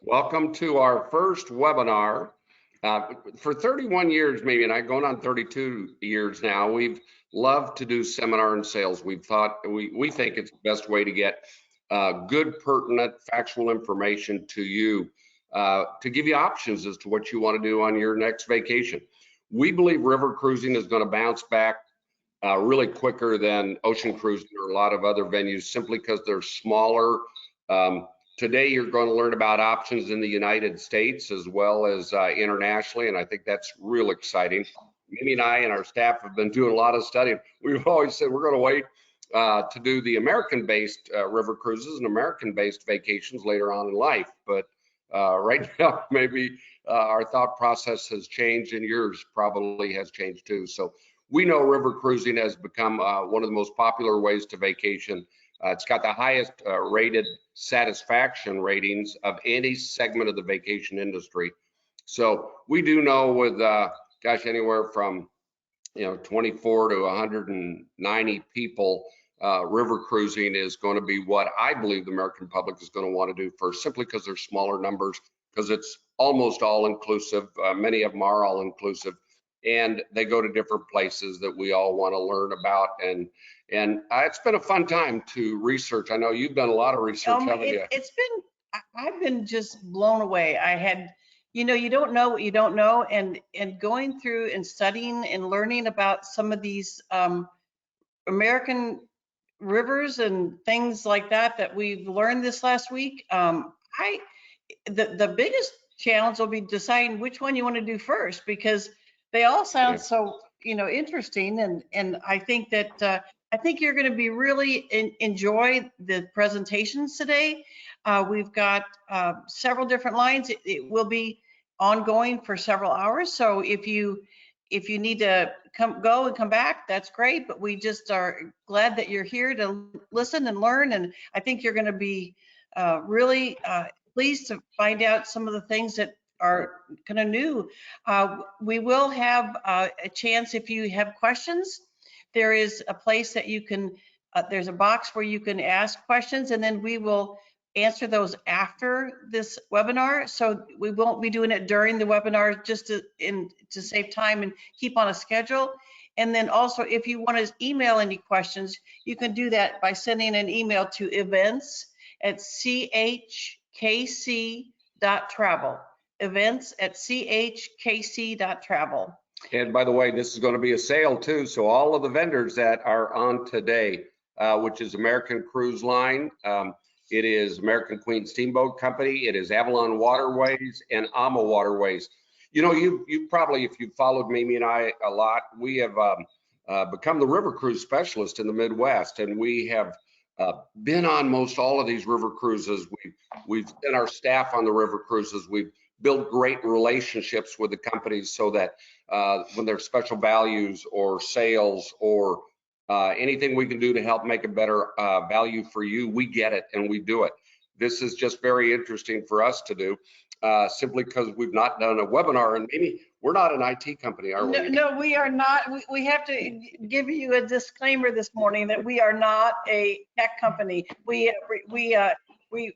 Welcome to our first webinar. For 31 years, maybe, and I going on 32 years now, we've loved to do seminar and sales. We think it's the best way to get good, pertinent, factual information to you, to give you options as to what you want to do on your next vacation. We believe river cruising is going to bounce back really quicker than ocean cruising or a lot of other venues, simply because they're smaller. Today, you're going to learn about options in the United States as well as internationally, and I think that's real exciting. Mimi and I and our staff have been doing a lot of studying. We've always said we're going to wait to do the American-based river cruises and American-based vacations later on in life, but right now, maybe our thought process has changed, and yours probably has changed too. So we know river cruising has become one of the most popular ways to vacation. It's got the highest rated satisfaction ratings of any segment of the vacation industry. So we do know with, gosh, anywhere from 24 to 190 people, river cruising is going to be what I believe the American public is going to want to do first, simply because there's smaller numbers, because it's almost all inclusive. Many of them are all inclusive, and they go to different places that we all want to learn about. And it's been a fun time to research. I know you've done a lot of research, haven't you? I've been just blown away. I had, you don't know what you don't know, and going through and studying and learning about some of these American rivers and things like that we've learned this last week. The biggest challenge will be deciding which one you want to do first, because they all sound so interesting, and I think that I think you're going to be really enjoy the presentations today. We've got several different lines. It will be ongoing for several hours, so if you need to go and come back, that's great, but we just are glad that you're here to listen and learn, and I think you're going to be really pleased to find out some of the things that are kind of new. We will have a chance, if you have questions, there is a place that you can, there's a box where you can ask questions, and then we will answer those after this webinar. So we won't be doing it during the webinar, just to save time and keep on a schedule. And then also, if you want to email any questions, you can do that by sending an email to events@chkc.travel. events@chkc.travel. And by the way, this is going to be a sale too. So all of the vendors that are on today, which is American Cruise Line, it is American Queen Steamboat Company, it is Avalon Waterways, and AmaWaterways. You probably, if you've followed Mimi and I a lot, we have become the river cruise specialist in the Midwest, and we have been on most all of these river cruises. We've sent our staff on the river cruises. We've built great relationships with the companies so that when there's special values or sales or anything we can do to help make a better value for you, we get it and we do it. This is just very interesting for us to do, simply because we've not done a webinar, and maybe we're not an IT company, are we? No, we are not. We have to give you a disclaimer this morning that we are not a tech company. We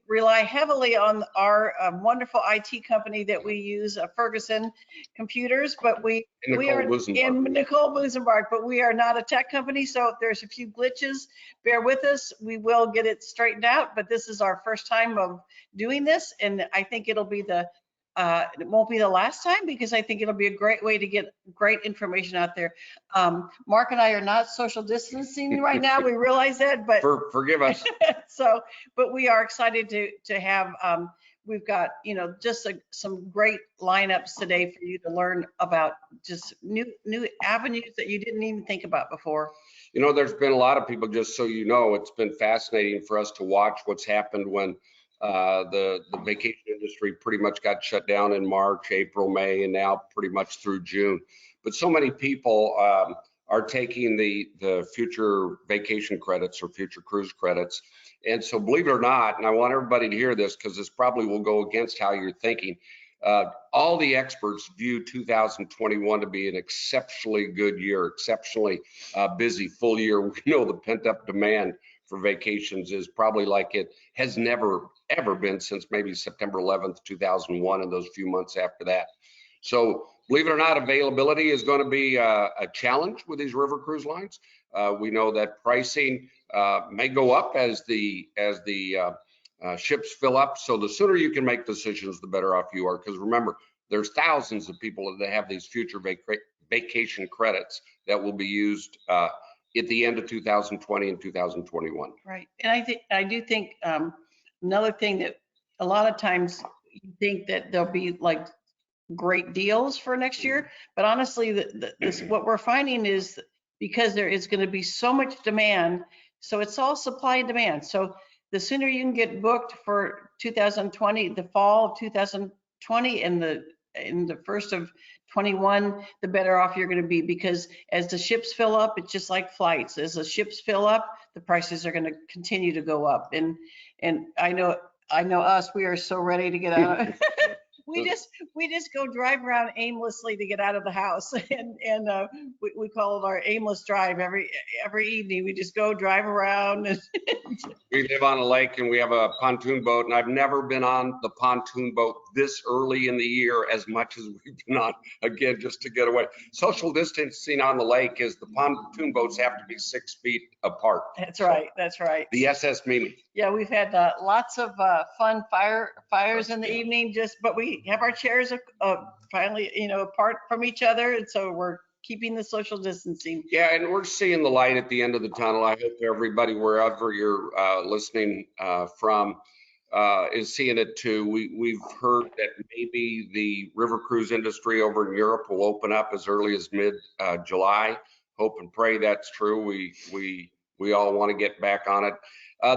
rely heavily on our wonderful IT company that we use, Ferguson Computers, but we are in Nicole Busenbark, but we are not a tech company. So if there's a few glitches, bear with us. We will get it straightened out, but this is our first time of doing this, and I think it'll be it won't be the last time, because I think it'll be a great way to get great information out there. Mark and I are not social distancing right now. We realize that, but forgive us. So, but we are excited to have. We've got just some great lineups today for you to learn about just new avenues that you didn't even think about before. There's been a lot of people, just so you know, it's been fascinating for us to watch what's happened when the vacation industry pretty much got shut down in March, April, May, and now pretty much through June. But so many people are taking the future vacation credits or future cruise credits. And so believe it or not, and I want everybody to hear this because this probably will go against how you're thinking, all the experts view 2021 to be an exceptionally good year, exceptionally busy full year. We know the pent up demand for vacations is probably like it has never, ever been since maybe September 11th, 2001, and those few months after that. So believe it or not, availability is going to be a challenge with these river cruise lines. We know that pricing may go up as the ships fill up. So the sooner you can make decisions, the better off you are. Because remember, there's thousands of people that have these future vacation credits that will be used at the end of 2020 and 2021. Right. And I do think another thing that a lot of times you think that there'll be like great deals for next year, but honestly, what we're finding is because there is going to be so much demand, so it's all supply and demand. So the sooner you can get booked for 2020, the fall of 2020, and in the first of 21, the better off you're going to be, because as the ships fill up, it's just like flights. As the ships fill up, the prices are going to continue to go up. And I know us, we are so ready to get out. We just go drive around aimlessly to get out of the house, and we call it our aimless drive. Every evening we just go drive around. We live on a lake and we have a pontoon boat, and I've never been on the pontoon boat this early in the year as much as we've been on, again, just to get away. Social distancing on the lake is the pontoon boats have to be 6 feet apart. That's right. That's right. The SS Mimi. Yeah, we've had lots of fun fires in the evening, but we have our chairs finally, apart from each other, and so we're keeping the social distancing. Yeah, and we're seeing the light at the end of the tunnel. I hope everybody, wherever you're listening from, is seeing it too. We've heard that maybe the river cruise industry over in Europe will open up as early as mid-July. Hope and pray that's true. We all want to get back on it.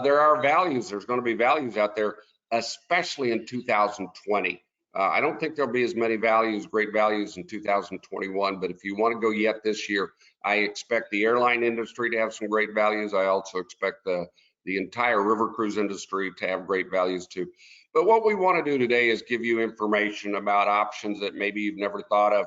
There are values. There's going to be values out there, especially in 2020. I don't think there'll be as many great values in 2021, but if you want to go yet this year, I expect the airline industry to have some great values. I also expect the entire river cruise industry to have great values too. But what we want to do today is give you information about options that maybe you've never thought of.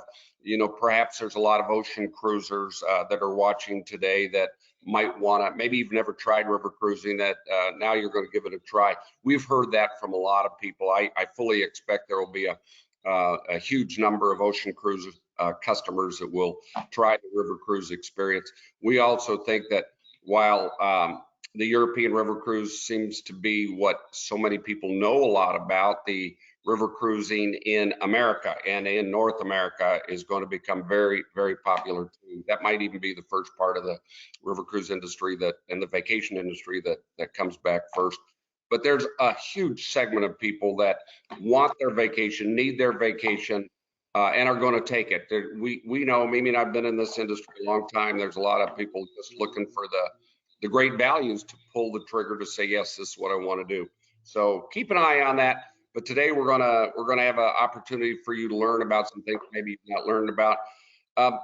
Perhaps there's a lot of ocean cruisers that are watching today that might want to, maybe you've never tried river cruising, that now you're going to give it a try. We've heard that from a lot of people. I fully expect there will be a huge number of ocean cruise customers that will try the river cruise experience. We also think that while the European river cruise seems to be what so many people know a lot about, the river cruising in America and in North America is going to become very, very popular too. That might even be the first part of the river cruise industry and the vacation industry that comes back first. But there's a huge segment of people that want their vacation, need their vacation, and are going to take it. We know, Mimi and I've been in this industry a long time. There's a lot of people just looking for the great values to pull the trigger to say, yes, this is what I want to do. So keep an eye on that. But today we're gonna have an opportunity for you to learn about some things maybe you've not learned about.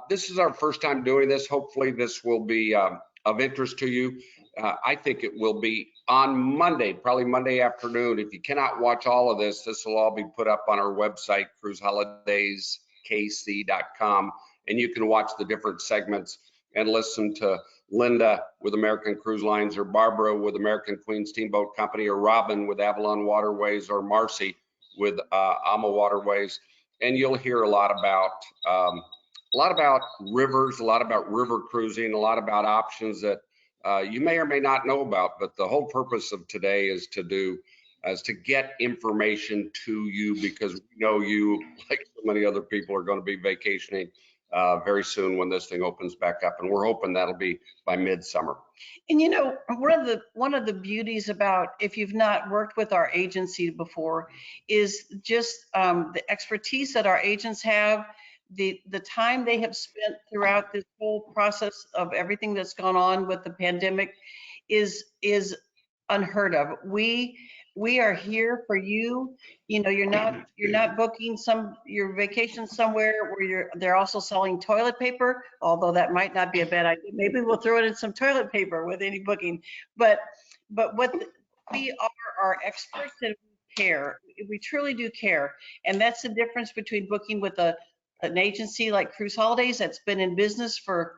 This is our first time doing this. Hopefully this will be of interest to you. I think it will be on Monday, probably Monday afternoon. If you cannot watch all of this, this will all be put up on our website, cruiseholidayskc.com, and you can watch the different segments and listen to Linda with American Cruise Lines, or Barbara with American Queen Steamboat Company, or Robin with Avalon Waterways, or Marcy with AmaWaterways. And you'll hear a lot about rivers, a lot about river cruising, a lot about options that you may or may not know about. But the whole purpose of today is to get information to you, because we know you, like so many other people, are going to be vacationing very soon when this thing opens back up, and we're hoping that'll be by midsummer. And one of the beauties about, if you've not worked with our agency before, is just the expertise that our agents have, the time they have spent throughout this whole process of everything that's gone on with the pandemic is unheard of. We are here for you. You're not booking your vacation somewhere where they're also selling toilet paper, although that might not be a bad idea. Maybe we'll throw it in some toilet paper with any booking. But we are experts and we care. We truly do care. And that's the difference between booking with an agency like Cruise Holidays that's been in business for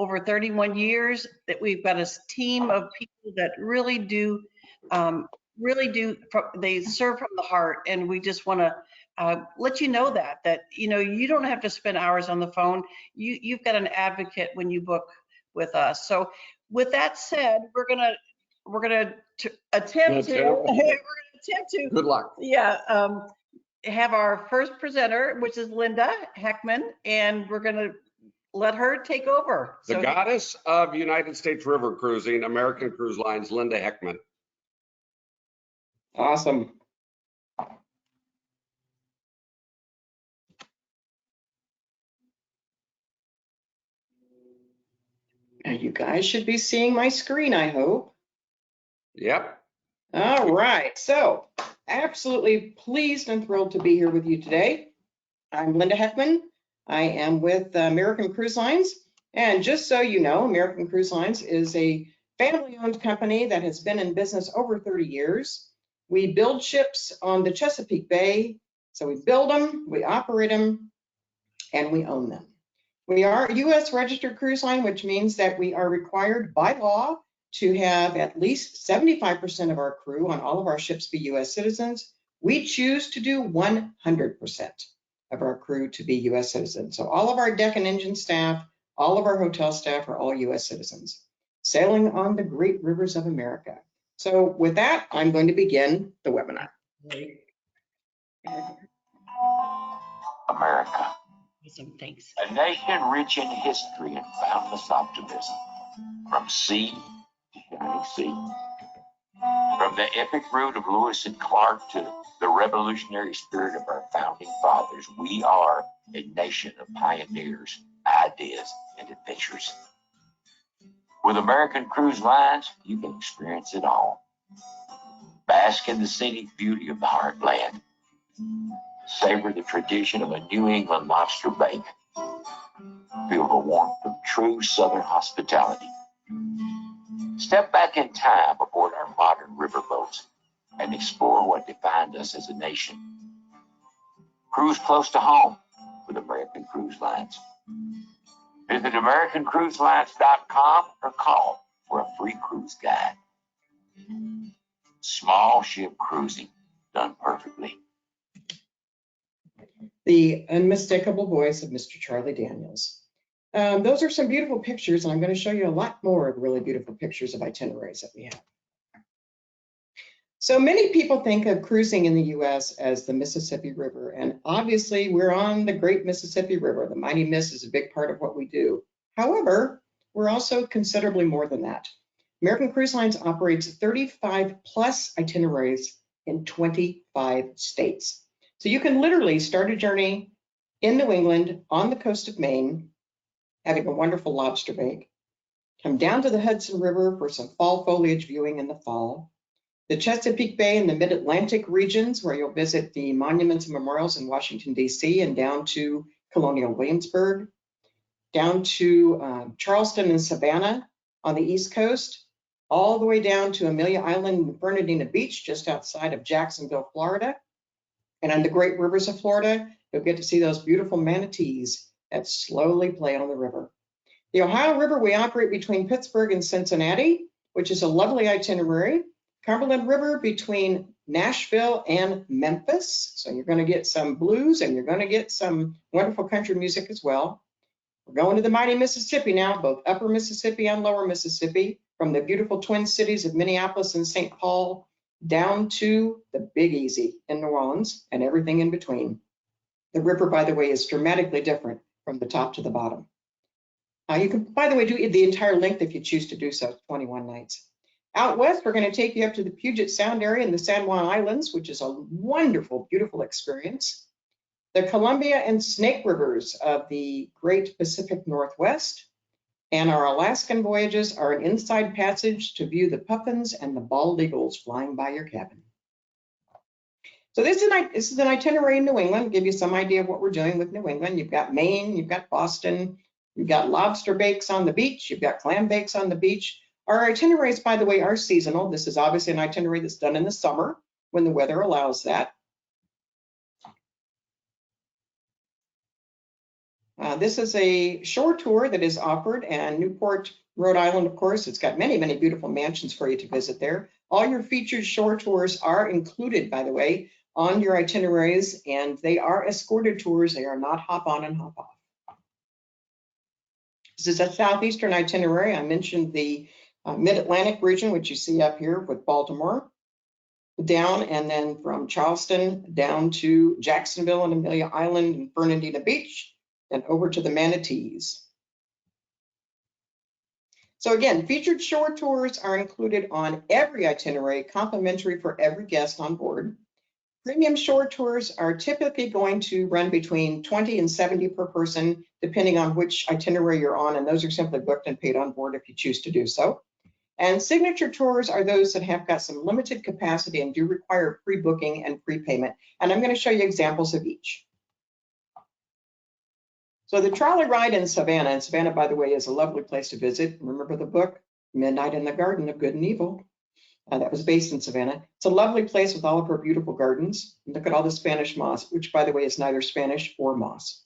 over 31 years, that we've got a team of people that really do, they serve from the heart. And we just want to let you know that, you don't have to spend hours on the phone. You've got an advocate when you book with us. So with that said, we're gonna attempt to Good luck. have our first presenter, which is Linda Heckman, and we're gonna let her take over. The goddess of United States river cruising, American Cruise Lines, Linda Heckman. Awesome. Now you guys should be seeing my screen, I hope. Yep. All right, so absolutely pleased and thrilled to be here with you today. I'm Linda Heckman. I am with American Cruise Lines. And just so you know, American Cruise Lines is a family-owned company that has been in business over 30 years. We build ships on the Chesapeake Bay. So we build them, we operate them, and we own them. We are a U.S. registered cruise line, which means that we are required by law to have at least 75% of our crew on all of our ships be U.S. citizens. We choose to do 100% of our crew to be U.S. citizens. So all of our deck and engine staff, all of our hotel staff are all U.S. citizens, sailing on the great rivers of America. So with that, I'm going to begin the webinar. America, Awesome, thanks. a nation rich in history and boundless optimism, from sea to shining sea. From the epic route of Lewis and Clark to the revolutionary spirit of our founding fathers, we are a nation of pioneers, ideas, and adventures. With American Cruise Lines, you can experience it all. Bask in the scenic beauty of the heartland. Savor the tradition of a New England lobster bake. Feel the warmth of true Southern hospitality. Step back in time aboard our modern riverboats and explore what defined us as a nation. Cruise close to home with American Cruise Lines. Visit AmericanCruiseLines.com or call for a free cruise guide. Small ship cruising done perfectly. The unmistakable voice of Mr. Charlie Daniels. Those are some beautiful pictures, and I'm going to show you a lot more of really beautiful pictures of itineraries that we have. So many people think of cruising in the U.S. as the Mississippi River, and obviously we're on the great Mississippi River. The mighty Miss is a big part of what we do. However, we're also considerably more than that. American Cruise Lines operates 35 plus itineraries in 25 states. So you can literally start a journey in New England on the coast of Maine, having a wonderful lobster bake, come down to the Hudson River for some fall foliage viewing in the fall, the Chesapeake Bay and the Mid-Atlantic regions, where you'll visit the monuments and memorials in Washington, D.C., and down to Colonial Williamsburg, down to Charleston and Savannah on the East Coast, all the way down to Amelia Island and Bernardina Beach, just outside of Jacksonville, Florida. And on the great rivers of Florida, you'll get to see those beautiful manatees that slowly play on the river. The Ohio River, we operate between Pittsburgh and Cincinnati, which is a lovely itinerary. Cumberland River between Nashville and Memphis. So you're going to get some blues and you're going to get some wonderful country music as well. We're going to the mighty Mississippi now, both upper Mississippi and lower Mississippi, from the beautiful twin cities of Minneapolis and St. Paul down to the Big Easy in New Orleans and everything in between. The river, by the way, is dramatically different from the top to the bottom. You can, by the way, do the entire length if you choose to do so, 21 nights. Out west, we're going to take you up to the Puget Sound area and the San Juan Islands, which is a wonderful, beautiful experience. The Columbia and Snake Rivers of the Great Pacific Northwest. And our Alaskan voyages are an inside passage to view the puffins and the bald eagles flying by your cabin. So this is an itinerary in New England, to give you some idea of what we're doing with New England. You've got Maine, you've got Boston, you've got lobster bakes on the beach, you've got clam bakes on the beach. Our itineraries, by the way, are seasonal. This is obviously an itinerary that's done in the summer when the weather allows that. This is a shore tour that is offered, and Newport, Rhode Island, of course, it's got many, many beautiful mansions for you to visit there. All your featured shore tours are included, by the way, on your itineraries, and they are escorted tours. They are not hop on and hop off. This is a southeastern itinerary. I mentioned the Mid-Atlantic region, which you see up here with Baltimore, down, and then from Charleston down to Jacksonville and Amelia Island and Fernandina Beach, and over to the Manatees. So again, featured shore tours are included on every itinerary, complimentary for every guest on board. Premium shore tours are typically going to run between 20 and 70 per person, depending on which itinerary you're on, and those are simply booked and paid on board if you choose to do so. And signature tours are those that have got some limited capacity and do require pre-booking and prepayment. And I'm going to show you examples of each. So the trolley ride in Savannah, and Savannah, by the way, is a lovely place to visit. Remember the book, Midnight in the Garden of Good and Evil? That was based in Savannah. It's a lovely place with all of her beautiful gardens. Look at all the Spanish moss, which, by the way, is neither Spanish or moss.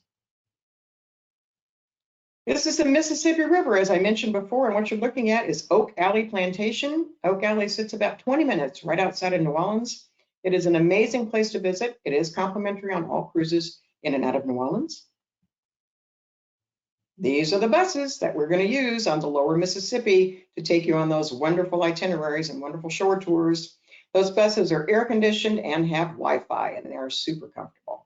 This is the Mississippi River, as I mentioned before, and what you're looking at is Oak Alley Plantation. Oak Alley sits about 20 minutes right outside of New Orleans. It is an amazing place to visit. It is complimentary on all cruises in and out of New Orleans. These are the buses that we're going to use on the lower Mississippi to take you on those wonderful itineraries and wonderful shore tours. Those buses are air conditioned and have Wi-Fi, and they are super comfortable.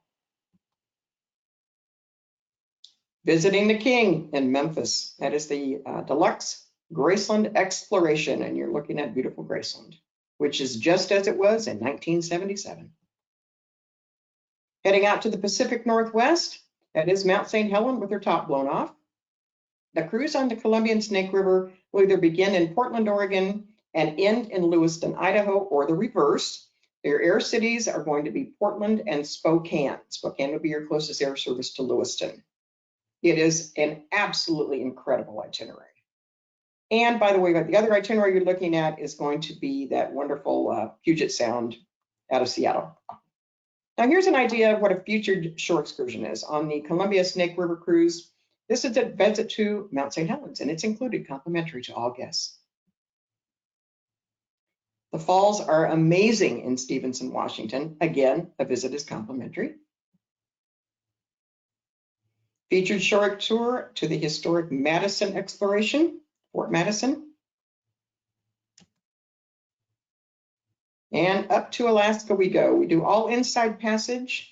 Visiting the King in Memphis. That is the deluxe Graceland Exploration, and you're looking at beautiful Graceland, which is just as it was in 1977. Heading out to the Pacific Northwest, that is Mount St. Helens with her top blown off. The cruise on the Columbia and Snake River will either begin in Portland, Oregon, and end in Lewiston, Idaho, or the reverse. Your air cities are going to be Portland and Spokane. Spokane will be your closest air service to Lewiston. It is an absolutely incredible itinerary. And by the way, the other itinerary you're looking at is going to be that wonderful Puget Sound out of Seattle. Now here's an idea of what a featured shore excursion is. On the Columbia Snake River cruise, this is a visit to Mount St. Helens, and it's included complimentary to all guests. The falls are amazing in Stevenson, Washington. Again, a visit is complimentary. Featured shore tour to the historic Madison exploration, Fort Madison. And up to Alaska we go. We do all inside passage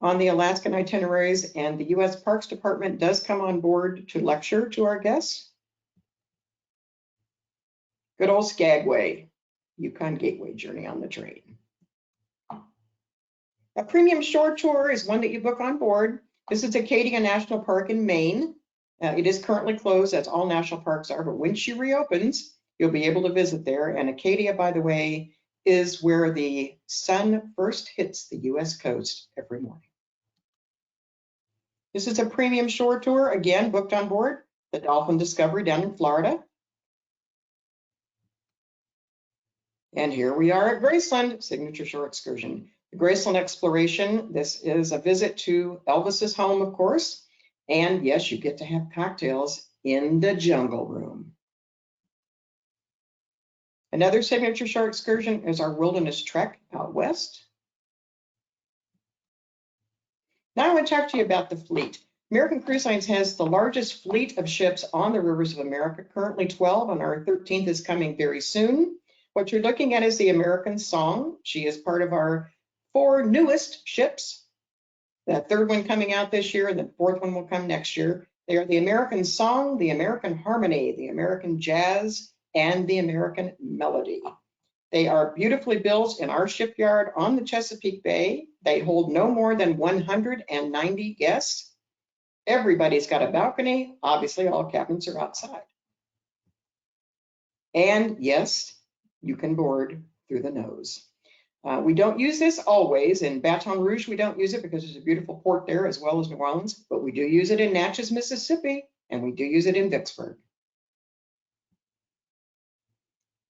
on the Alaskan itineraries, and the U.S. Parks Department does come on board to lecture to our guests. Good old Skagway, Yukon Gateway journey on the train. A premium shore tour is one that you book on board. This is Acadia National Park in Maine. It is currently closed, as all national parks are, but when she reopens, you'll be able to visit there. And Acadia, by the way, is where the sun first hits the U.S. coast every morning. This is a premium shore tour, again, booked on board, the Dolphin Discovery down in Florida. And here we are at Graceland, signature shore excursion. The Graceland Exploration, this is a visit to Elvis's home, of course. And yes, you get to have cocktails in the jungle room. Another signature shore excursion is our wilderness trek out west. Now I want to talk to you about the fleet. American Cruise Lines has the largest fleet of ships on the rivers of America, currently 12, and our 13th is coming very soon. What you're looking at is the American Song. She is part of our 4 newest ships. The 3rd one coming out this year, and the 4th one will come next year. They are the American Song, the American Harmony, the American Jazz, and the American Melody. They are beautifully built in our shipyard on the Chesapeake Bay. They hold no more than 190 guests. Everybody's got a balcony. Obviously, all cabins are outside. And yes, you can board through the nose. We don't use this always. In Baton Rouge, we don't use it because there's a beautiful port there as well as New Orleans, but we do use it in Natchez, Mississippi, and we do use it in Vicksburg.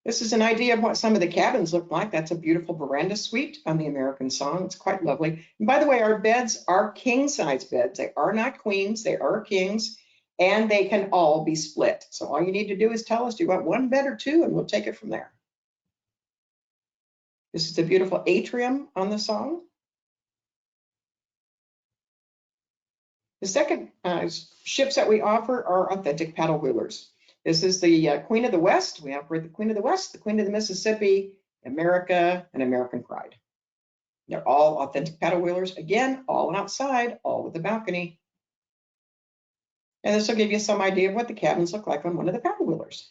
This is an idea of what some of the cabins look like. That's a beautiful veranda suite on the American Song. It's quite lovely. And by the way, our beds are king size beds. They are not queens, they are kings, and they can all be split. So all you need to do is tell us, do you want one bed or two, and we'll take it from there. This is a beautiful atrium on the Song. The second ships that we offer are authentic paddle wheelers. This is the Queen of the West. We operate the Queen of the West, the Queen of the Mississippi, America, and American Pride. They're all authentic paddle wheelers. Again, all outside, all with a balcony. And this will give you some idea of what the cabins look like on one of the paddle wheelers.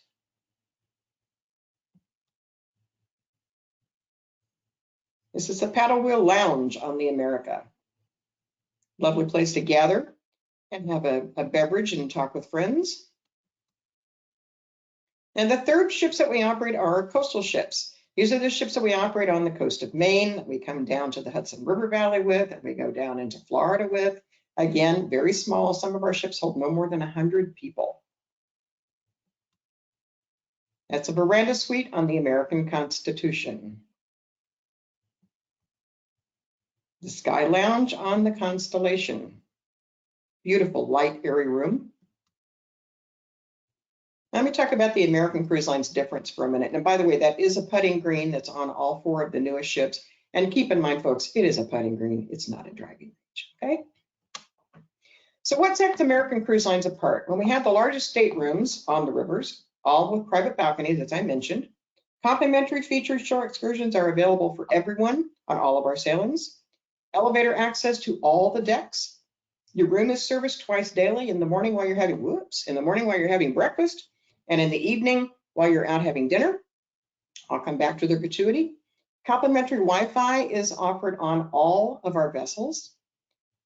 This is the paddle wheel lounge on the America. Lovely place to gather and have a beverage and talk with friends. And the third ships that we operate are coastal ships. These are the ships that we operate on the coast of Maine, that we come down to the Hudson River Valley with, that we go down into Florida with. Again, very small. Some of our ships hold no more than 100 people. That's a veranda suite on the American Constitution. The Sky Lounge on the Constellation. Beautiful, light, airy room. Let me talk about the American Cruise Line's difference for a minute. And by the way, that is a putting green that's on all 4 of the newest ships. And keep in mind, folks, it is a putting green. It's not a driving range, okay? So what sets American Cruise Lines apart? When we have the largest staterooms on the rivers, all with private balconies, as I mentioned. Complimentary featured shore excursions are available for everyone on all of our sailings. Elevator access to all the decks. Your room is serviced twice daily, in the morning while you're having breakfast, and in the evening while you're out having dinner. I'll come back to the gratuity. Complimentary Wi-Fi is offered on all of our vessels.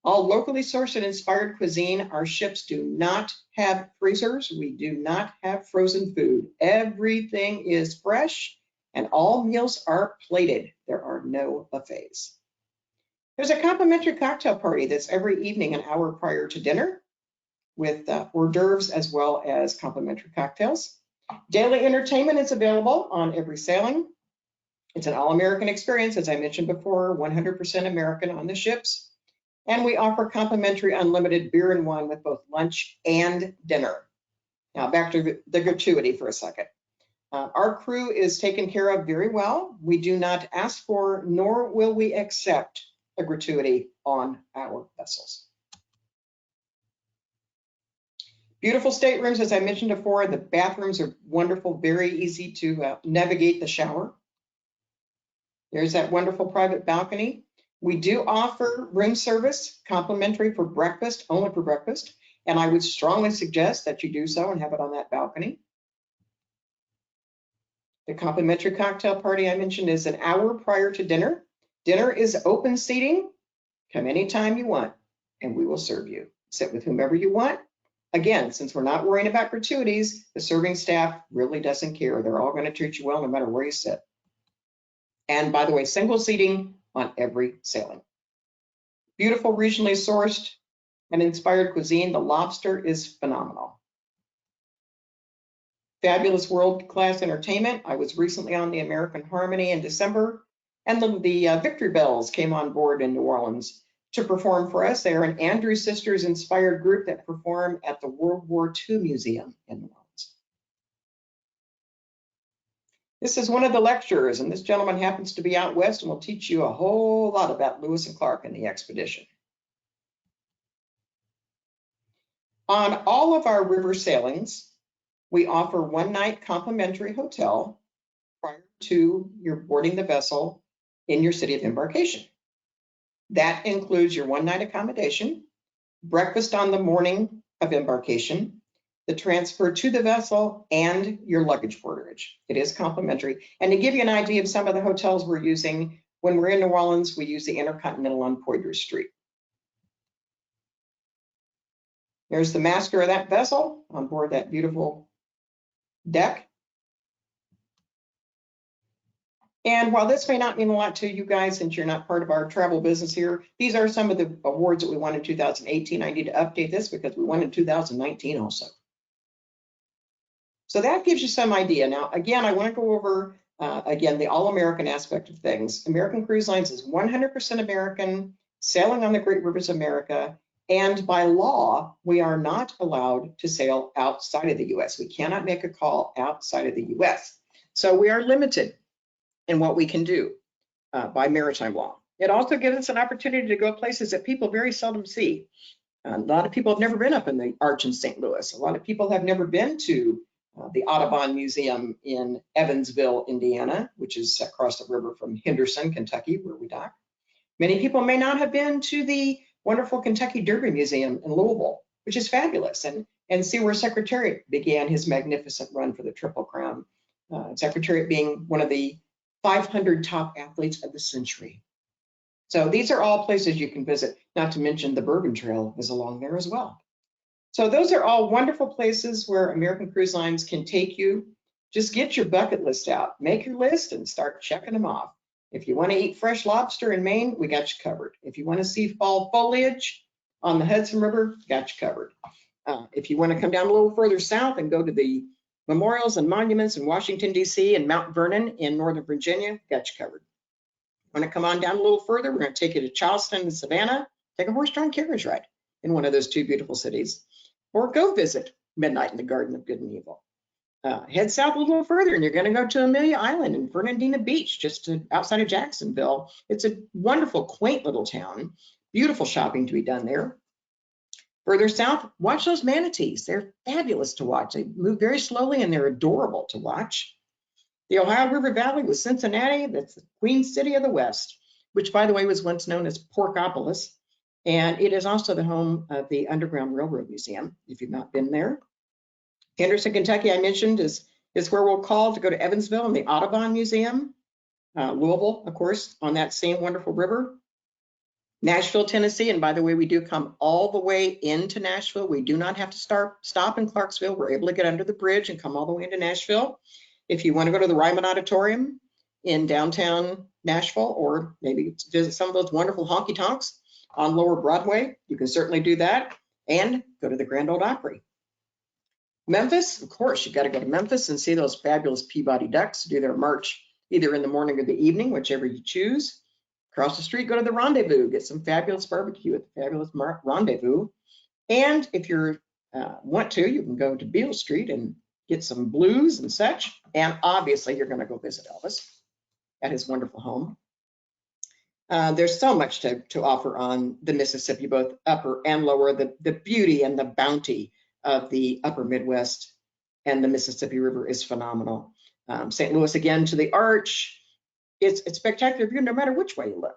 All locally sourced and inspired cuisine. Our ships do not have freezers. We do not have frozen food. Everything is fresh and all meals are plated. There are no buffets. There's a complimentary cocktail party that's every evening an hour prior to dinner with hors d'oeuvres as well as complimentary cocktails. Daily entertainment is available on every sailing. It's an all-American experience, as I mentioned before, 100% American on the ships. And we offer complimentary unlimited beer and wine with both lunch and dinner. Now back to the gratuity for a second. Our crew is taken care of very well. We do not ask for, nor will we accept a gratuity on our vessels. Beautiful staterooms, as I mentioned before. The bathrooms are wonderful, very easy to navigate the shower. There's that wonderful private balcony. We do offer room service, complimentary for breakfast, only for breakfast. And I would strongly suggest that you do so and have it on that balcony. The complimentary cocktail party I mentioned is an hour prior to dinner. Dinner is open seating. Come anytime you want, and we will serve you. Sit with whomever you want. Again, since we're not worrying about gratuities, the serving staff really doesn't care. They're all going to treat you well no matter where you sit. And by the way, single seating on every sailing. Beautiful regionally sourced and inspired cuisine. The lobster is phenomenal. Fabulous world-class entertainment. I was recently on the American Harmony in December, and the Victory Bells came on board in New Orleans to perform for us. They are an Andrews Sisters inspired group that perform at the World War II Museum in New Orleans. This is one of the lecturers, and this gentleman happens to be out west and will teach you a whole lot about Lewis and Clark and the expedition. On all of our river sailings, we offer one-night complimentary hotel prior to your boarding the vessel in your city of embarkation. That includes your one-night accommodation, breakfast on the morning of embarkation, the transfer to the vessel, and your luggage porterage. It is complimentary. And to give you an idea of some of the hotels we're using, when we're in New Orleans, we use the Intercontinental on Poydras Street. There's the master of that vessel on board that beautiful deck. And while this may not mean a lot to you guys since you're not part of our travel business here, these are some of the awards that we won in 2018. I need to update this because we won in 2019 also. So that gives you some idea. Now, again, I want to go over, again, the all-American aspect of things. American Cruise Lines is 100% American, sailing on the great rivers of America. And by law, we are not allowed to sail outside of the US. We cannot make a call outside of the US. So we are limited in what we can do by maritime law. It also gives us an opportunity to go places that people very seldom see. A lot of people have never been up in the Arch in St. Louis. A lot of people have never been to the Audubon Museum in Evansville, Indiana, which is across the river from Henderson, Kentucky, where we dock. Many people may not have been to the wonderful Kentucky Derby Museum in Louisville, which is fabulous, and see where Secretariat began his magnificent run for the Triple Crown. Secretariat being one of the 500 top athletes of the century. So these are all places you can visit, not to mention the Bourbon Trail is along there as well. So those are all wonderful places where American Cruise Lines can take you. Just get your bucket list out, make your list and start checking them off. If you want to eat fresh lobster in Maine, we got you covered. If you want to see fall foliage on the Hudson River, got you covered. If you want to come down a little further south and go to the memorials and monuments in Washington, D.C. and Mount Vernon in Northern Virginia, got you covered. Want to come on down a little further, we're going to take you to Charleston and Savannah, take a horse-drawn carriage ride in one of those two beautiful cities, or go visit Midnight in the Garden of Good and Evil. Head south a little further and you're going to go to Amelia Island and Fernandina Beach, just outside of Jacksonville. It's a wonderful, quaint little town, beautiful shopping to be done there. Further south, watch those manatees. They're fabulous to watch. They move very slowly and they're adorable to watch. The Ohio River Valley with Cincinnati, that's the Queen City of the West, which by the way was once known as Porkopolis. And it is also the home of the Underground Railroad Museum, if you've not been there. Henderson, Kentucky, I mentioned, is where we'll call to go to Evansville and the Audubon Museum. Louisville, of course, on that same wonderful river. Nashville, Tennessee, and by the way, we do come all the way into Nashville. We do not have to stop in Clarksville. We're able to get under the bridge and come all the way into Nashville. If you want to go to the Ryman Auditorium in downtown Nashville, or maybe visit some of those wonderful honky tonks on Lower Broadway, you can certainly do that, and go to the Grand Ole Opry. Memphis, of course, you've got to go to Memphis and see those fabulous Peabody Ducks do their march either in the morning or the evening, whichever you choose. Across the street, go to the Rendezvous, get some fabulous barbecue at the fabulous Rendezvous. And if you want to, you can go to Beale Street and get some blues and such. And obviously, you're going to go visit Elvis at his wonderful home. There's so much to offer on the Mississippi, both upper and lower, the beauty and the bounty of the upper Midwest and the Mississippi River is phenomenal. St. Louis, again, to the Arch. It's spectacular view no matter which way you look.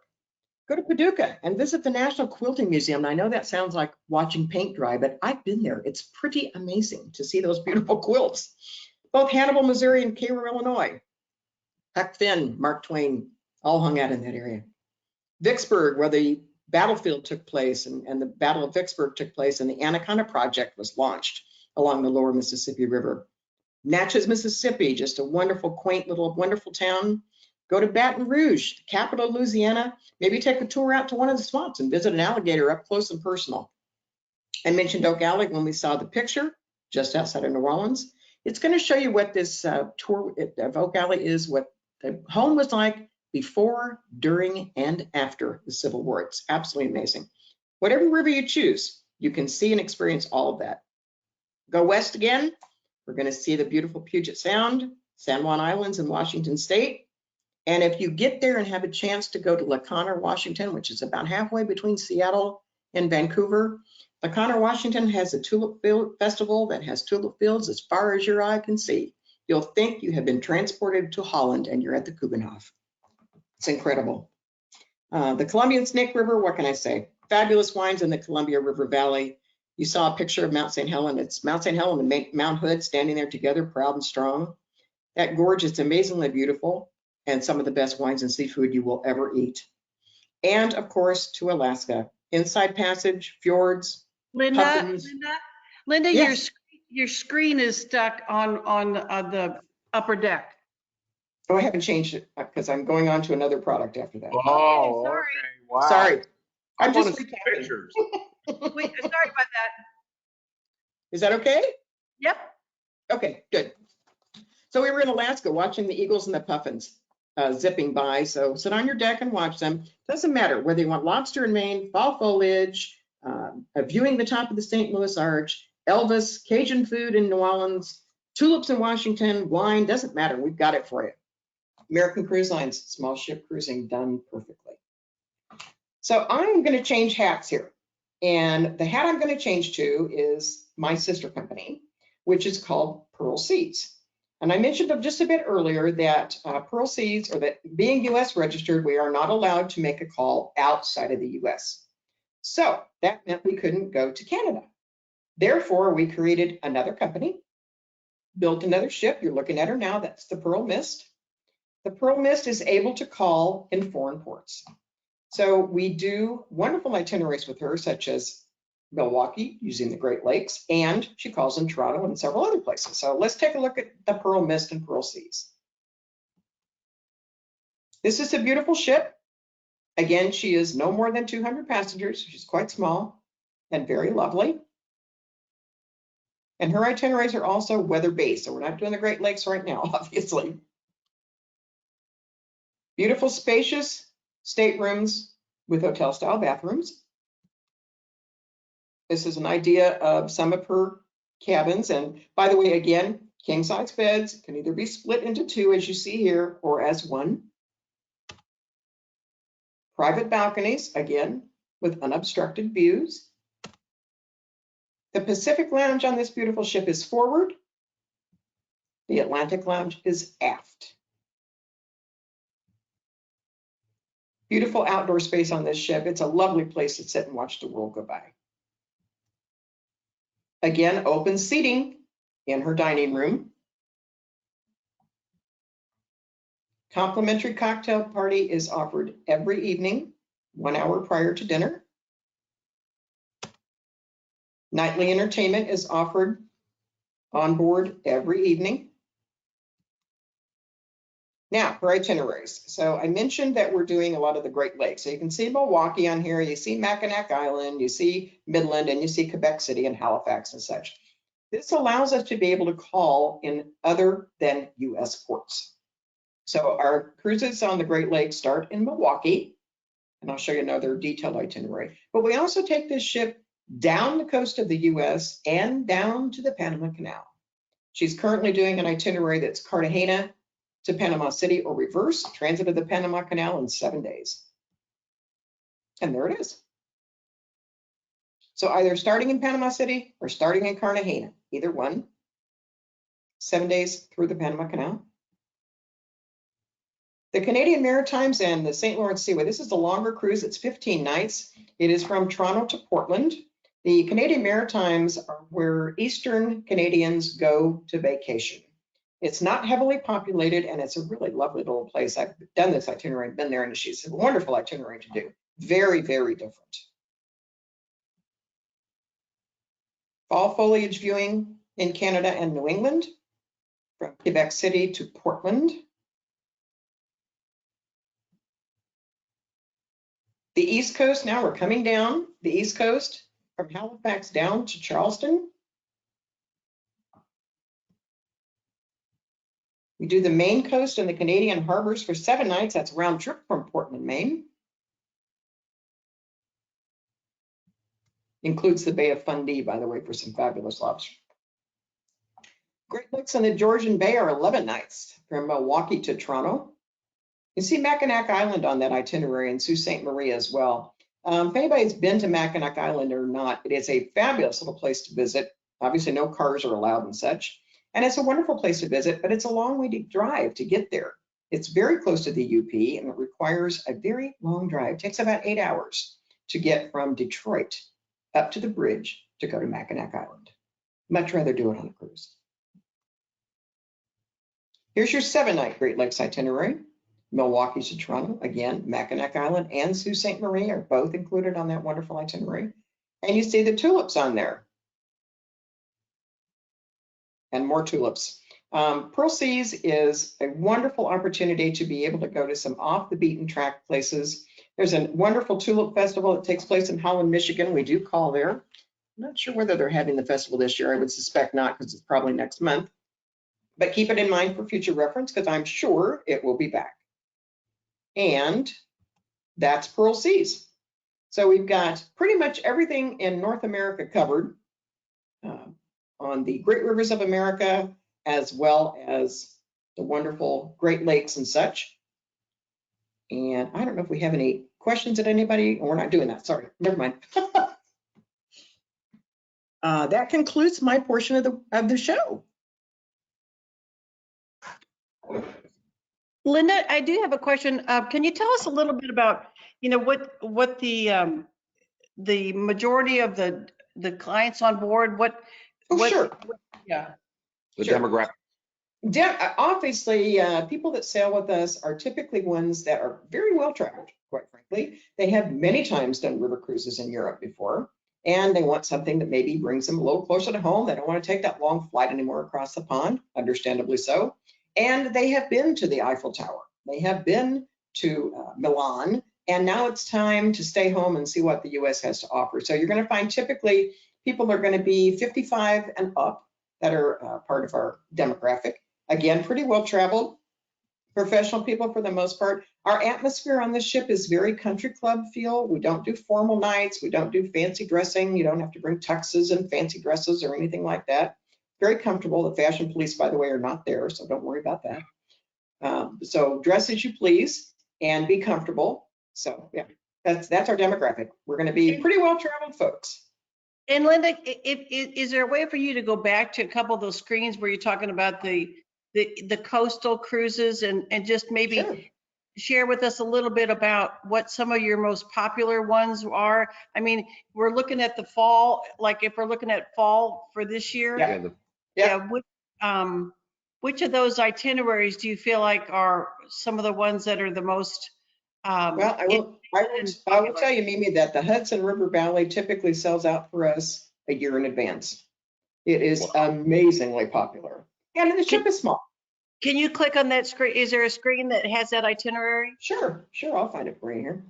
Go to Paducah and visit the National Quilting Museum. And I know that sounds like watching paint dry, but I've been there. It's pretty amazing to see those beautiful quilts. Both Hannibal, Missouri and Cairo, Illinois. Huck Finn, Mark Twain, all hung out in that area. Vicksburg, where the battlefield took place and the Battle of Vicksburg took place and the Anaconda Project was launched along the lower Mississippi River. Natchez, Mississippi, just a wonderful, quaint little wonderful town. Go to Baton Rouge, the capital of Louisiana. Maybe take a tour out to one of the swamps and visit an alligator up close and personal. I mentioned Oak Alley when we saw the picture just outside of New Orleans. It's going to show you what this tour of Oak Alley is, what the home was like before, during, and after the Civil War. It's absolutely amazing. Whatever river you choose, you can see and experience all of that. Go west again. We're going to see the beautiful Puget Sound, San Juan Islands in Washington State. And if you get there and have a chance to go to La Conner, Washington, which is about halfway between Seattle and Vancouver, La Conner, Washington has a tulip festival that has tulip fields as far as your eye can see. You'll think you have been transported to Holland and you're at the Kubenhof. It's incredible. The Columbia and Snake River, what can I say? Fabulous wines in the Columbia River Valley. You saw a picture of Mount St. Helen. It's Mount St. Helen and Mount Hood standing there together, proud and strong. That gorge is amazingly beautiful and some of the best wines and seafood you will ever eat. And of course, to Alaska, Inside Passage, fjords, Linda, Yes. your screen is stuck on the upper deck. Oh, I haven't changed it because I'm going on to another product after that. Oh, sorry. okay. Wow. Sorry. I I'm want just to see recapping. pictures. Wait, sorry about that. Is that okay? Yep. Okay, good. So we were in Alaska watching the eagles and the puffins zipping by. So sit on your deck and watch them. Doesn't matter whether you want lobster in Maine, fall foliage, viewing the top of the St. Louis Arch, Elvis, Cajun food in New Orleans, tulips in Washington, wine, doesn't matter. We've got it for you. American Cruise Lines, small ship cruising done perfectly. So I'm going to change hats here. And the hat I'm going to change to is my sister company, which is called Pearl Seas. And I mentioned just a bit earlier that Pearl Seas, or that being US registered, we are not allowed to make a call outside of the US. So that meant we couldn't go to Canada. Therefore, we created another company, built another ship. You're looking at her now. That's the Pearl Mist. The Pearl Mist is able to call in foreign ports. So we do wonderful itineraries with her, such as Milwaukee, using the Great Lakes, and she calls in Toronto and several other places. So let's take a look at the Pearl Mist and Pearl Seas. This is a beautiful ship. Again, she is no more than 200 passengers. She's quite small and very lovely. And her itineraries are also weather-based, so we're not doing the Great Lakes right now, obviously. Beautiful, spacious staterooms with hotel-style bathrooms. This is an idea of some of her cabins. And by the way, again, king-size beds can either be split into two, as you see here, or as one. Private balconies, again, with unobstructed views. The Pacific Lounge on this beautiful ship is forward. The Atlantic Lounge is aft. Beautiful outdoor space on this ship. It's a lovely place to sit and watch the world go by. Again, open seating in her dining room. Complimentary cocktail party is offered every evening, 1 hour prior to dinner. Nightly entertainment is offered on board every evening. Now, her itineraries. So I mentioned that we're doing a lot of the Great Lakes. So you can see Milwaukee on here, you see Mackinac Island, you see Midland, and you see Quebec City and Halifax and such. This allows us to be able to call in other than US ports. So our cruises on the Great Lakes start in Milwaukee, and I'll show you another detailed itinerary. But we also take this ship down the coast of the US and down to the Panama Canal. She's currently doing an itinerary that's Cartagena to Panama City or reverse, transit of the Panama Canal in 7 days. And there it is. So either starting in Panama City or starting in Cartagena, either one, 7 days through the Panama Canal. The Canadian Maritimes and the St. Lawrence Seaway, this is the longer cruise, it's 15 nights. It is from Toronto to Portland. The Canadian Maritimes are where Eastern Canadians go to vacation. It's not heavily populated, and it's a really lovely little place. I've done this itinerary, been there, and she's a wonderful itinerary to do. Very, very different. Fall foliage viewing in Canada and New England, from Quebec City to Portland. The East Coast, now we're coming down the East Coast from Halifax down to Charleston. We do the Maine coast and the Canadian harbors for 7 nights. That's round trip from Portland, Maine. Includes the Bay of Fundy, by the way, for some fabulous lobster. Great Lakes and the Georgian Bay are 11 nights from Milwaukee to Toronto. You see Mackinac Island on that itinerary and Sault Ste. Marie as well. If anybody's been to Mackinac Island or not, it is a fabulous little place to visit. Obviously, no cars are allowed and such. And it's a wonderful place to visit, but it's a long way to drive to get there. It's very close to the UP, and it requires a very long drive. It takes about 8 hours to get from Detroit up to the bridge to go to Mackinac Island. Much rather do it on a cruise. Here's your 7-night Great Lakes itinerary. Milwaukee to Toronto, again, Mackinac Island and Sault Ste. Marie are both included on that wonderful itinerary. And you see the tulips on there. And more tulips. Pearl Seas is a wonderful opportunity to be able to go to some off the beaten track places. There's a wonderful tulip festival that takes place in Holland, Michigan. We do call there. I'm not sure whether they're having the festival this year. I would suspect not, because it's probably next month. but keep it in mind for future reference because I'm sure it will be back. And that's Pearl Seas. So we've got pretty much everything in North America covered on the Great Rivers of America, as well as the wonderful Great Lakes and such. And I don't know if we have any questions at anybody. We're not doing that. Sorry, never mind. That concludes my portion of the show. Linda, I do have a question. Can you tell us a little bit about, what the majority of the clients on board, Sure. yeah. The Sure. demographic. Obviously, people that sail with us are typically ones that are very well traveled, quite frankly. They have many times done river cruises in Europe before, and they want something that maybe brings them a little closer to home. They don't want to take that long flight anymore across the pond, understandably so. And they have been to the Eiffel Tower. They have been to Milan, and now it's time to stay home and see what the US has to offer. So you're going to find typically people are going to be 55 and up that are part of our demographic. Again, pretty well traveled, professional people for the most part. Our atmosphere on the ship is very country club feel. We don't do formal nights. We don't do fancy dressing. You don't have to bring tuxes and fancy dresses or anything like that. Very comfortable. The fashion police, by the way, are not there, so don't worry about that. So dress as you please and be comfortable. So yeah, that's our demographic. We're going to be pretty well traveled folks. And Linda, is there a way for you to go back to a couple of those screens where you're talking about the coastal cruises and just maybe Sure. share with us a little bit about what some of your most popular ones are? I mean, we're looking at the fall, like if we're looking at fall for this year. Yeah. Yeah. Which of those itineraries do you feel like are some of the ones that are the most? Well, I will tell you, Mimi, that the Hudson River Valley typically sells out for us a year in advance. It is amazingly popular. And the ship is small. Can you click on that screen? Is there a screen that has that itinerary? Sure. I'll find it for you here.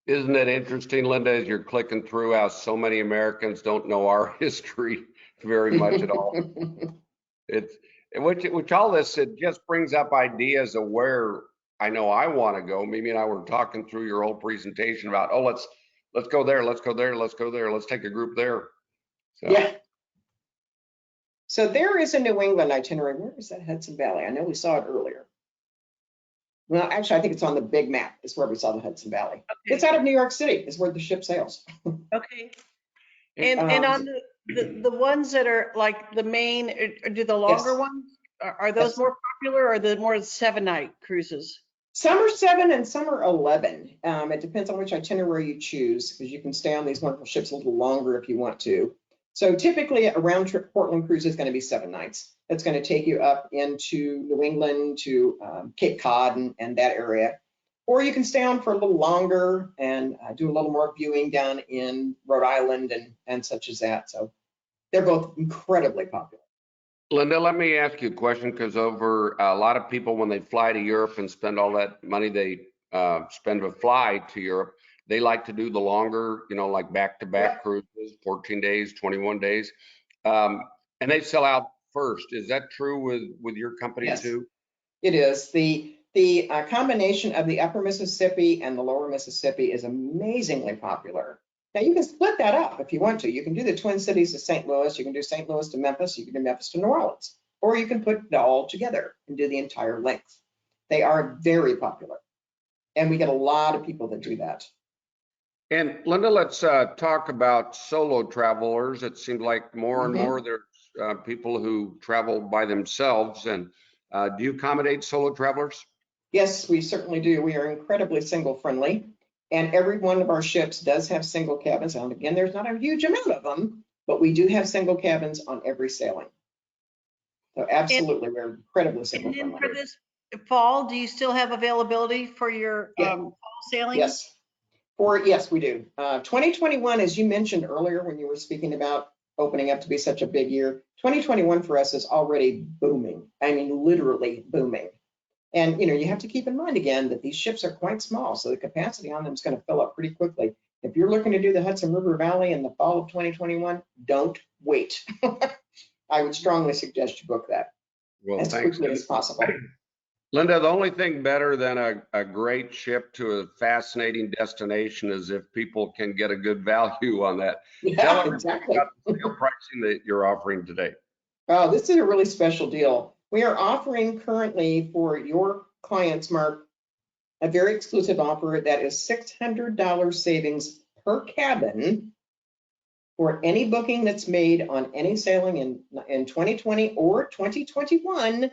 Isn't it interesting, Linda, as you're clicking through how so many Americans don't know our history very much at all? It's which all this, it just brings up ideas of where I know I want to go. Mimi and I were talking through your whole presentation about, oh, let's go there, let's go there, let's go there, let's take a group there. So. Yeah. So there is a New England itinerary. Where is that Hudson Valley? I know we saw it earlier. Well, actually, I think it's on the big map. Is where we saw the Hudson Valley. Okay. It's out of New York City. Is where the ship sails. Okay. And on the ones that are like the main, do the longer ones, are those more popular or the more 7-night cruises? Some are 7 and some are 11. It depends on which itinerary you choose, because you can stay on these wonderful ships a little longer if you want to. So typically a round trip Portland cruise is going to be 7 nights. That's going to take you up into New England to Cape Cod and that area. Or you can stay on for a little longer and do a little more viewing down in Rhode Island and such as that. So they're both incredibly popular. Linda, let me ask you a question, because over a lot of people, when they fly to Europe and spend all that money they spend to fly to Europe, they like to do the longer, like back-to-back cruises, 14 days, 21 days. And they sell out first. Is that true with your company too? It is. The combination of the upper Mississippi and the lower Mississippi is amazingly popular. Now you can split that up if you want to. You can do the Twin Cities to St. Louis, you can do St. Louis to Memphis, you can do Memphis to New Orleans, or you can put it all together and do the entire length. They are very popular, and we get a lot of people that do that. And Linda, let's talk about solo travelers. It seems like more and more there's people who travel by themselves. And do you accommodate solo travelers? Yes, we certainly do. We are incredibly single friendly. And every one of our ships does have single cabins. And again, there's not a huge amount of them, but we do have single cabins on every sailing. So absolutely, we're incredibly single friendly. And for this fall, do you still have availability for your fall sailing? Yes. Yes, we do. 2021, as you mentioned earlier when you were speaking about opening up to be such a big year, 2021 for us is already booming. I mean, literally booming. And, you know, you have to keep in mind again that these ships are quite small, so the capacity on them is going to fill up pretty quickly. If you're looking to do the Hudson River Valley in the fall of 2021, don't wait. I would strongly suggest you book that Well, as thanks. quickly as possible. Linda, the only thing better than a great ship to a fascinating destination is if people can get a good value on that. Tell Yeah, everybody exactly. about the sale pricing that you're offering today. Oh, this is a really special deal. We are offering currently for your clients, Mark, a very exclusive offer that is $600 savings per cabin for any booking that's made on any sailing in 2020 or 2021.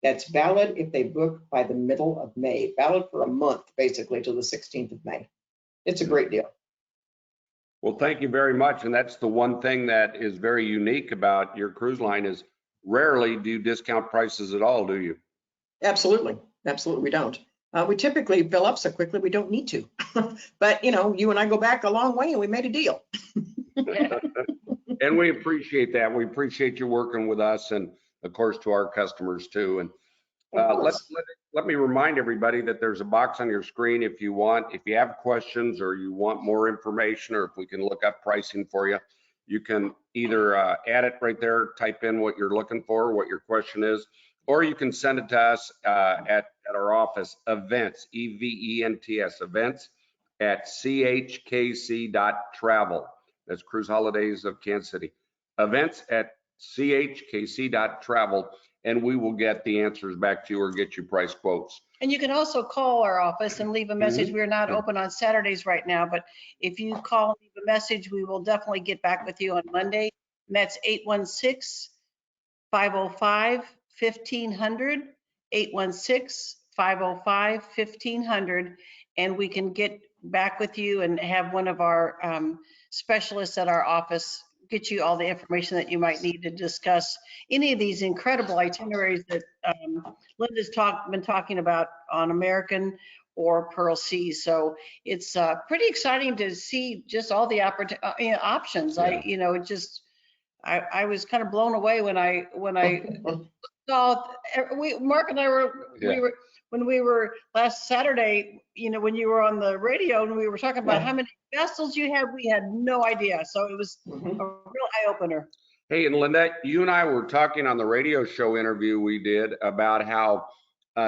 That's valid if they book by the middle of May, valid for a month, basically till the 16th of May. It's a great deal. Well, thank you very much. And that's the one thing that is very unique about your cruise line is rarely do you discount prices at all, do you? Absolutely. Absolutely, we don't. We typically fill up so quickly we don't need to. But, you know, you and I go back a long way and we made a deal. And we appreciate that. We appreciate you working with us and of course to our customers too. And let me remind everybody that there's a box on your screen if you have questions or you want more information, or if we can look up pricing for you, you can either add it right there, type in what you're looking for, what your question is, or you can send it to us at our office, events, EVENTS, events at chkc.travel. That's Cruise Holidays of Kansas City. Events at chkc.travel, and we will get the answers back to you or get you price quotes. And you can also call our office and leave a message. We're not open on Saturdays right now, but if you call and leave a message, we will definitely get back with you on Monday. And that's 816-505-1500, 816-505-1500. And we can get back with you and have one of our specialists at our office get you all the information that you might need to discuss any of these incredible itineraries that Linda's been talking about on American or Pearl Seas. So it's pretty exciting to see just all the options. Yeah. I was kind of blown away when I saw Mark and I were when we were last Saturday, you know, when you were on the radio and we were talking about how many vessels you had, we had no idea. So it was a real eye opener. Hey, and Linda, you and I were talking on the radio show interview we did about how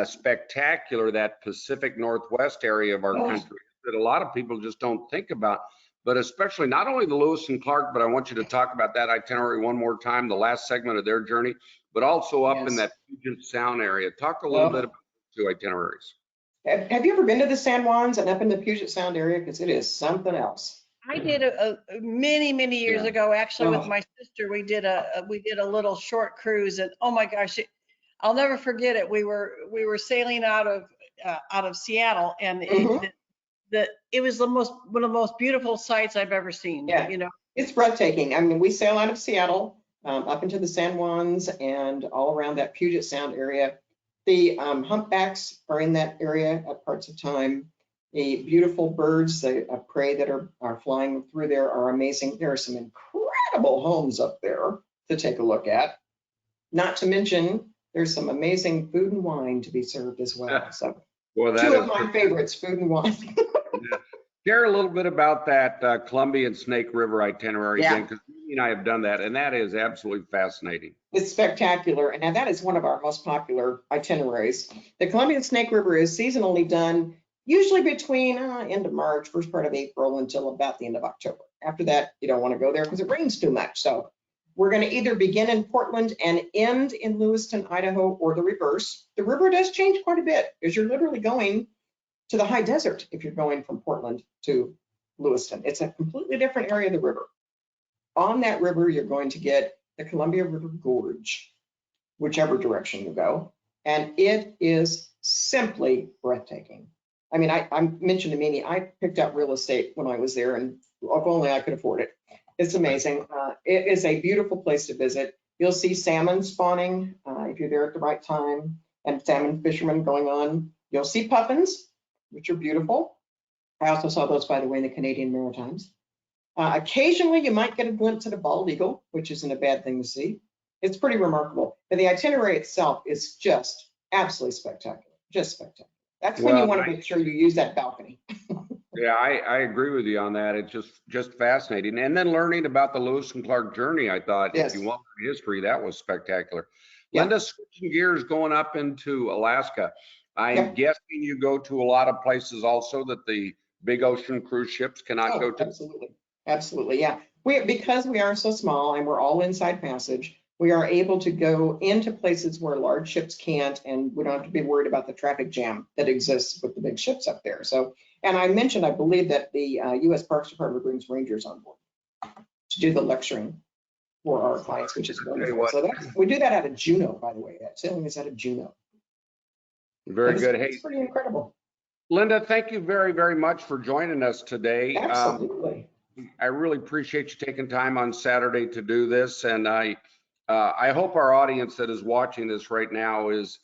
spectacular that Pacific Northwest area of our country is, that a lot of people just don't think about, but especially not only the Lewis and Clark, but I want you to talk about that itinerary one more time, the last segment of their journey, but also up in that Puget Sound area. Talk a little bit about the two itineraries. Have you ever been to the San Juans and up in the Puget Sound area? Because it is something else. I did many years ago, actually, with my sister. We did a little short cruise, and oh my gosh, I'll never forget it. We were sailing out of Seattle, and it was one of the most beautiful sights I've ever seen. Yeah, you know, it's breathtaking. I mean, we sail out of Seattle up into the San Juans and all around that Puget Sound area. The humpbacks are in that area at parts of time. The beautiful birds of prey that are flying through there are amazing. There are some incredible homes up there to take a look at. Not to mention, there's some amazing food and wine to be served as well. So two of my favorites, food and wine. Share a little bit about that Columbia and Snake River itinerary again, because me and I have done that, and that is absolutely fascinating. It's spectacular, and that is one of our most popular itineraries. The Columbia and Snake River is seasonally done, usually between end of March, first part of April, until about the end of October. After that, you don't want to go there because it rains too much. So we're going to either begin in Portland and end in Lewiston, Idaho, or the reverse. The river does change quite a bit because you're literally going to the high desert if you're going from Portland to Lewiston. It's a completely different area of the river. On that river, you're going to get the Columbia River Gorge, whichever direction you go, and it is simply breathtaking. I mean, I mentioned to Mimi, I picked up real estate when I was there, and if only I could afford it. It's amazing. It is a beautiful place to visit. You'll see salmon spawning if you're there at the right time, and salmon fishermen going on. You'll see puffins, which are beautiful. I also saw those, by the way, in the Canadian Maritimes. Occasionally, you might get a glimpse at a bald eagle, which isn't a bad thing to see. It's pretty remarkable. But the itinerary itself is just Absolutely spectacular, just spectacular. That's when you Well, want to make sure you use that balcony. yeah, I agree with you on that. It's just fascinating. And then learning about the Lewis and Clark journey, I thought if you Yes, want history, that was spectacular. yeah, Linda, switching gears, going up into Alaska, I'm yeah. guessing you go to a lot of places also that the big ocean cruise ships cannot go Oh, to. absolutely. Absolutely, yeah. Because we are so small and we're all inside passage, we are able to go into places where large ships can't, and we don't have to be worried about the traffic jam that exists with the big ships up there. So, and I mentioned, I believe that the U.S. Parks Department brings rangers on board to do the lecturing for our clients, which is Tell you wonderful. what, So we do that out of Juneau, by the way. That sailing is out of Juneau. very But good. it's Hey, pretty incredible. Linda, thank you very, very much for joining us today. Absolutely. I really appreciate you taking time on Saturday to do this, and I hope our audience that is watching this right now is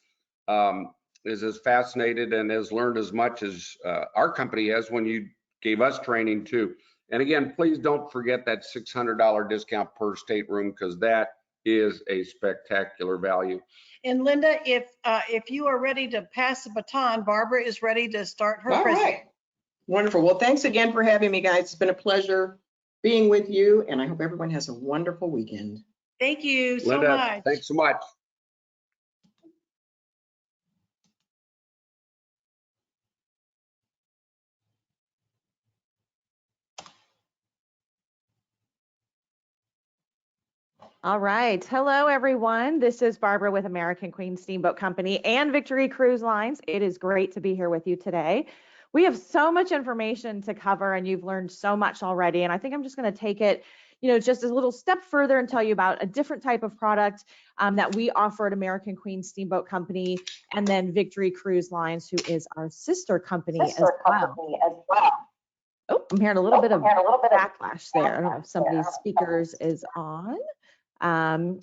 as fascinated and has learned as much as our company has when you gave us training too. And again, please don't forget that $600 discount per stateroom, because that is a spectacular value. And Linda, if you are ready to pass the baton, Barbara is ready to start her All presentation. right. Wonderful. Well, thanks again for having me, guys. It's been a pleasure being with you, and I hope everyone has a wonderful weekend. Thank you so Linda, much. thanks so much. All right. Hello, everyone. This is Barbara with American Queen Steamboat Company and Victory Cruise Lines. It is great to be here with you today. We have so much information to cover, and you've learned so much already. And I think I'm just going to take it, just a little step further and tell you about a different type of product that we offer at American Queen Steamboat Company, and then Victory Cruise Lines, who is our sister company as well. Oh, I'm hearing a little bit of backlash there. I don't know if somebody's speakers is on.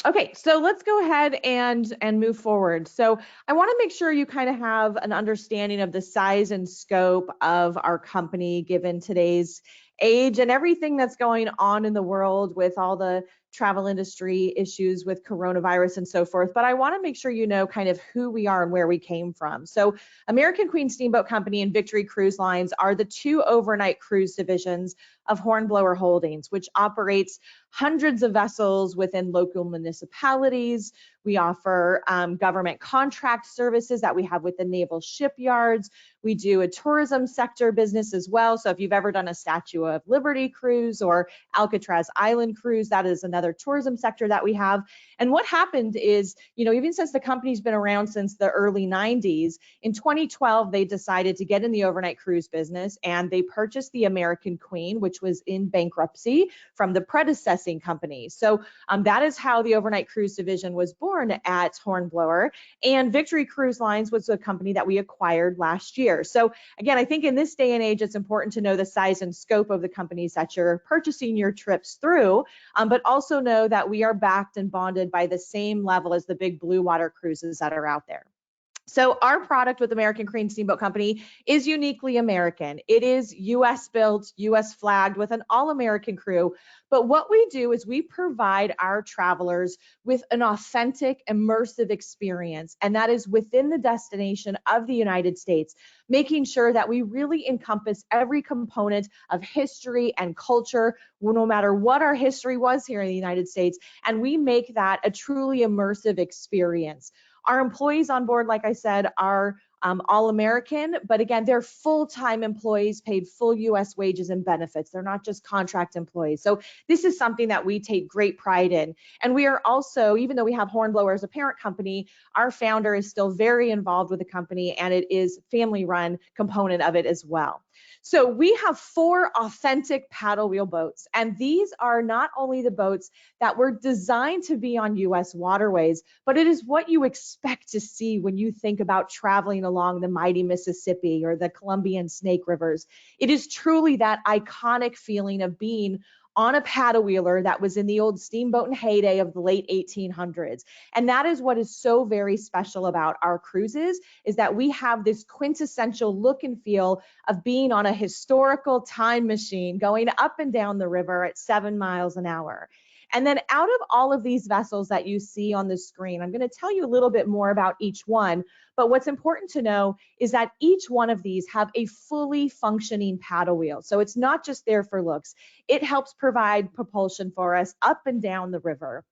Okay, so let's go ahead and move forward. So I want to make sure you kind of have an understanding of the size and scope of our company, given today's age and everything that's going on in the world with all the travel industry issues with coronavirus and so forth. But I want to make sure you know kind of who we are and where we came from. So American Queen Steamboat Company and Victory Cruise Lines are the two overnight cruise divisions of Hornblower Holdings, which operates hundreds of vessels within local municipalities. We offer government contract services that we have with the naval shipyards. We do a tourism sector business as well. So if you've ever done a Statue of Liberty cruise or Alcatraz Island cruise, that is another tourism sector that we have. And what happened is, even since the company's been around since the early 90s, in 2012, they decided to get in the overnight cruise business, and they purchased the American Queen, which was in bankruptcy, from the predecessing company. So that is how the overnight cruise division was born at Hornblower. And Victory Cruise Lines was a company that we acquired last year. So again, I think in this day and age, it's important to know the size and scope of the companies that you're purchasing your trips through, but also know that we are backed and bonded by the same level as the big blue water cruises that are out there. So our product with American Queen Steamboat Company is uniquely American. It is US built, US flagged with an all-American crew. But what we do is we provide our travelers with an authentic, immersive experience, and that is within the destination of the United States, making sure that we really encompass every component of history and culture, no matter what our history was here in the United States, and we make that a truly immersive experience. Our employees on board, like I said, are all American, but again, they're full-time employees paid full US wages and benefits. They're not just contract employees. So this is something that we take great pride in. And we are also, even though we have Hornblower as a parent company, our founder is still very involved with the company, and it is family-run component of it as well. So we have 4 authentic paddle wheel boats, and these are not only the boats that were designed to be on US waterways, but it is what you expect to see when you think about traveling along the mighty Mississippi or the Columbian Snake Rivers. It is truly that iconic feeling of being on a paddle wheeler that was in the old steamboat and heyday of the late 1800s. And that is what is so very special about our cruises, is that we have this quintessential look and feel of being on a historical time machine going up and down the river at 7 miles an hour. And then out of all of these vessels that you see on the screen, I'm going to tell you a little bit more about each one. But what's important to know is that each one of these have a fully functioning paddle wheel. So it's not just there for looks. It helps provide propulsion for us up and down the river.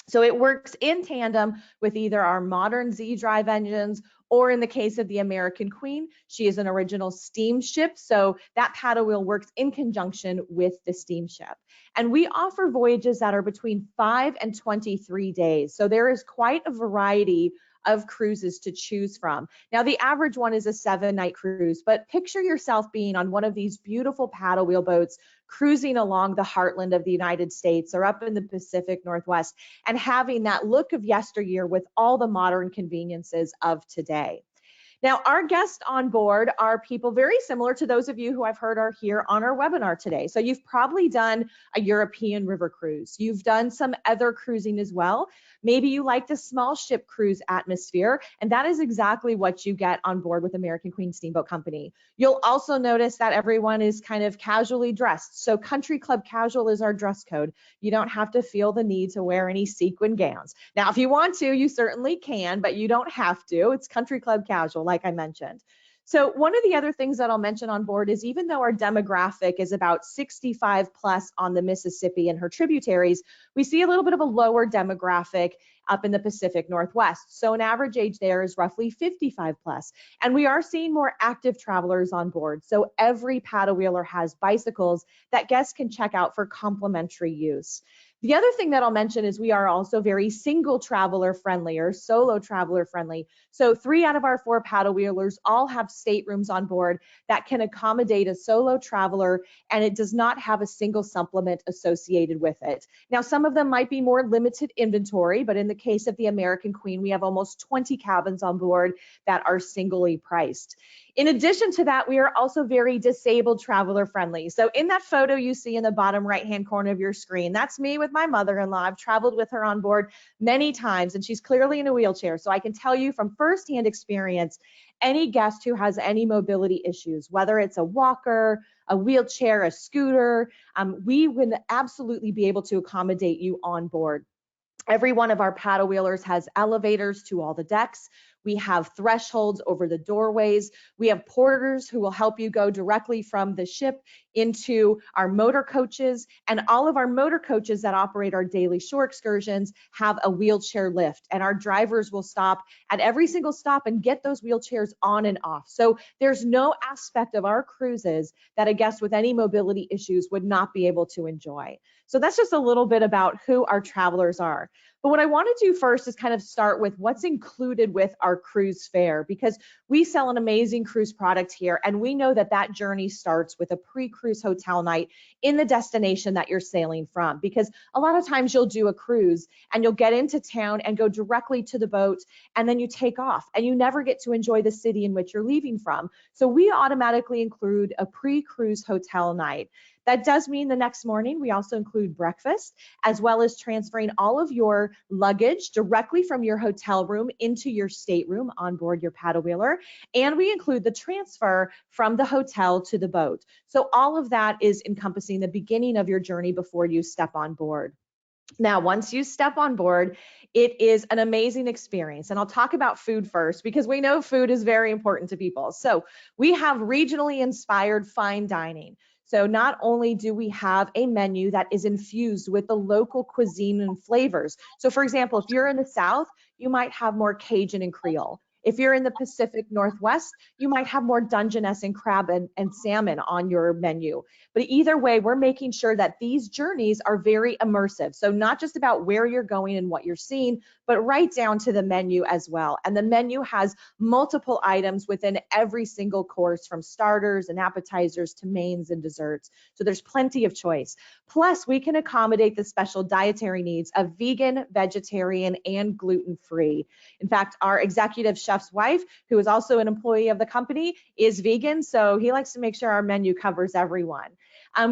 So it works in tandem with either our modern Z drive engines, or in the case of the American Queen, she is an original steamship. So that paddle wheel works in conjunction with the steamship. And we offer voyages that are between 5 and 23 days. So there is quite a variety of cruises to choose from. Now, the average one is a 7-night cruise, but picture yourself being on one of these beautiful paddle wheel boats cruising along the heartland of the United States or up in the Pacific Northwest and having that look of yesteryear with all the modern conveniences of today. Now, our guests on board are people very similar to those of you who I've heard are here on our webinar today. So you've probably done a European river cruise. You've done some other cruising as well. Maybe you like the small ship cruise atmosphere, and that is exactly what you get on board with American Queen Steamboat Company. You'll also notice that everyone is kind of casually dressed. So country club casual is our dress code. You don't have to feel the need to wear any sequin gowns. Now, if you want to, you certainly can, but you don't have to. It's country club casual, like I mentioned. So one of the other things that I'll mention on board is even though our demographic is about 65 plus on the Mississippi and her tributaries, we see a little bit of a lower demographic up in the Pacific Northwest. So an average age there is roughly 55 plus. And we are seeing more active travelers on board. So every paddle wheeler has bicycles that guests can check out for complimentary use. The other thing that I'll mention is we are also very single traveler friendly or solo traveler friendly. So 3 out of our 4 paddle wheelers all have staterooms on board that can accommodate a solo traveler, and it does not have a single supplement associated with it. Now, some of them might be more limited inventory, but in the case of the American Queen, we have almost 20 cabins on board that are singly priced. In addition to that, we are also very disabled traveler friendly. So in that photo you see in the bottom right-hand corner of your screen, that's me with my mother-in-law. I've traveled with her on board many times, and she's clearly in a wheelchair. So I can tell you from firsthand experience, any guest who has any mobility issues, whether it's a walker, a wheelchair, a scooter, we would absolutely be able to accommodate you on board. Every one of our paddle wheelers has elevators to all the decks. We have thresholds over the doorways. We have porters who will help you go directly from the ship into our motor coaches. And all of our motor coaches that operate our daily shore excursions have a wheelchair lift. And our drivers will stop at every single stop and get those wheelchairs on and off. So there's no aspect of our cruises that a guest with any mobility issues would not be able to enjoy. So that's just a little bit about who our travelers are. But what I want to do first is kind of start with what's included with our cruise fare, because we sell an amazing cruise product here, and we know that that journey starts with a pre-cruise hotel night in the destination that you're sailing from. Because a lot of times you'll do a cruise and you'll get into town and go directly to the boat, and then you take off and you never get to enjoy the city in which you're leaving from. So we automatically include a pre-cruise hotel night. That does mean the next morning we also include breakfast, as well as transferring all of your luggage directly from your hotel room into your stateroom on board your paddle wheeler. And we include the transfer from the hotel to the boat. So all of that is encompassing the beginning of your journey before you step on board. Now, once you step on board, it is an amazing experience. And I'll talk about food first, because we know food is very important to people. So we have regionally inspired fine dining. So not only do we have a menu that is infused with the local cuisine and flavors. So for example, if you're in the South, you might have more Cajun and Creole. If you're in the Pacific Northwest, you might have more Dungeness and crab and salmon on your menu. But either way, we're making sure that these journeys are very immersive. So not just about where you're going and what you're seeing, but right down to the menu as well. And the menu has multiple items within every single course, from starters and appetizers to mains and desserts. So there's plenty of choice. Plus, we can accommodate the special dietary needs of vegan, vegetarian, and gluten-free. In fact, our executive chef's wife, who is also an employee of the company, is vegan, so he likes to make sure our menu covers everyone.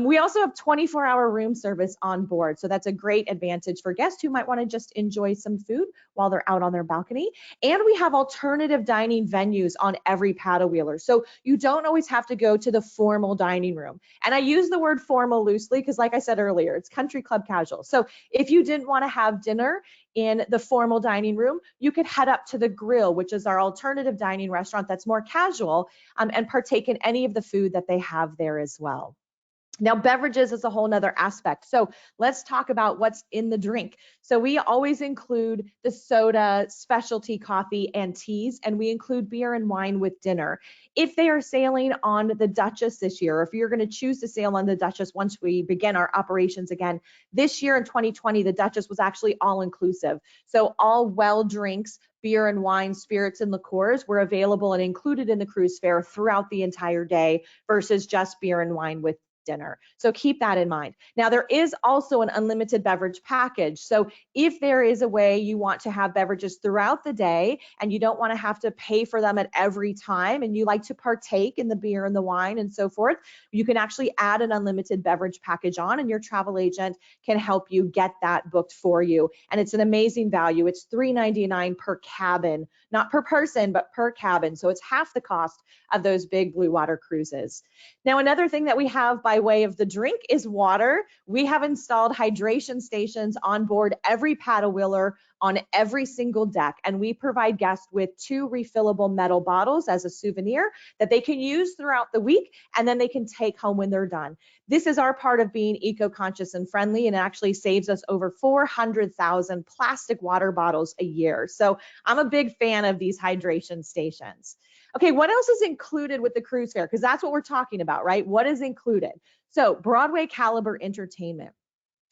We also have 24-hour room service on board. So that's a great advantage for guests who might want to just enjoy some food while they're out on their balcony. And we have alternative dining venues on every paddle wheeler. So you don't always have to go to the formal dining room. And I use the word formal loosely because, like I said earlier, it's country club casual. So if you didn't want to have dinner in the formal dining room, you could head up to the Grill, which is our alternative dining restaurant that's more casual, and partake in any of the food that they have there as well. Now, beverages is a whole nother aspect. So let's talk about what's in the drink. So we always include the soda, specialty coffee, and teas, and we include beer and wine with dinner. If they are sailing on the Duchess this year, or if you're going to choose to sail on the Duchess once we begin our operations again, this year in 2020, the Duchess was actually all inclusive. So all well drinks, beer and wine, spirits and liqueurs were available and included in the cruise fare throughout the entire day versus just beer and wine with dinner. So keep that in mind. Now, there is also an unlimited beverage package. So if there is a way you want to have beverages throughout the day and you don't want to have to pay for them at every time and you like to partake in the beer and the wine and so forth, you can actually add an unlimited beverage package on, and your travel agent can help you get that booked for you. And it's an amazing value. It's $3.99 per cabin, not per person, but per cabin. So it's half the cost of those big blue water cruises. Now, another thing that we have by way of the drink is water. We have installed hydration stations on board every paddle wheeler on every single deck, and we provide guests with 2 refillable metal bottles as a souvenir that they can use throughout the week, and then they can take home when they're done. This is our part of being eco-conscious and friendly, and it actually saves us over 400,000 plastic water bottles a year. So I'm a big fan of these hydration stations. Okay, what else is included with the cruise fare? Because that's what we're talking about, right? What is included? So Broadway caliber entertainment.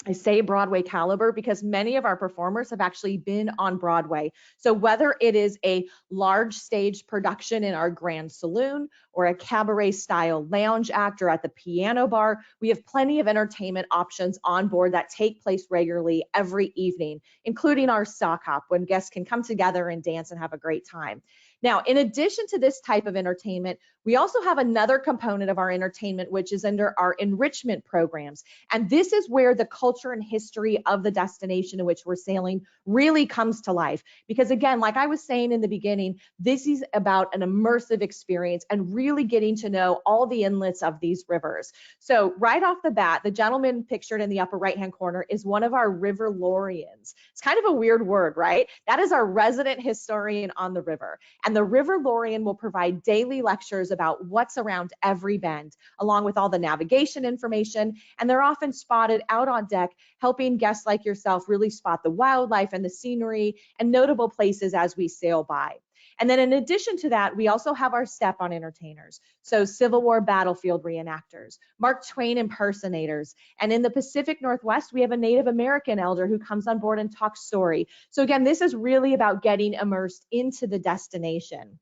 I say Broadway caliber because many of our performers have actually been on Broadway. So whether it is a large stage production in our Grand Saloon or a cabaret style lounge act or at the piano bar, we have plenty of entertainment options on board that take place regularly every evening, including our sock hop when guests can come together and dance and have a great time. Now, in addition to this type of entertainment, we also have another component of our entertainment, which is under our enrichment programs. And this is where the culture and history of the destination in which we're sailing really comes to life. Because again, like I was saying in the beginning, this is about an immersive experience and really getting to know all the inlets of these rivers. So right off the bat, the gentleman pictured in the upper right-hand corner is one of our river Lorians. It's kind of a weird word, right? That is our resident historian on the river. And the River Lorian will provide daily lectures about what's around every bend, along with all the navigation information. And they're often spotted out on deck, helping guests like yourself really spot the wildlife and the scenery and notable places as we sail by. And then in addition to that, we also have our step-on entertainers. So Civil War battlefield reenactors, Mark Twain impersonators. And in the Pacific Northwest, we have a Native American elder who comes on board and talks story. So again, this is really about getting immersed into the destination.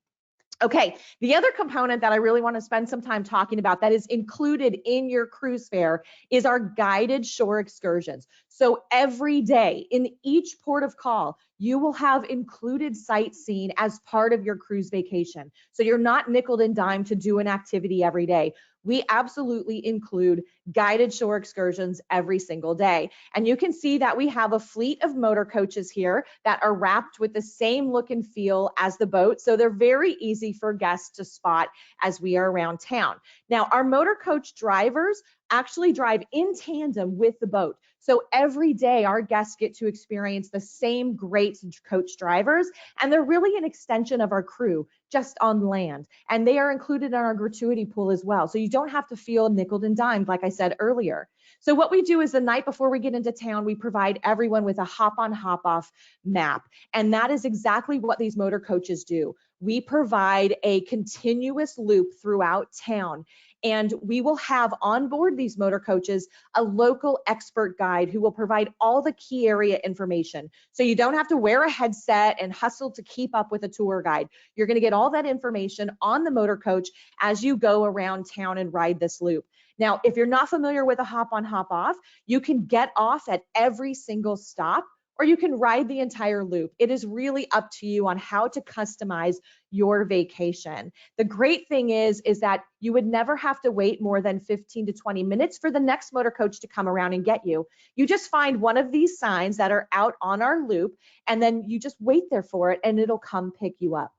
Okay, the other component that I really want to spend some time talking about that is included in your cruise fare is our guided shore excursions. So every day in each port of call, you will have included sightseeing as part of your cruise vacation. So you're not nickeled and dimed to do an activity every day. We absolutely include guided shore excursions every single day. And you can see that we have a fleet of motor coaches here that are wrapped with the same look and feel as the boat. So they're very easy for guests to spot as we are around town. Now, our motor coach drivers actually drive in tandem with the boat. So every day our guests get to experience the same great coach drivers, and they're really an extension of our crew just on land. And they are included in our gratuity pool as well. So you don't have to feel nickeled and dimed, like I said earlier. So what we do is the night before we get into town, we provide everyone with a hop-on, hop-off map. And that is exactly what these motor coaches do. We provide a continuous loop throughout town. And we will have on board these motor coaches a local expert guide who will provide all the key area information. So you don't have to wear a headset and hustle to keep up with a tour guide. You're going to get all that information on the motor coach as you go around town and ride this loop. Now, if you're not familiar with a hop on, hop off, you can get off at every single stop or you can ride the entire loop. It is really up to you on how to customize your vacation. The great thing is that you would never have to wait more than 15 to 20 minutes for the next motor coach to come around and get you. You just find one of these signs that are out on our loop, and then you just wait there for it, and it'll come pick you up.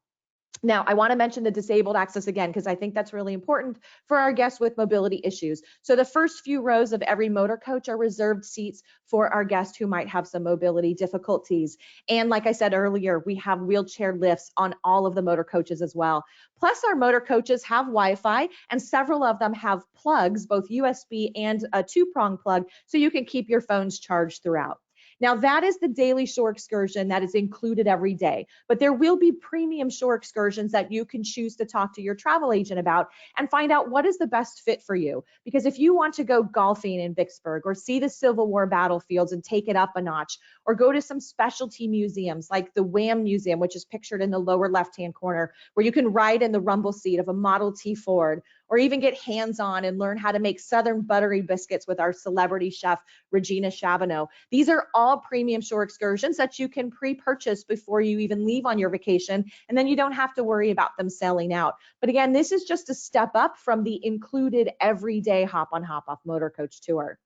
Now, I want to mention the disabled access again, because I think that's really important for our guests with mobility issues. So the first few rows of every motor coach are reserved seats for our guests who might have some mobility difficulties. And like I said earlier, we have wheelchair lifts on all of the motor coaches as well. Plus, our motor coaches have Wi-Fi, and several of them have plugs, both USB and a 2-prong plug, so you can keep your phones charged throughout. Now, that is the daily shore excursion that is included every day, but there will be premium shore excursions that you can choose to talk to your travel agent about and find out what is the best fit for you. Because if you want to go golfing in Vicksburg, or see the Civil War battlefields and take it up a notch, or go to some specialty museums like the Wham Museum, which is pictured in the lower left-hand corner, where you can ride in the rumble seat of a Model T Ford, or even get hands-on and learn how to make Southern buttery biscuits with our celebrity chef, Regina Chabonneau. These are all premium shore excursions that you can pre-purchase before you even leave on your vacation, and then you don't have to worry about them selling out. But again, this is just a step up from the included everyday hop-on, hop-off motor coach tour.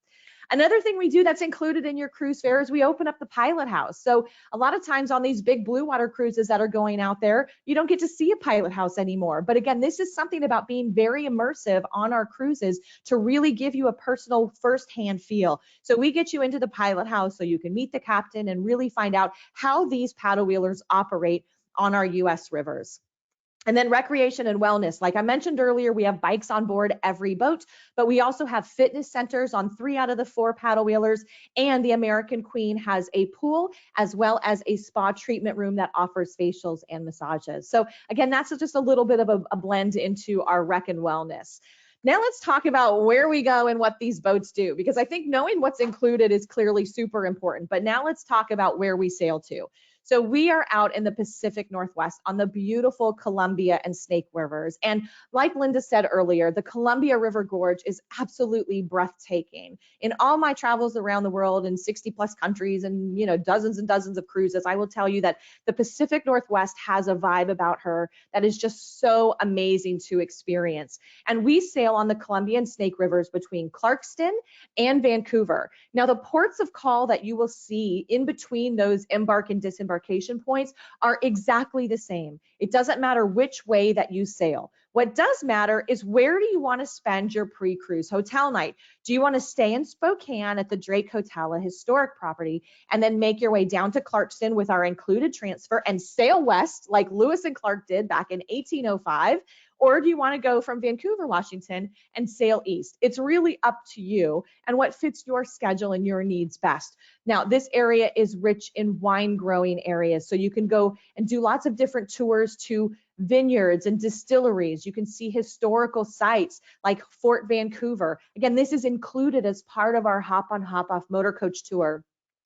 Another thing we do that's included in your cruise fare is we open up the pilot house. So a lot of times on these big blue water cruises that are going out there, you don't get to see a pilot house anymore. But again, this is something about being very immersive on our cruises to really give you a personal firsthand feel. So we get you into the pilot house so you can meet the captain and really find out how these paddle wheelers operate on our US rivers. And then recreation and wellness. Like I mentioned earlier, we have bikes on board every boat, but we also have fitness centers on 3 out of the 4 paddle wheelers. And the American Queen has a pool as well as a spa treatment room that offers facials and massages. So again, that's just a little bit of a blend into our rec and wellness. Now let's talk about where we go and what these boats do, because I think knowing what's included is clearly super important. But now let's talk about where we sail to. So we are out in the Pacific Northwest on the beautiful Columbia and Snake rivers. And like Linda said earlier, the Columbia River Gorge is absolutely breathtaking. In all my travels around the world in 60 plus countries and, dozens and dozens of cruises, I will tell you that the Pacific Northwest has a vibe about her that is just so amazing to experience. And we sail on the Columbia and Snake rivers between Clarkston and Vancouver. Now, the ports of call that you will see in between those embark and disembarkation points are exactly the same. It doesn't matter which way that you sail. What does matter is, where do you want to spend your pre-cruise hotel night? Do you want to stay in Spokane at the Drake Hotel, a historic property, and then make your way down to Clarkston with our included transfer and sail west like Lewis and Clark did back in 1805? Or do you want to go from Vancouver, Washington, and sail east? It's really up to you and what fits your schedule and your needs best. Now, this area is rich in wine growing areas, so you can go and do lots of different tours to vineyards and distilleries. You can see historical sites like Fort Vancouver. Again, this is included as part of our hop-on, hop-off motor coach tour.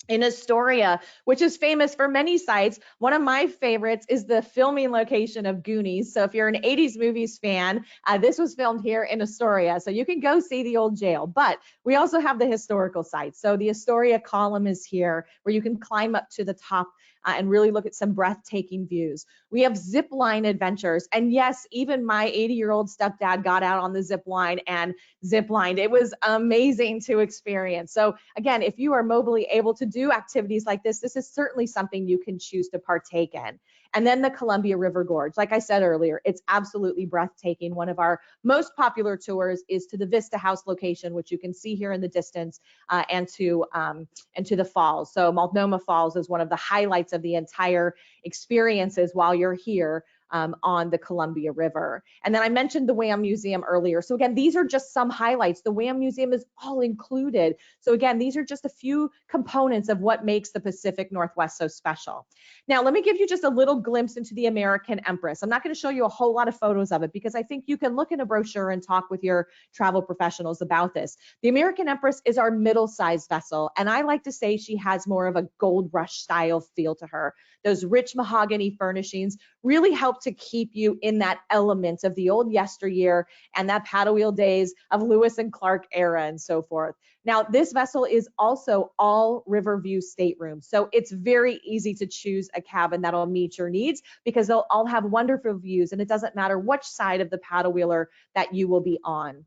In Astoria, which is famous for many sites, one of my favorites is the filming location of Goonies. So if you're an 80s movies fan, this was filmed here in Astoria. So you can go see the old jail, but we also have the historical sites. So the Astoria Column is here, where you can climb up to the top and really look at some breathtaking views. We have zip line adventures. And yes, even my 80-year-old stepdad got out on the zip line and zip lined. It was amazing to experience. So again, if you are mobily able to do activities like this, this is certainly something you can choose to partake in. And then the Columbia River Gorge. Like I said earlier, it's absolutely breathtaking. One of our most popular tours is to the Vista House location, which you can see here in the distance, and to the falls. So Multnomah Falls is one of the highlights of the entire experiences while you're here on the Columbia River. And then I mentioned the Wham Museum earlier. So again, these are just some highlights. The Wham Museum is all included. So again, these are just a few components of what makes the Pacific Northwest so special. Now, let me give you just a little glimpse into the American Empress. I'm not going to show you a whole lot of photos of it, because I think you can look in a brochure and talk with your travel professionals about this. The American Empress is our middle-sized vessel, and I like to say she has more of a gold rush style feel to her. Those rich mahogany furnishings really help help to keep you in that element of the old yesteryear and that paddle wheel days of Lewis and Clark era and so forth. Now, this vessel is also all Riverview staterooms, so it's very easy to choose a cabin that'll meet your needs because they'll all have wonderful views, and it doesn't matter which side of the paddle wheeler that you will be on.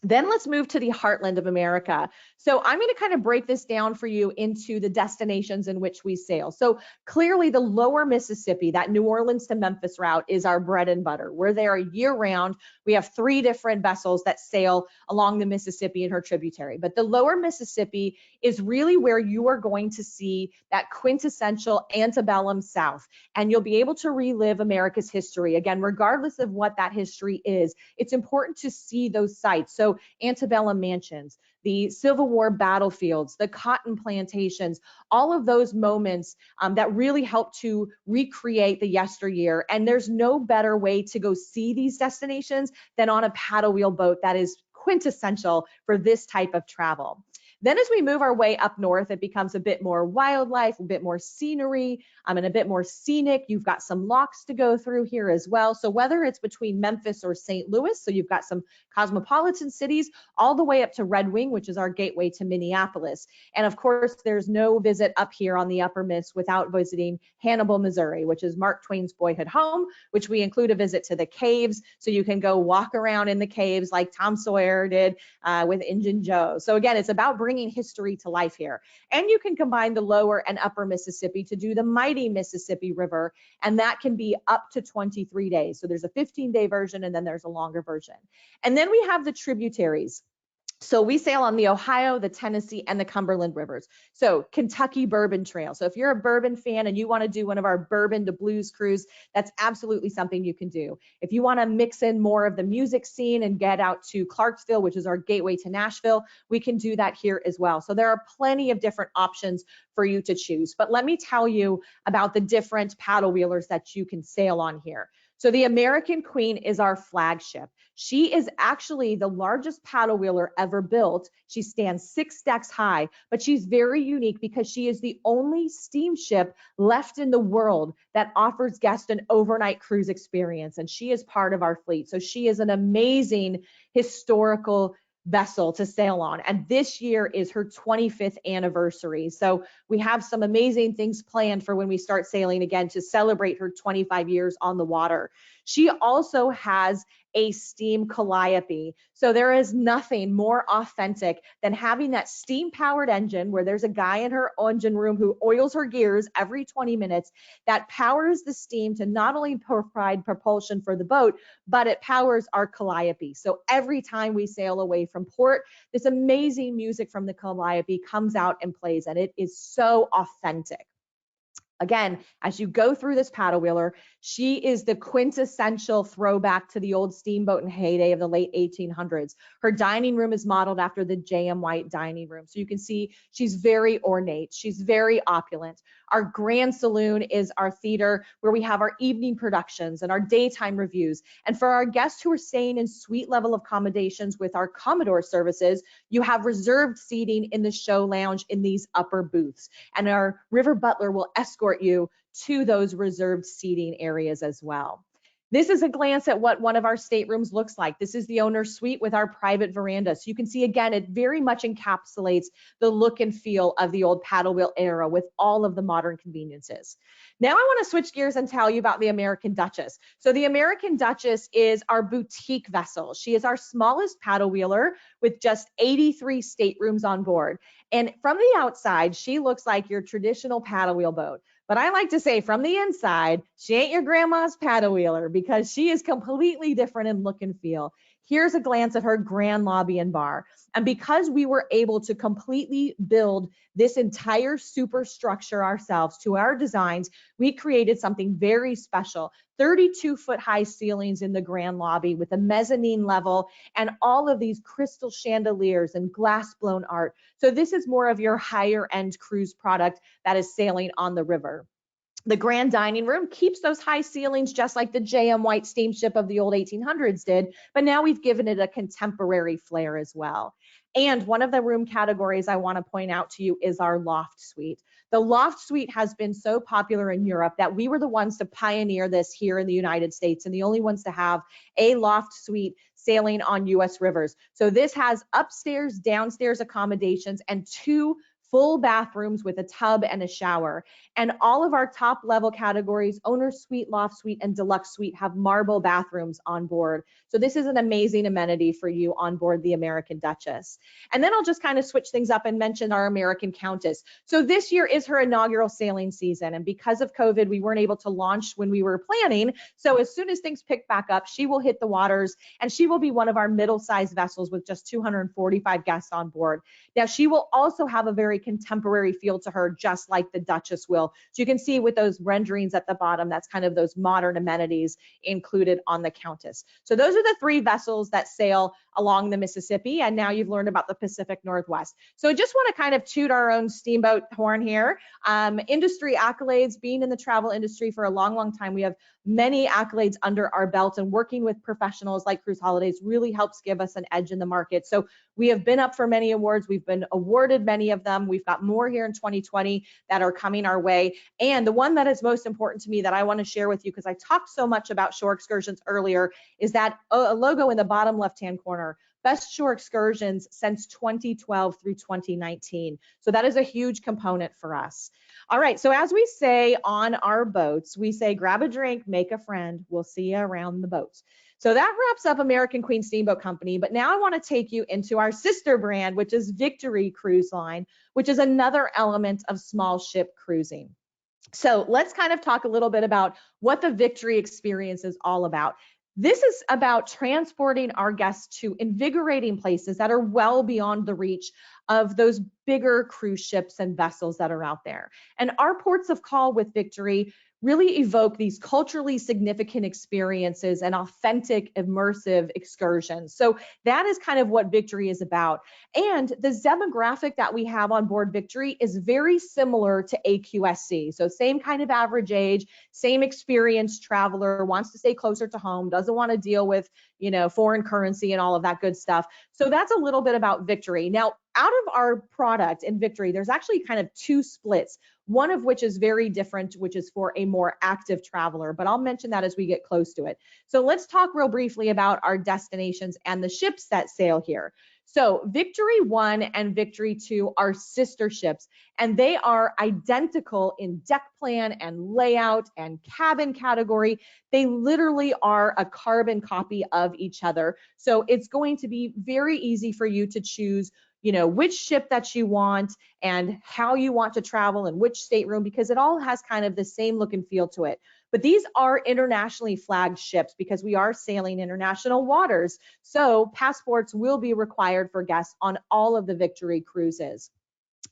Then let's move to the heartland of America. So I'm going to kind of break this down for you into the destinations in which we sail. So clearly the lower Mississippi, that New Orleans to Memphis route, is our bread and butter. We're there year round. We have 3 different vessels that sail along the Mississippi and her tributary. But the lower Mississippi is really where you are going to see that quintessential antebellum South. And you'll be able to relive America's history. Again, regardless of what that history is, it's important to see those sites. So antebellum mansions, the Civil War battlefields, the cotton plantations, all of those moments that really help to recreate the yesteryear. And there's no better way to go see these destinations than on a paddle wheel boat that is quintessential for this type of travel. Then as we move our way up north, it becomes a bit more wildlife, a bit more scenery, and a bit more scenic. You've got some locks to go through here as well. So whether it's between Memphis or St. Louis, so you've got some cosmopolitan cities, all the way up to Red Wing, which is our gateway to Minneapolis. And of course, there's no visit up here on the Upper Miss without visiting Hannibal, Missouri, which is Mark Twain's boyhood home, which we include a visit to the caves. So you can go walk around in the caves like Tom Sawyer did with Injun Joe. So again, it's about bringing history to life here. And you can combine the lower and upper Mississippi to do the mighty Mississippi River, and that can be up to 23 days. So there's a 15-day version, and then there's a longer version. And then we have the tributaries. So we sail on the Ohio, the Tennessee, and the Cumberland rivers. So Kentucky Bourbon Trail. So if you're a bourbon fan and you want to do one of our bourbon to blues cruise, that's absolutely something you can do. If you want to mix in more of the music scene and get out to Clarksville, which is our gateway to Nashville, we can do that here as well. So there are plenty of different options for you to choose. But let me tell you about the different paddle wheelers that you can sail on here. So the American Queen is our flagship. She is actually the largest paddle wheeler ever built. She stands 6 decks high, but she's very unique because she is the only steamship left in the world that offers guests an overnight cruise experience, and she is part of our fleet. So she is an amazing historical vessel to sail on, and this year is her 25th anniversary. So we have some amazing things planned for when we start sailing again to celebrate her 25 years on the water. She also has a steam calliope. So there is nothing more authentic than having that steam powered engine where there's a guy in her engine room who oils her gears every 20 minutes that powers the steam to not only provide propulsion for the boat, but it powers our calliope. So every time we sail away from port, this amazing music from the calliope comes out and plays, and it is so authentic. Again, as you go through this paddle wheeler, she is the quintessential throwback to the old steamboat and heyday of the late 1800s. Her dining room is modeled after the J.M. White dining room. So you can see she's very ornate. She's very opulent. Our grand saloon is our theater where we have our evening productions and our daytime reviews. And for our guests who are staying in suite level accommodations with our Commodore services, you have reserved seating in the show lounge in these upper booths. And our river butler will escort you to those reserved seating areas as well. This is a glance at what one of our staterooms looks like. This is the owner's suite with our private veranda. So you can see, again, it very much encapsulates the look and feel of the old paddle wheel era with all of the modern conveniences. Now I want to switch gears and tell you about the American Duchess. So the American Duchess is our boutique vessel. She is our smallest paddle wheeler with just 83 staterooms on board. And from the outside, she looks like your traditional paddle wheel boat. But I like to say from the inside, she ain't your grandma's paddle wheeler because she is completely different in look and feel. Here's a glance at her grand lobby and bar. And because we were able to completely build this entire superstructure ourselves to our designs, we created something very special. 32-foot high ceilings in the grand lobby with a mezzanine level and all of these crystal chandeliers and glass blown art. So this is more of your higher end cruise product that is sailing on the river. The grand dining room keeps those high ceilings just like the J.M. White steamship of the old 1800s did, but now we've given it a contemporary flair as well. And one of the room categories I want to point out to you is our loft suite. The loft suite has been so popular in Europe that we were the ones to pioneer this here in the United States and the only ones to have a loft suite sailing on US rivers. So this has upstairs, downstairs accommodations and 2 full bathrooms with a tub and a shower. And all of our top level categories, owner suite, loft suite, and deluxe suite, have marble bathrooms on board. So this is an amazing amenity for you on board the American Duchess. And then I'll just kind of switch things up and mention our American Countess. So this year is her inaugural sailing season. And because of COVID, we weren't able to launch when we were planning. So as soon as things pick back up, she will hit the waters and she will be one of our middle-sized vessels with just 245 guests on board. Now, she will also have a very contemporary feel to her, just like the Duchess will. So you can see with those renderings at the bottom, that's kind of those modern amenities included on the Countess. So those are the 3 vessels that sail along the Mississippi, and now you've learned about the Pacific Northwest. So I just want to kind of toot our own steamboat horn here. Industry accolades, being in the travel industry for a long, long time, we have many accolades under our belt, and working with professionals like Cruise Holidays really helps give us an edge in the market. So we have been up for many awards. We've been awarded many of them. We've got more here in 2020 that are coming our way. And the one that is most important to me that I want to share with you, because I talked so much about shore excursions earlier, is that a logo in the bottom left-hand corner. Best shore excursions since 2012 through 2019. So that is a huge component for us. All right, so as we say on our boats, we say grab a drink, make a friend, we'll see you around the boats. So that wraps up American Queen Steamboat Company, but now I want to take you into our sister brand, which is Victory Cruise Line, which is another element of small ship cruising. So let's kind of talk a little bit about what the Victory experience is all about. This is about transporting our guests to invigorating places that are well beyond the reach of those bigger cruise ships and vessels that are out there. And our ports of call with Victory really evoke these culturally significant experiences and authentic, immersive excursions. So that is kind of what Victory is about. And the demographic that we have on board Victory is very similar to AQSC. So same kind of average age, same experienced traveler, wants to stay closer to home, doesn't want to deal with, you know, foreign currency and all of that good stuff. So that's a little bit about Victory. Now, out of our product in Victory, there's actually kind of 2 splits, one of which is very different, which is for a more active traveler, but I'll mention that as we get close to it. So let's talk real briefly about our destinations and the ships that sail here. So Victory 1 and Victory 2 are sister ships, and they are identical in deck plan and layout and cabin category. They literally are a carbon copy of each other. So it's going to be very easy for you to choose, you know, which ship that you want and how you want to travel and which stateroom, because it all has kind of the same look and feel to it. But these are internationally flagged ships because we are sailing international waters. So passports will be required for guests on all of the Victory cruises.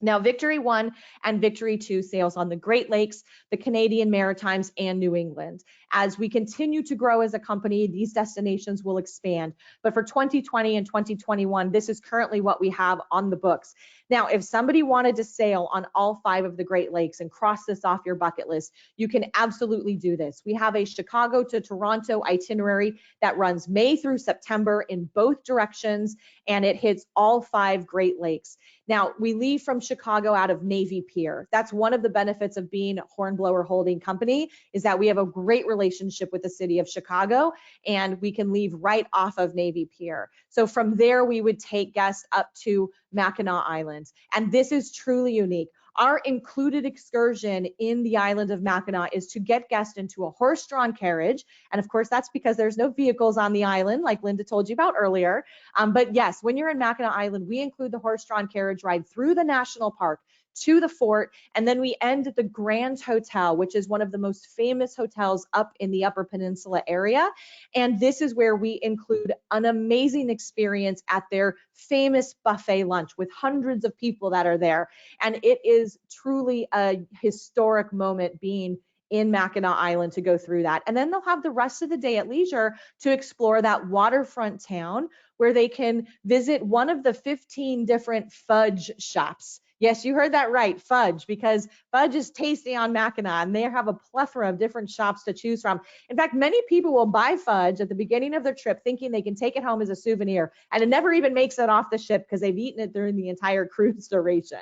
Now, Victory 1 and Victory 2 sails on the Great Lakes, the Canadian Maritimes, and New England. As we continue to grow as a company, these destinations will expand. But for 2020 and 2021, this is currently what we have on the books. Now, if somebody wanted to sail on all 5 of the Great Lakes and cross this off your bucket list, you can absolutely do this. We have a Chicago to Toronto itinerary that runs May through September in both directions, and it hits all 5 Great Lakes. Now, we leave from Chicago out of Navy Pier. That's one of the benefits of being a Hornblower Holding Company, is that we have a great relationship with the city of Chicago, and we can leave right off of Navy Pier. So from there, we would take guests up to Mackinac Island. And this is truly unique. Our included excursion in the island of Mackinac is to get guests into a horse-drawn carriage. And of course, that's because there's no vehicles on the island, like Linda told you about earlier. But yes, when you're in Mackinac Island, we include the horse-drawn carriage ride through the national park to the fort, and then we end at the Grand Hotel, which is one of the most famous hotels up in the Upper Peninsula area. And this is where we include an amazing experience at their famous buffet lunch with hundreds of people that are there. And it is truly a historic moment being in Mackinac Island to go through that. And then they'll have the rest of the day at leisure to explore that waterfront town where they can visit one of the 15 different fudge shops Yes, you heard that right, fudge, because fudge is tasty on Mackinac, and they have a plethora of different shops to choose from. In fact, many people will buy fudge at the beginning of their trip thinking they can take it home as a souvenir, and it never even makes it off the ship because they've eaten it during the entire cruise duration.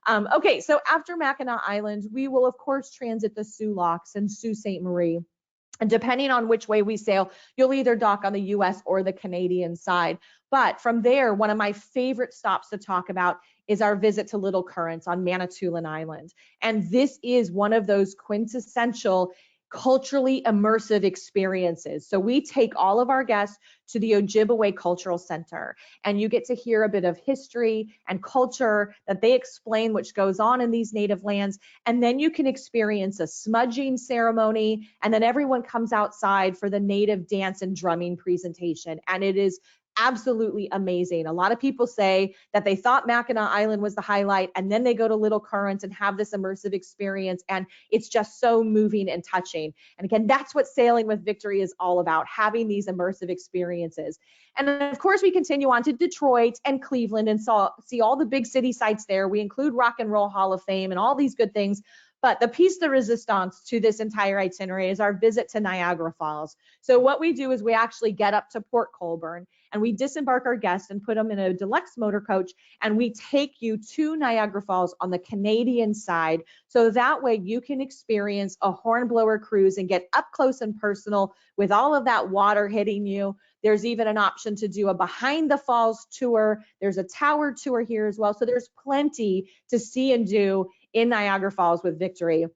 Okay, so after Mackinac Island, we will, of course, transit the Soo Locks and Sault Ste. Marie. And depending on which way we sail, you'll either dock on the US or the Canadian side. But from there, one of my favorite stops to talk about is our visit to Little Currents on Manitoulin Island. And this is one of those quintessential culturally immersive experiences. So we take all of our guests to the Ojibwe Cultural Center, and you get to hear a bit of history and culture that they explain which goes on in these native lands. And then you can experience a smudging ceremony, and then everyone comes outside for the native dance and drumming presentation. And it is absolutely amazing. A lot of people say that they thought Mackinac Island was the highlight, and then they go to Little Currents and have this immersive experience, and it's just so moving and touching. And again, that's what Sailing with Victory is all about, having these immersive experiences. And then, of course, we continue on to Detroit and Cleveland and see all the big city sites there. We include Rock and Roll Hall of Fame and all these good things. But the piece de resistance to this entire itinerary is our visit to Niagara Falls. So what we do is we actually get up to Port Colborne and we disembark our guests and put them in a deluxe motor coach, and we take you to Niagara Falls on the Canadian side. So that way you can experience a hornblower cruise and get up close and personal with all of that water hitting you. There's even an option to do a behind the falls tour. There's a tower tour here as well. So there's plenty to see and do in Niagara Falls with Victory.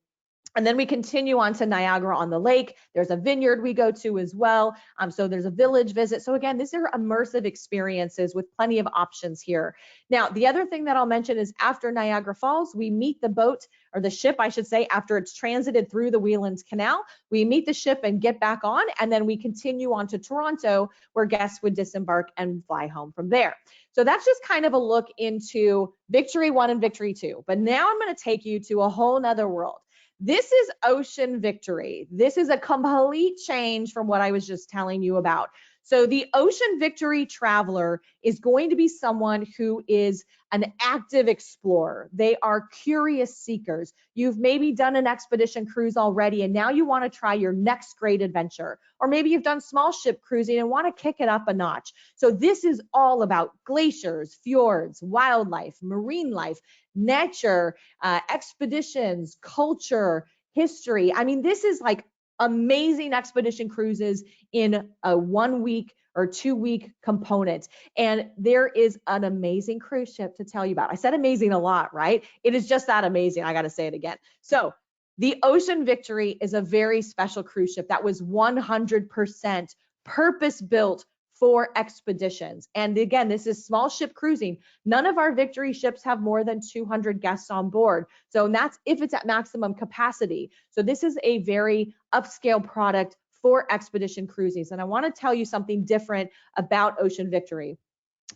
And then we continue on to Niagara on the Lake. There's a vineyard we go to as well. So there's a village visit. So again, these are immersive experiences with plenty of options here. Now, the other thing that I'll mention is after Niagara Falls, we meet the boat, or the ship, I should say, after it's transited through the Whelan's Canal. We meet the ship and get back on, and then we continue on to Toronto, where guests would disembark and fly home from there. So that's just kind of a look into Victory 1 and Victory 2. But now I'm going to take you to a whole nother world. This is Ocean Victory. This is a complete change from what I was just telling you about. So the Ocean Victory traveler is going to be someone who is an active explorer. They are curious seekers. You've maybe done an expedition cruise already, and now you want to try your next great adventure. Or maybe you've done small ship cruising and want to kick it up a notch. So this is all about glaciers, fjords, wildlife, marine life, nature, expeditions, culture, history. I mean, this is like amazing expedition cruises in a 1 week or 2 week component. And there is an amazing cruise ship to tell you about. I said amazing a lot, right? It is just that amazing. I got to say it again. So the Ocean Victory is a very special cruise ship that was 100% purpose built for expeditions. And again, this is small ship cruising. None of our Victory ships have more than 200 guests on board. So that's if it's at maximum capacity. So this is a very upscale product for expedition cruises. And I want to tell you something different about Ocean Victory.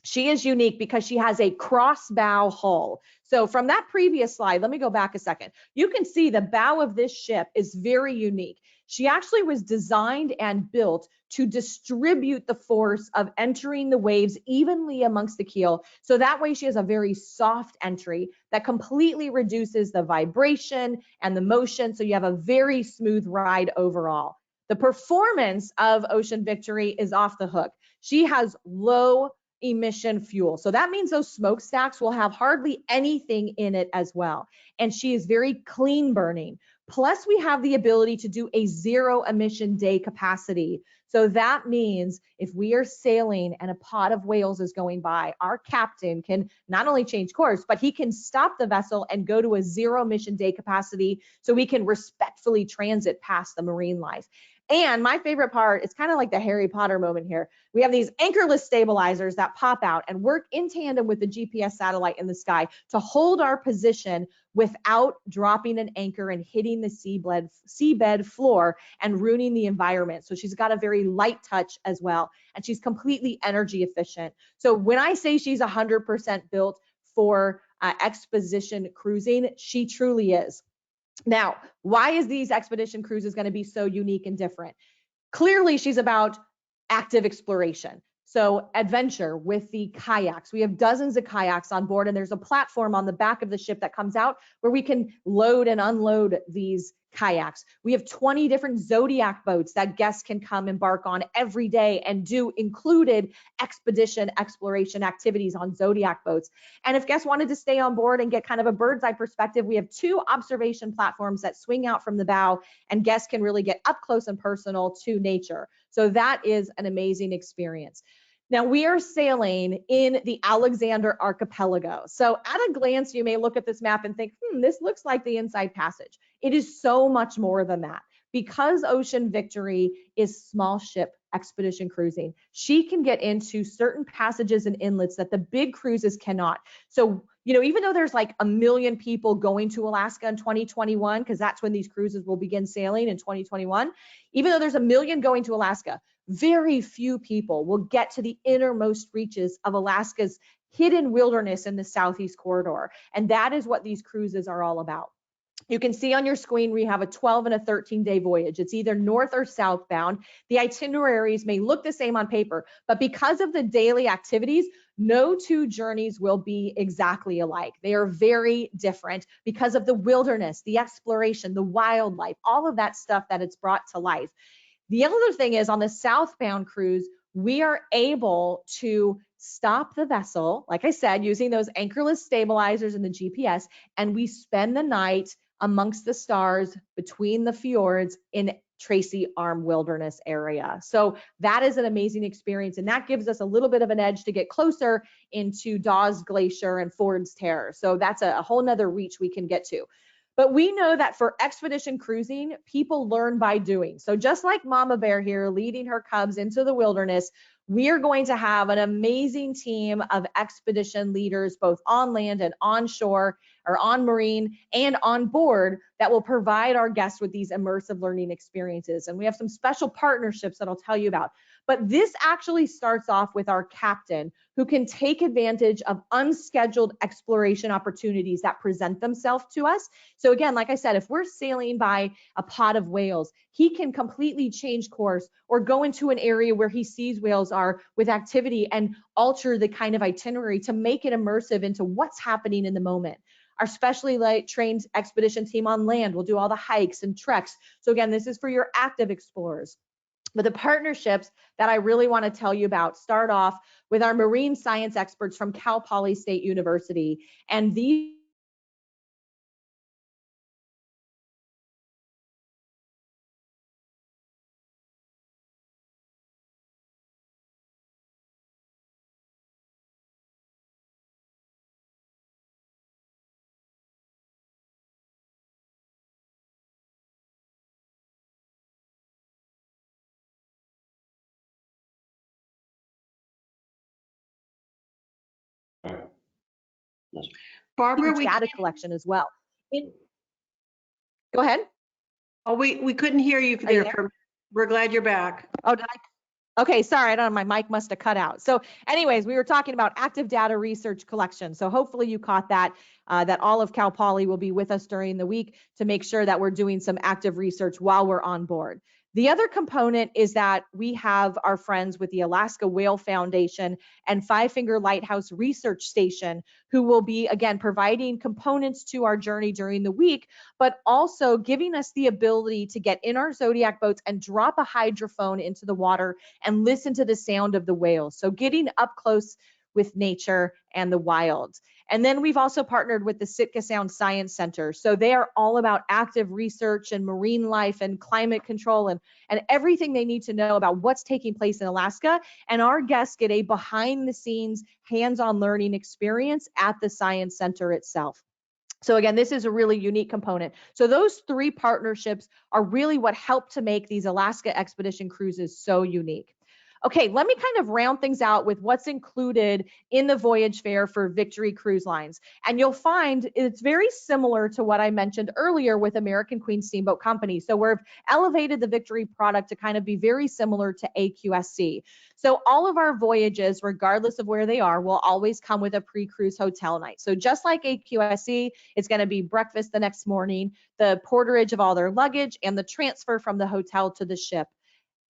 She is unique because she has a cross bow hull. So from that previous slide, let me go back a second. You can see the bow of this ship is very unique. She actually was designed and built to distribute the force of entering the waves evenly amongst the keel. So that way she has a very soft entry that completely reduces the vibration and the motion. So you have a very smooth ride overall. The performance of Ocean Victory is off the hook. She has low emission fuel. So that means those smokestacks will have hardly anything in it as well. And she is very clean burning. Plus we have the ability to do a 0 emission day capacity. So that means if we are sailing and a pod of whales is going by, our captain can not only change course, but he can stop the vessel and go to a 0 emission day capacity so we can respectfully transit past the marine life. And my favorite part, it's kind of like the Harry Potter moment here. We have these anchorless stabilizers that pop out and work in tandem with the GPS satellite in the sky to hold our position without dropping an anchor and hitting the seabed floor and ruining the environment. So she's got a very light touch as well. And she's completely energy efficient. So when I say she's 100% built for expedition cruising, she truly is. Now, why is these expedition cruises going to be so unique and different? Clearly, she's about active exploration. So adventure with the kayaks. We have dozens of kayaks on board, and there's a platform on the back of the ship that comes out where we can load and unload these kayaks. We have 20 different Zodiac boats that guests can come embark on every day and do included expedition exploration activities on Zodiac boats. And if guests wanted to stay on board and get kind of a bird's eye perspective, we have 2 observation platforms that swing out from the bow, and guests can really get up close and personal to nature. So that is an amazing experience. Now we are sailing in the Alexander Archipelago. So at a glance, you may look at this map and think, this looks like the Inside Passage. It is so much more than that. Because Ocean Victory is small ship expedition cruising, she can get into certain passages and inlets that the big cruises cannot. So, even though there's like 1 million people going to Alaska in 2021, because that's when these cruises will begin sailing in 2021, even though there's 1 million going to Alaska, very few people will get to the innermost reaches of Alaska's hidden wilderness in the Southeast Corridor. And that is what these cruises are all about. You can see on your screen, we have a 12 and a 13-day voyage. It's either north or southbound. The itineraries may look the same on paper, but because of the daily activities, no 2 journeys will be exactly alike. They are very different because of the wilderness, the exploration, the wildlife, all of that stuff that it's brought to life. The other thing is, on the southbound cruise, we are able to stop the vessel, like I said, using those anchorless stabilizers and the GPS, and we spend the night amongst the stars between the fjords in Tracy Arm Wilderness area. So that is an amazing experience, and that gives us a little bit of an edge to get closer into Dawes Glacier and Ford's Terror. So that's a whole nother reach we can get to. But we know that for expedition cruising, people learn by doing. So just like Mama Bear here leading her cubs into the wilderness, we are going to have an amazing team of expedition leaders, both on land and on shore, or on marine and on board, that will provide our guests with these immersive learning experiences. And we have some special partnerships that I'll tell you about. But this actually starts off with our captain, who can take advantage of unscheduled exploration opportunities that present themselves to us. So again, like I said, if we're sailing by a pod of whales, he can completely change course or go into an area where he sees whales are with activity and alter the kind of itinerary to make it immersive into what's happening in the moment. Our specially trained expedition team on land will do all the hikes and treks. So again, this is for your active explorers. But the partnerships that I really want to tell you about start off with our marine science experts from Cal Poly State University. And these Barbara, we data collection as well. Go ahead. oh, we couldn't hear you Are you there. We're glad you're back. Oh, did I? Okay, sorry, I don't know, my mic must have cut out. So anyways, we were talking about active data research collection. So hopefully you caught that, that all of Cal Poly will be with us during the week to make sure that we're doing some active research while we're on board. The other component is that we have our friends with the Alaska Whale Foundation and Five Finger Lighthouse Research Station, who will be, again, providing components to our journey during the week, but also giving us the ability to get in our Zodiac boats and drop a hydrophone into the water and listen to the sound of the whales. So getting up close with nature and the wild. And then we've also partnered with the Sitka Sound Science Center. So they are all about active research and marine life and climate control and everything they need to know about what's taking place in Alaska. And our guests get a behind the scenes, hands-on learning experience at the Science Center itself. So again, this is a really unique component. So those 3 partnerships are really what help to make these Alaska expedition cruises so unique. Okay, let me kind of round things out with what's included in the voyage fare for Victory Cruise Lines. And you'll find it's very similar to what I mentioned earlier with American Queen Steamboat Company. So we've elevated the Victory product to kind of be very similar to AQSC. So all of our voyages, regardless of where they are, will always come with a pre-cruise hotel night. So just like AQSC, it's going to be breakfast the next morning, the porterage of all their luggage, and the transfer from the hotel to the ship.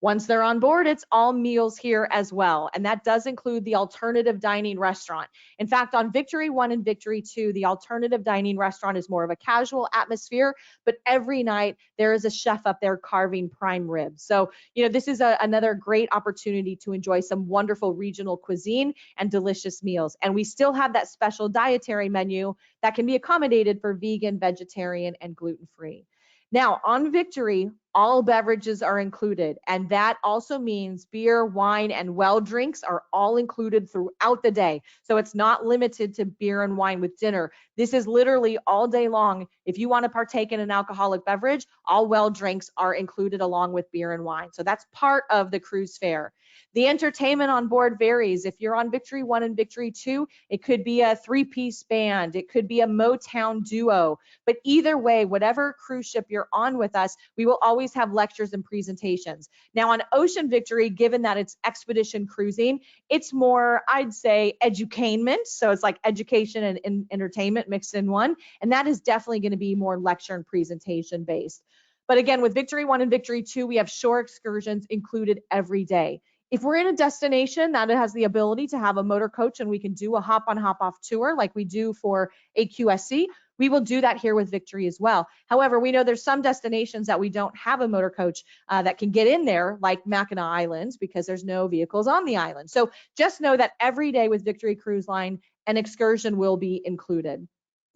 Once they're on board, it's all meals here as well. And that does include the alternative dining restaurant. In fact, on Victory 1 and Victory 2, the alternative dining restaurant is more of a casual atmosphere, but every night there is a chef up there carving prime rib. So, this is another great opportunity to enjoy some wonderful regional cuisine and delicious meals. And we still have that special dietary menu that can be accommodated for vegan, vegetarian, and gluten-free. Now, on Victory, all beverages are included, and that also means beer, wine, and well drinks are all included throughout the day. So it's not limited to beer and wine with dinner. This is literally all day long. If you want to partake in an alcoholic beverage, all well drinks are included along with beer and wine. So that's part of the cruise fare. The entertainment on board varies. If you're on Victory 1 and Victory 2, it could be a 3-piece band, it could be a Motown duo, but either way, whatever cruise ship you're on with us, we will always have lectures and presentations. Now on Ocean Victory, given that it's expedition cruising, it's more, I'd say, edutainment. So it's like education and entertainment mixed in one, and that is definitely going to be more lecture and presentation based. But again, with Victory 1 and Victory 2, we have shore excursions included every day. If we're in a destination that has the ability to have a motor coach and we can do a hop on, hop off tour like we do for AQSC, we will do that here with Victory as well. However, we know there's some destinations that we don't have a motor coach that can get in there, like Mackinac Island, because there's no vehicles on the island. So just know that every day with Victory Cruise Line, an excursion will be included.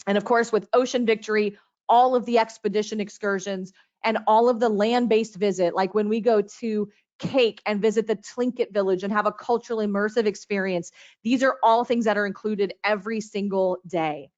And of course, with Ocean Victory, all of the expedition excursions and all of the land-based visit, like when we go to Cake and visit the Tlingit village and have a cultural immersive experience. These are all things that are included every single day.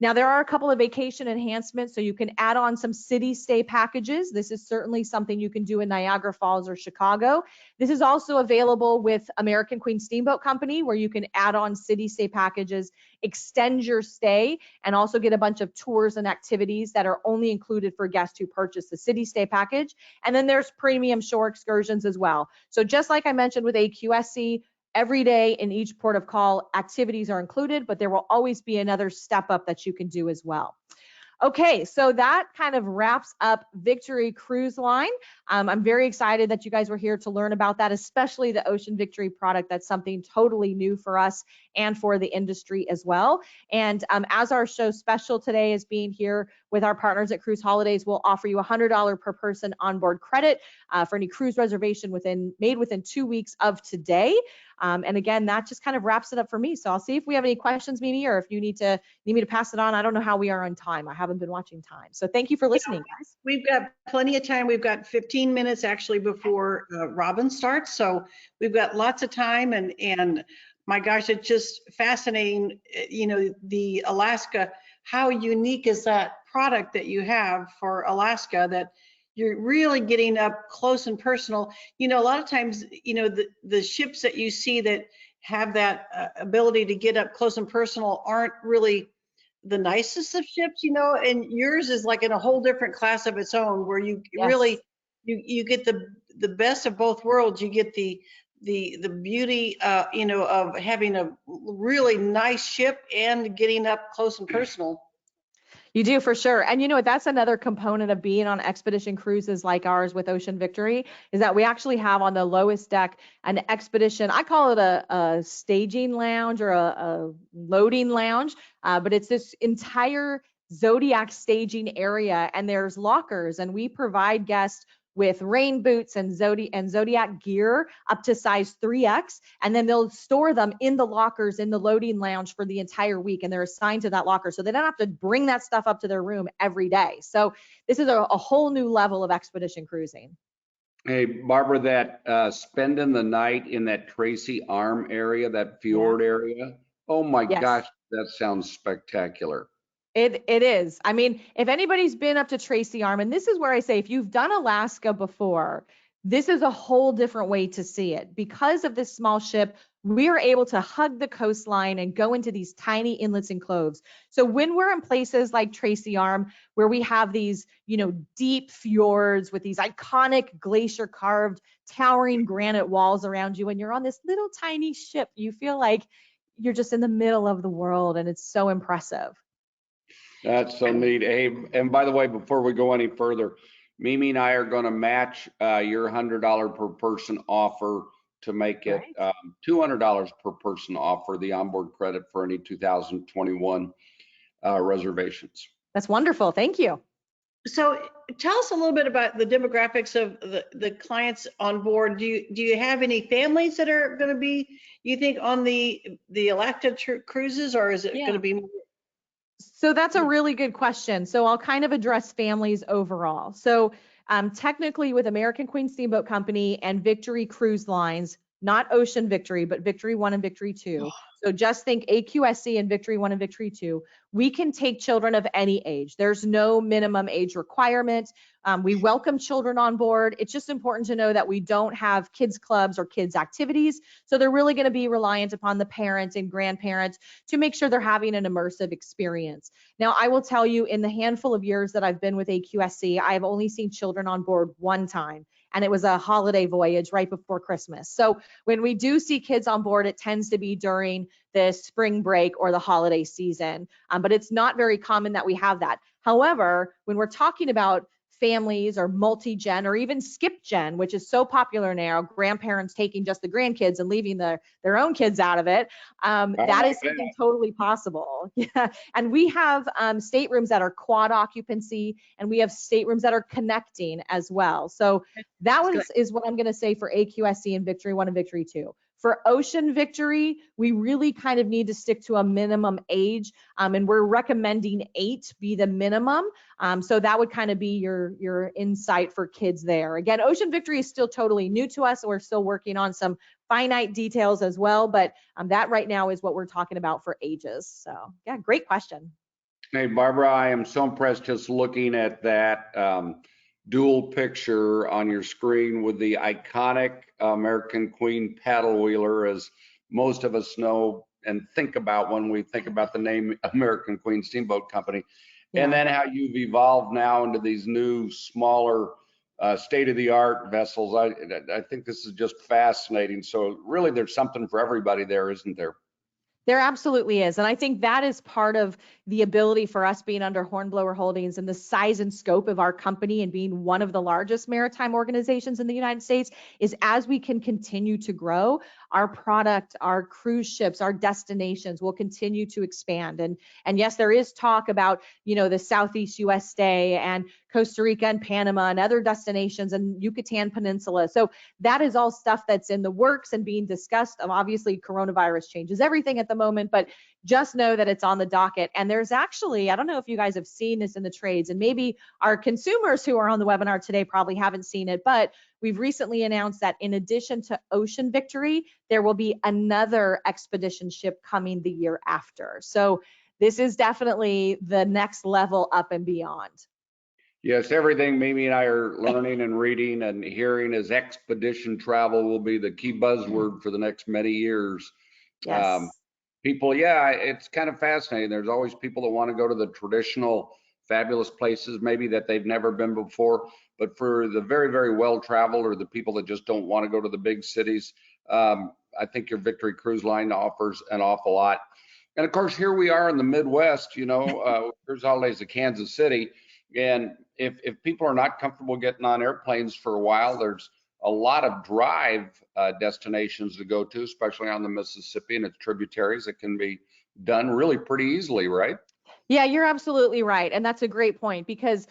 Now, there are a couple of vacation enhancements, so you can add on some city stay packages. This is certainly something you can do in Niagara Falls or Chicago. This is also available with American Queen Steamboat Company, where you can add on city stay packages, extend your stay, and also get a bunch of tours and activities that are only included for guests who purchase the city stay package. And then there's premium shore excursions as well. So just like I mentioned with AQSC, every day in each port of call, activities are included, but there will always be another step up that you can do as well. Okay, so that kind of wraps up Victory Cruise Line. I'm very excited that you guys were here to learn about that, especially the Ocean Victory product. That's something totally new for us and for the industry as well. And as our show special today is being here with our partners at Cruise Holidays, we'll offer you $100 per person onboard credit for any cruise reservation made within 2 weeks of today. And again, that just kind of wraps it up for me. So I'll see if we have any questions, Mimi, or if you need me to pass it on. I don't know how we are on time. I haven't been watching time. So thank you for listening, guys. We've got plenty of time. We've got 15 minutes actually before Robin starts. So we've got lots of time, and my gosh, it's just fascinating. The Alaska, how unique is that product that you have for Alaska that you're really getting up close and personal. A lot of times, the ships that you see that have that ability to get up close and personal aren't really the nicest of ships, and yours is like in a whole different class of its own, where you really, you get the best of both worlds. You get the beauty, of having a really nice ship and getting up close and personal. You do, for sure. And you know what, that's another component of being on expedition cruises like ours with Ocean Victory, is that we actually have on the lowest deck an expedition, I call it a staging lounge or a loading lounge, but it's this entire Zodiac staging area, and there's lockers, and we provide guests with rain boots and Zodiac gear up to size 3X, and then they'll store them in the lockers in the loading lounge for the entire week, and they're assigned to that locker, so they don't have to bring that stuff up to their room every day. So this is a whole new level of expedition cruising. Hey, Barbara, that spending the night in that Tracy Arm area, that fjord area, oh my gosh, that sounds spectacular. It is. I mean, if anybody's been up to Tracy Arm, and this is where I say, if you've done Alaska before, this is a whole different way to see it. Because of this small ship, we are able to hug the coastline and go into these tiny inlets and coves. So when we're in places like Tracy Arm, where we have these, deep fjords with these iconic glacier carved, towering granite walls around you, and you're on this little tiny ship, you feel like you're just in the middle of the world, and it's so impressive. That's so neat. Hey, and by the way, before we go any further, Mimi and I are going to match your $100 per person offer to make it $200 per person offer the onboard credit for any 2021 reservations. That's wonderful. Thank you. So tell us a little bit about the demographics of the clients on board. Do you have any families that are going to be, you think, on the elected cruises, or is it going to be more? So that's a really good question. So I'll kind of address families overall. So technically with American Queen Steamboat Company and Victory Cruise Lines, not Ocean Victory, but Victory 1 and Victory 2. So just think AQSC and Victory 1 and Victory 2. We can take children of any age. There's no minimum age requirement. We welcome children on board. It's just important to know that we don't have kids clubs or kids activities. So they're really going to be reliant upon the parents and grandparents to make sure they're having an immersive experience. Now, I will tell you, in the handful of years that I've been with AQSC, I've only seen children on board one time, and it was a holiday voyage right before Christmas. So when we do see kids on board, it tends to be during the spring break or the holiday season, but it's not very common that we have that. However, when we're talking about families or multi-gen or even skip gen, which is so popular now, grandparents taking just the grandkids and leaving their own kids out of it, that is something totally possible. Yeah. And we have staterooms that are quad occupancy, and we have staterooms that are connecting as well. So that one is what I'm going to say for AQSC and Victory 1 and Victory 2. For Ocean Victory, we really kind of need to stick to a minimum age, and we're recommending 8 be the minimum. So that would kind of be your insight for kids there. Again, Ocean Victory is still totally new to us. We're still working on some finite details as well, but that right now is what we're talking about for ages. So yeah, great question. Hey, Barbara, I am so impressed just looking at that dual picture on your screen with the iconic American Queen paddle wheeler, as most of us know and think about when we think about the name American Queen Steamboat Company. Yeah. And then how you've evolved now into these new, smaller, state-of-the-art vessels. I think this is just fascinating. So really, there's something for everybody there, isn't there? There absolutely is. And I think that is part of the ability for us being under Hornblower Holdings and the size and scope of our company and being one of the largest maritime organizations in the United States is as we can continue to grow, our product, our cruise ships, our destinations will continue to expand. And yes, there is talk about, the Southeast US stay and Costa Rica and Panama and other destinations and Yucatan Peninsula. So that is all stuff that's in the works and being discussed. Obviously, coronavirus changes everything at the moment, but just know that it's on the docket. And there's actually, I don't know if you guys have seen this in the trades, and maybe our consumers who are on the webinar today probably haven't seen it, but we've recently announced that in addition to Ocean Victory, there will be another expedition ship coming the year after. So this is definitely the next level up and beyond. Yes, everything Mimi and I are learning and reading and hearing is expedition travel will be the key buzzword for the next many years. Yes. People, yeah, it's kind of fascinating. There's always people that want to go to the traditional fabulous places maybe that they've never been before, but for the very, very well-traveled or the people that just don't want to go to the big cities, I think your Victory Cruise Line offers an awful lot. And of course, here we are in the Midwest, Cruise Holidays of Kansas City. And if people are not comfortable getting on airplanes for a while, there's a lot of drive destinations to go to, especially on the Mississippi and its tributaries. It can be done really pretty easily, right? Yeah, you're absolutely right. And that's a great point because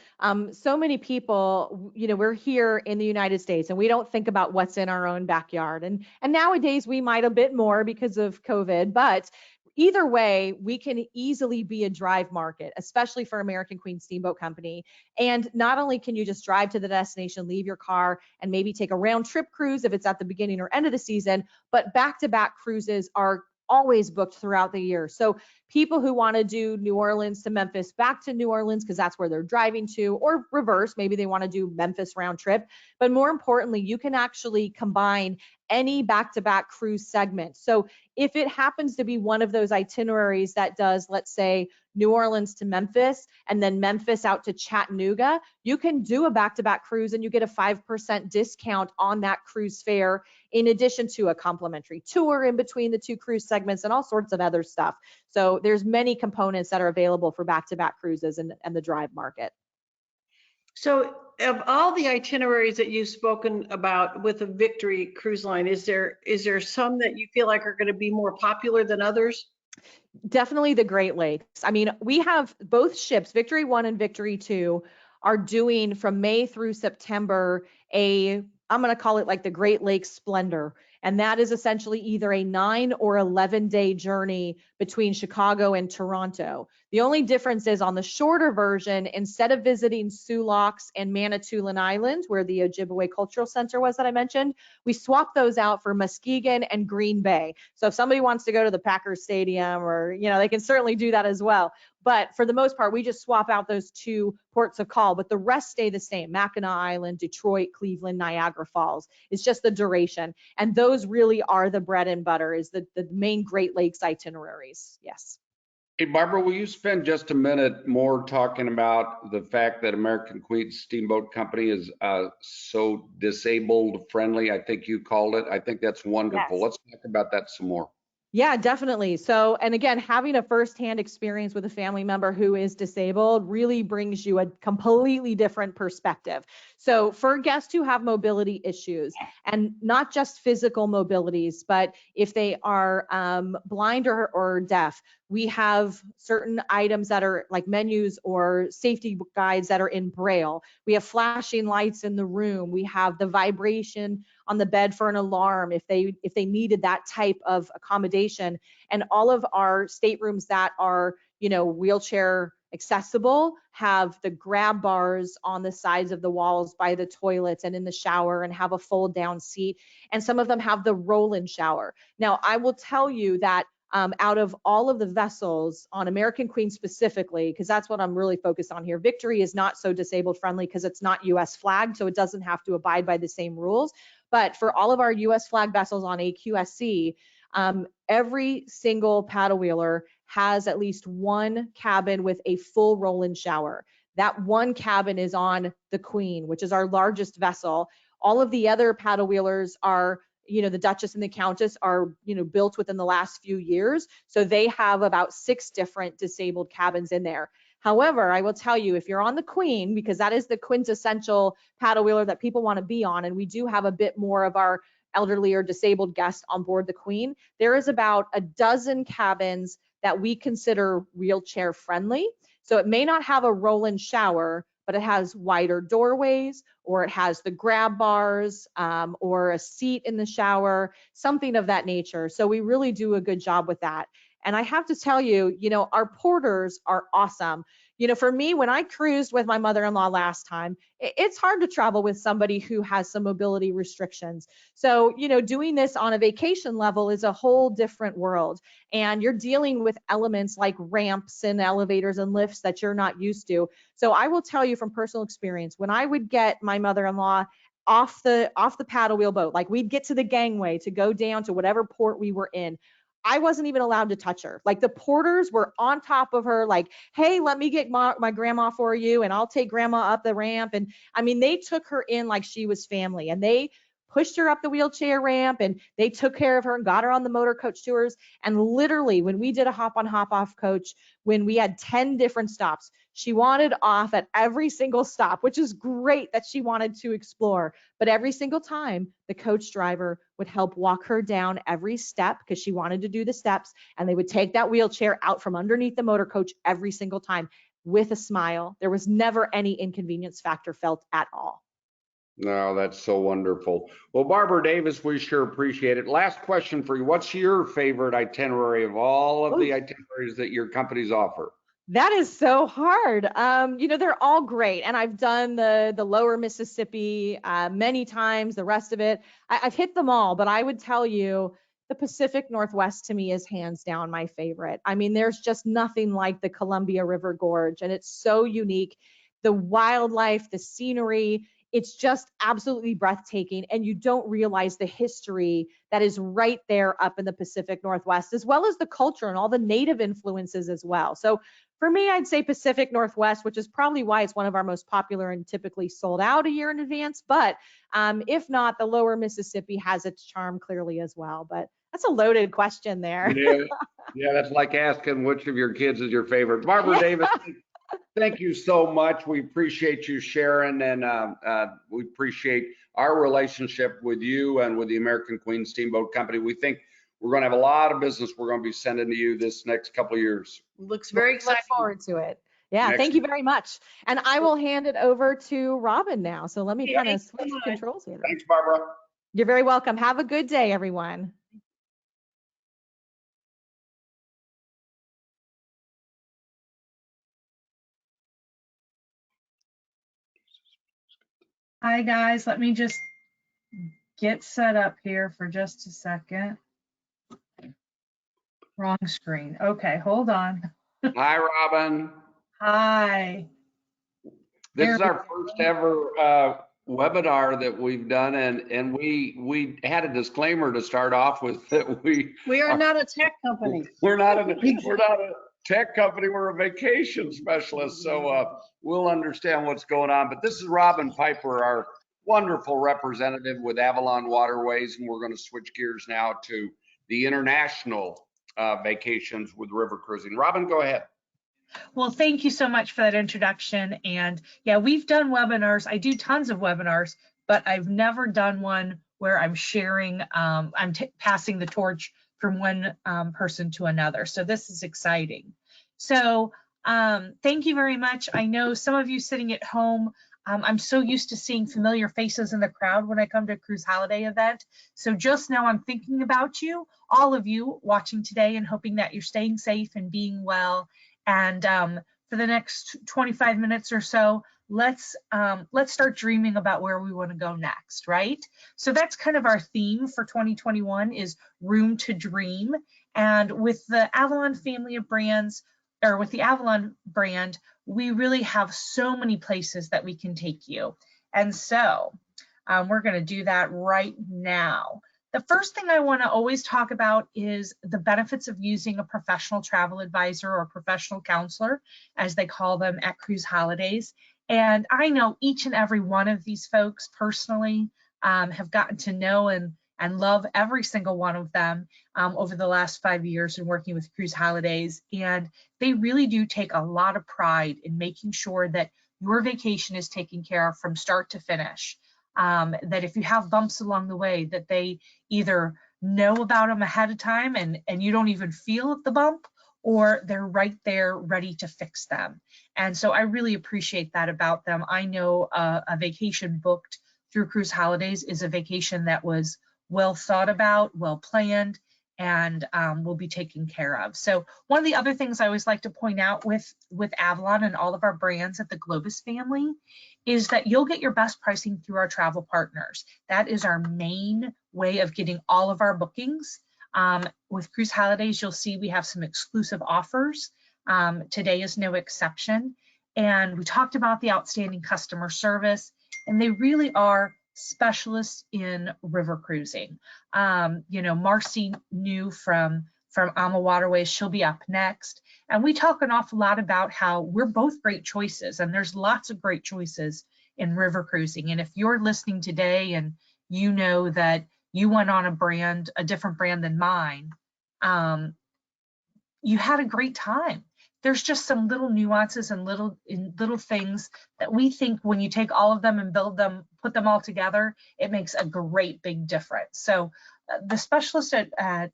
so many people, we're here in the United States and we don't think about what's in our own backyard. And nowadays we might a bit more because of COVID, but either way, we can easily be a drive market, especially for American Queen Steamboat Company. And not only can you just drive to the destination, leave your car, and maybe take a round trip cruise if it's at the beginning or end of the season, but back-to-back cruises are always booked throughout the year. So people who want to do New Orleans to Memphis, back to New Orleans, because that's where they're driving to, or reverse, maybe they want to do Memphis round trip. But more importantly, you can actually combine any back-to-back cruise segment. So if it happens to be one of those itineraries that does, let's say, New Orleans to Memphis and then Memphis out to Chattanooga, you can do a back-to-back cruise and you get a 5% discount on that cruise fare, in addition to a complimentary tour in between the two cruise segments and all sorts of other stuff. So there's many components that are available for back-to-back cruises and the drive market. So of all the itineraries that you've spoken about with the Victory Cruise Line, is there some that you feel like are going to be more popular than others? Definitely the Great Lakes. I mean, we have both ships, Victory 1 and Victory 2, are doing from May through September I'm going to call it like the Great Lakes Splendor. And that is essentially either a 9 or 11-day journey between Chicago and Toronto. The only difference is on the shorter version, instead of visiting Sioux Locks and Manitoulin Island, where the Ojibwe Cultural Center was that I mentioned, we swapped those out for Muskegon and Green Bay. So if somebody wants to go to the Packers Stadium, or, they can certainly do that as well. But for the most part, we just swap out those two ports of call, but the rest stay the same. Mackinac Island, Detroit, Cleveland, Niagara Falls. It's just the duration. And those really are the bread and butter, is the main Great Lakes itineraries. Yes. Hey, Barbara, will you spend just a minute more talking about the fact that American Queen Steamboat Company is so disabled friendly? I think you called it. I think that's wonderful. Yes. Let's talk about that some more. Yeah, definitely. So, and again, having a firsthand experience with a family member who is disabled really brings you a completely different perspective. So for guests who have mobility issues, and not just physical mobilities, but if they are blind or deaf, we have certain items that are like menus or safety guides that are in Braille. We have flashing lights in the room. We have the vibration on the bed for an alarm if they needed that type of accommodation. And all of our staterooms that are, wheelchair accessible have the grab bars on the sides of the walls by the toilets and in the shower, and have a fold down seat. And some of them have the roll-in shower. Now, I will tell you that out of all of the vessels on American Queen specifically, because that's what I'm really focused on here, Victory is not so disabled friendly because it's not US flagged, so it doesn't have to abide by the same rules. But for all of our US flag vessels on AQSC, every single paddle wheeler has at least one cabin with a full roll-in shower. That one cabin is on the Queen, which is our largest vessel. All of the other paddle wheelers are, the Duchess and the Countess are, built within the last few years. So they have about 6 different disabled cabins in there. However, I will tell you, if you're on the Queen, because that is the quintessential paddle wheeler that people want to be on, and we do have a bit more of our elderly or disabled guests on board the Queen, there is about a dozen cabins that we consider wheelchair friendly. So it may not have a roll-in shower, but it has wider doorways, or it has the grab bars, or a seat in the shower, something of that nature. So we really do a good job with that. And I have to tell you, our porters are awesome. For me, when I cruised with my mother-in-law last time, it's hard to travel with somebody who has some mobility restrictions. So, doing this on a vacation level is a whole different world. And you're dealing with elements like ramps and elevators and lifts that you're not used to. So I will tell you from personal experience, when I would get my mother-in-law off the paddle wheel boat, like we'd get to the gangway to go down to whatever port we were in, I wasn't even allowed to touch her. Like the porters were on top of her, like, hey, let me get my grandma for you, and I'll take grandma up the ramp. And I mean, they took her in like she was family, and they pushed her up the wheelchair ramp, and they took care of her and got her on the motor coach tours. And literally, when we did a hop on hop off coach, when we had 10 different stops, she wanted off at every single stop, which is great that she wanted to explore. But every single time, the coach driver would help walk her down every step because she wanted to do the steps, and they would take that wheelchair out from underneath the motor coach every single time with a smile. There was never any inconvenience factor felt at all. No, that's so wonderful. Well, Barbara Davis, we sure appreciate it. Last question for you. What's your favorite itinerary of all of the itineraries that your companies offer? That is so hard. They're all great. And I've done the lower Mississippi many times, the rest of it. I've hit them all, but I would tell you the Pacific Northwest to me is hands down my favorite. I mean, there's just nothing like the Columbia River Gorge, and it's so unique. The wildlife, the scenery, it's just absolutely breathtaking, and you don't realize the history that is right there up in the Pacific Northwest, as well as the culture and all the native influences as well. So for me, I'd say Pacific Northwest, which is probably why it's one of our most popular and typically sold out a year in advance. But if not, the lower Mississippi has its charm clearly as well. But that's a loaded question there. Yeah, that's like asking which of your kids is your favorite. Barbara Davis, Thank you so much. We appreciate you sharing, and we appreciate our relationship with you and with the American Queen Steamboat Company. We think we're going to have a lot of business we're going to be sending to you this next couple of years. Looks very Look exciting. forward to it. Yeah, Next thank you very much. And I will hand it over to Robin now. So let me Okay, kind of thanks so switch much. controls here. Thanks, Barbara. You're very welcome. Have a good day, everyone. Hi guys, let me just get set up here for just a second. Wrong screen. Okay, hold on. Hi, Robin. Hi. This There is we our first ever webinar that we've done, and we had a disclaimer to start off with that We are not a tech company. we're not a tech company, we're a vacation specialist, so we'll understand what's going on. But this is Robin Piper, our wonderful representative with Avalon Waterways, and we're going to switch gears now to the international vacations with river cruising. Robin, go ahead. Well, thank you so much for that introduction. And yeah, we've done webinars. I do tons of webinars, but I've never done one where I'm sharing, I'm passing the torch from one person to another. So this is exciting. So thank you very much. I know some of you sitting at home, I'm so used to seeing familiar faces in the crowd when I come to a cruise holiday event. So just now I'm thinking about you, all of you watching today, and hoping that you're staying safe and being well. And for the next 25 minutes or so, let's start dreaming about where we want to go next, right? So that's kind of our theme for 2021 is room to dream. And with the Avalon family of brands, or with the Avalon brand, we really have so many places that we can take you. And so we're going to do that right now. The first thing I want to always talk about is the benefits of using a professional travel advisor or professional counselor, as they call them at cruise holidays. And I know each and every one of these folks personally, have gotten to know and love every single one of them over the last 5 years in working with cruise holidays. And they really do take a lot of pride in making sure that your vacation is taken care of from start to finish. That if you have bumps along the way, that they either know about them ahead of time and you don't even feel the bump, or they're right there ready to fix them. And so I really appreciate that about them. I know a vacation booked through cruise holidays is a vacation that was well thought about, well planned, and will be taken care of. So one of the other things I always like to point out with Avalon and all of our brands at the Globus family is that you'll get your best pricing through our travel partners. That is our main way of getting all of our bookings. With cruise holidays, you'll see we have some exclusive offers. Today is no exception. And we talked about the outstanding customer service, and they really are specialists in river cruising. You know, Marcy New from AmaWaterways, she'll be up next. And we talk an awful lot about how we're both great choices, and there's lots of great choices in river cruising. And if you're listening today and you know that you went on a different brand than mine, you had a great time. There's just some little nuances and little things that we think when you take all of them and put them all together, it makes a great big difference. So the specialists at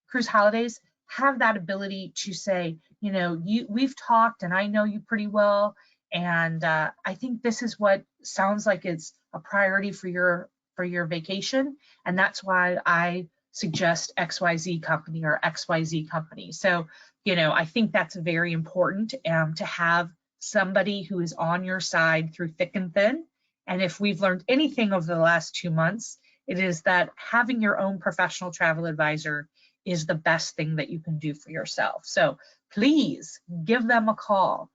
Cruise Holidays have that ability to say, you know, we've talked and I know you pretty well, and I think this is what sounds like it's a priority for your vacation, and that's why I suggest XYZ company or XYZ company. So, you know, I think that's very important to have somebody who is on your side through thick and thin. And if we've learned anything over the last 2 months, it is that having your own professional travel advisor is the best thing that you can do for yourself. So please give them a call.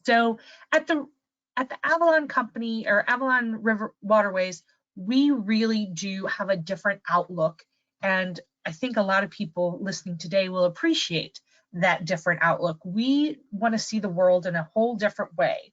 So at the Avalon company or Avalon River Waterways, we really do have a different outlook. And I think a lot of people listening today will appreciate that different outlook. We want to see the world in a whole different way.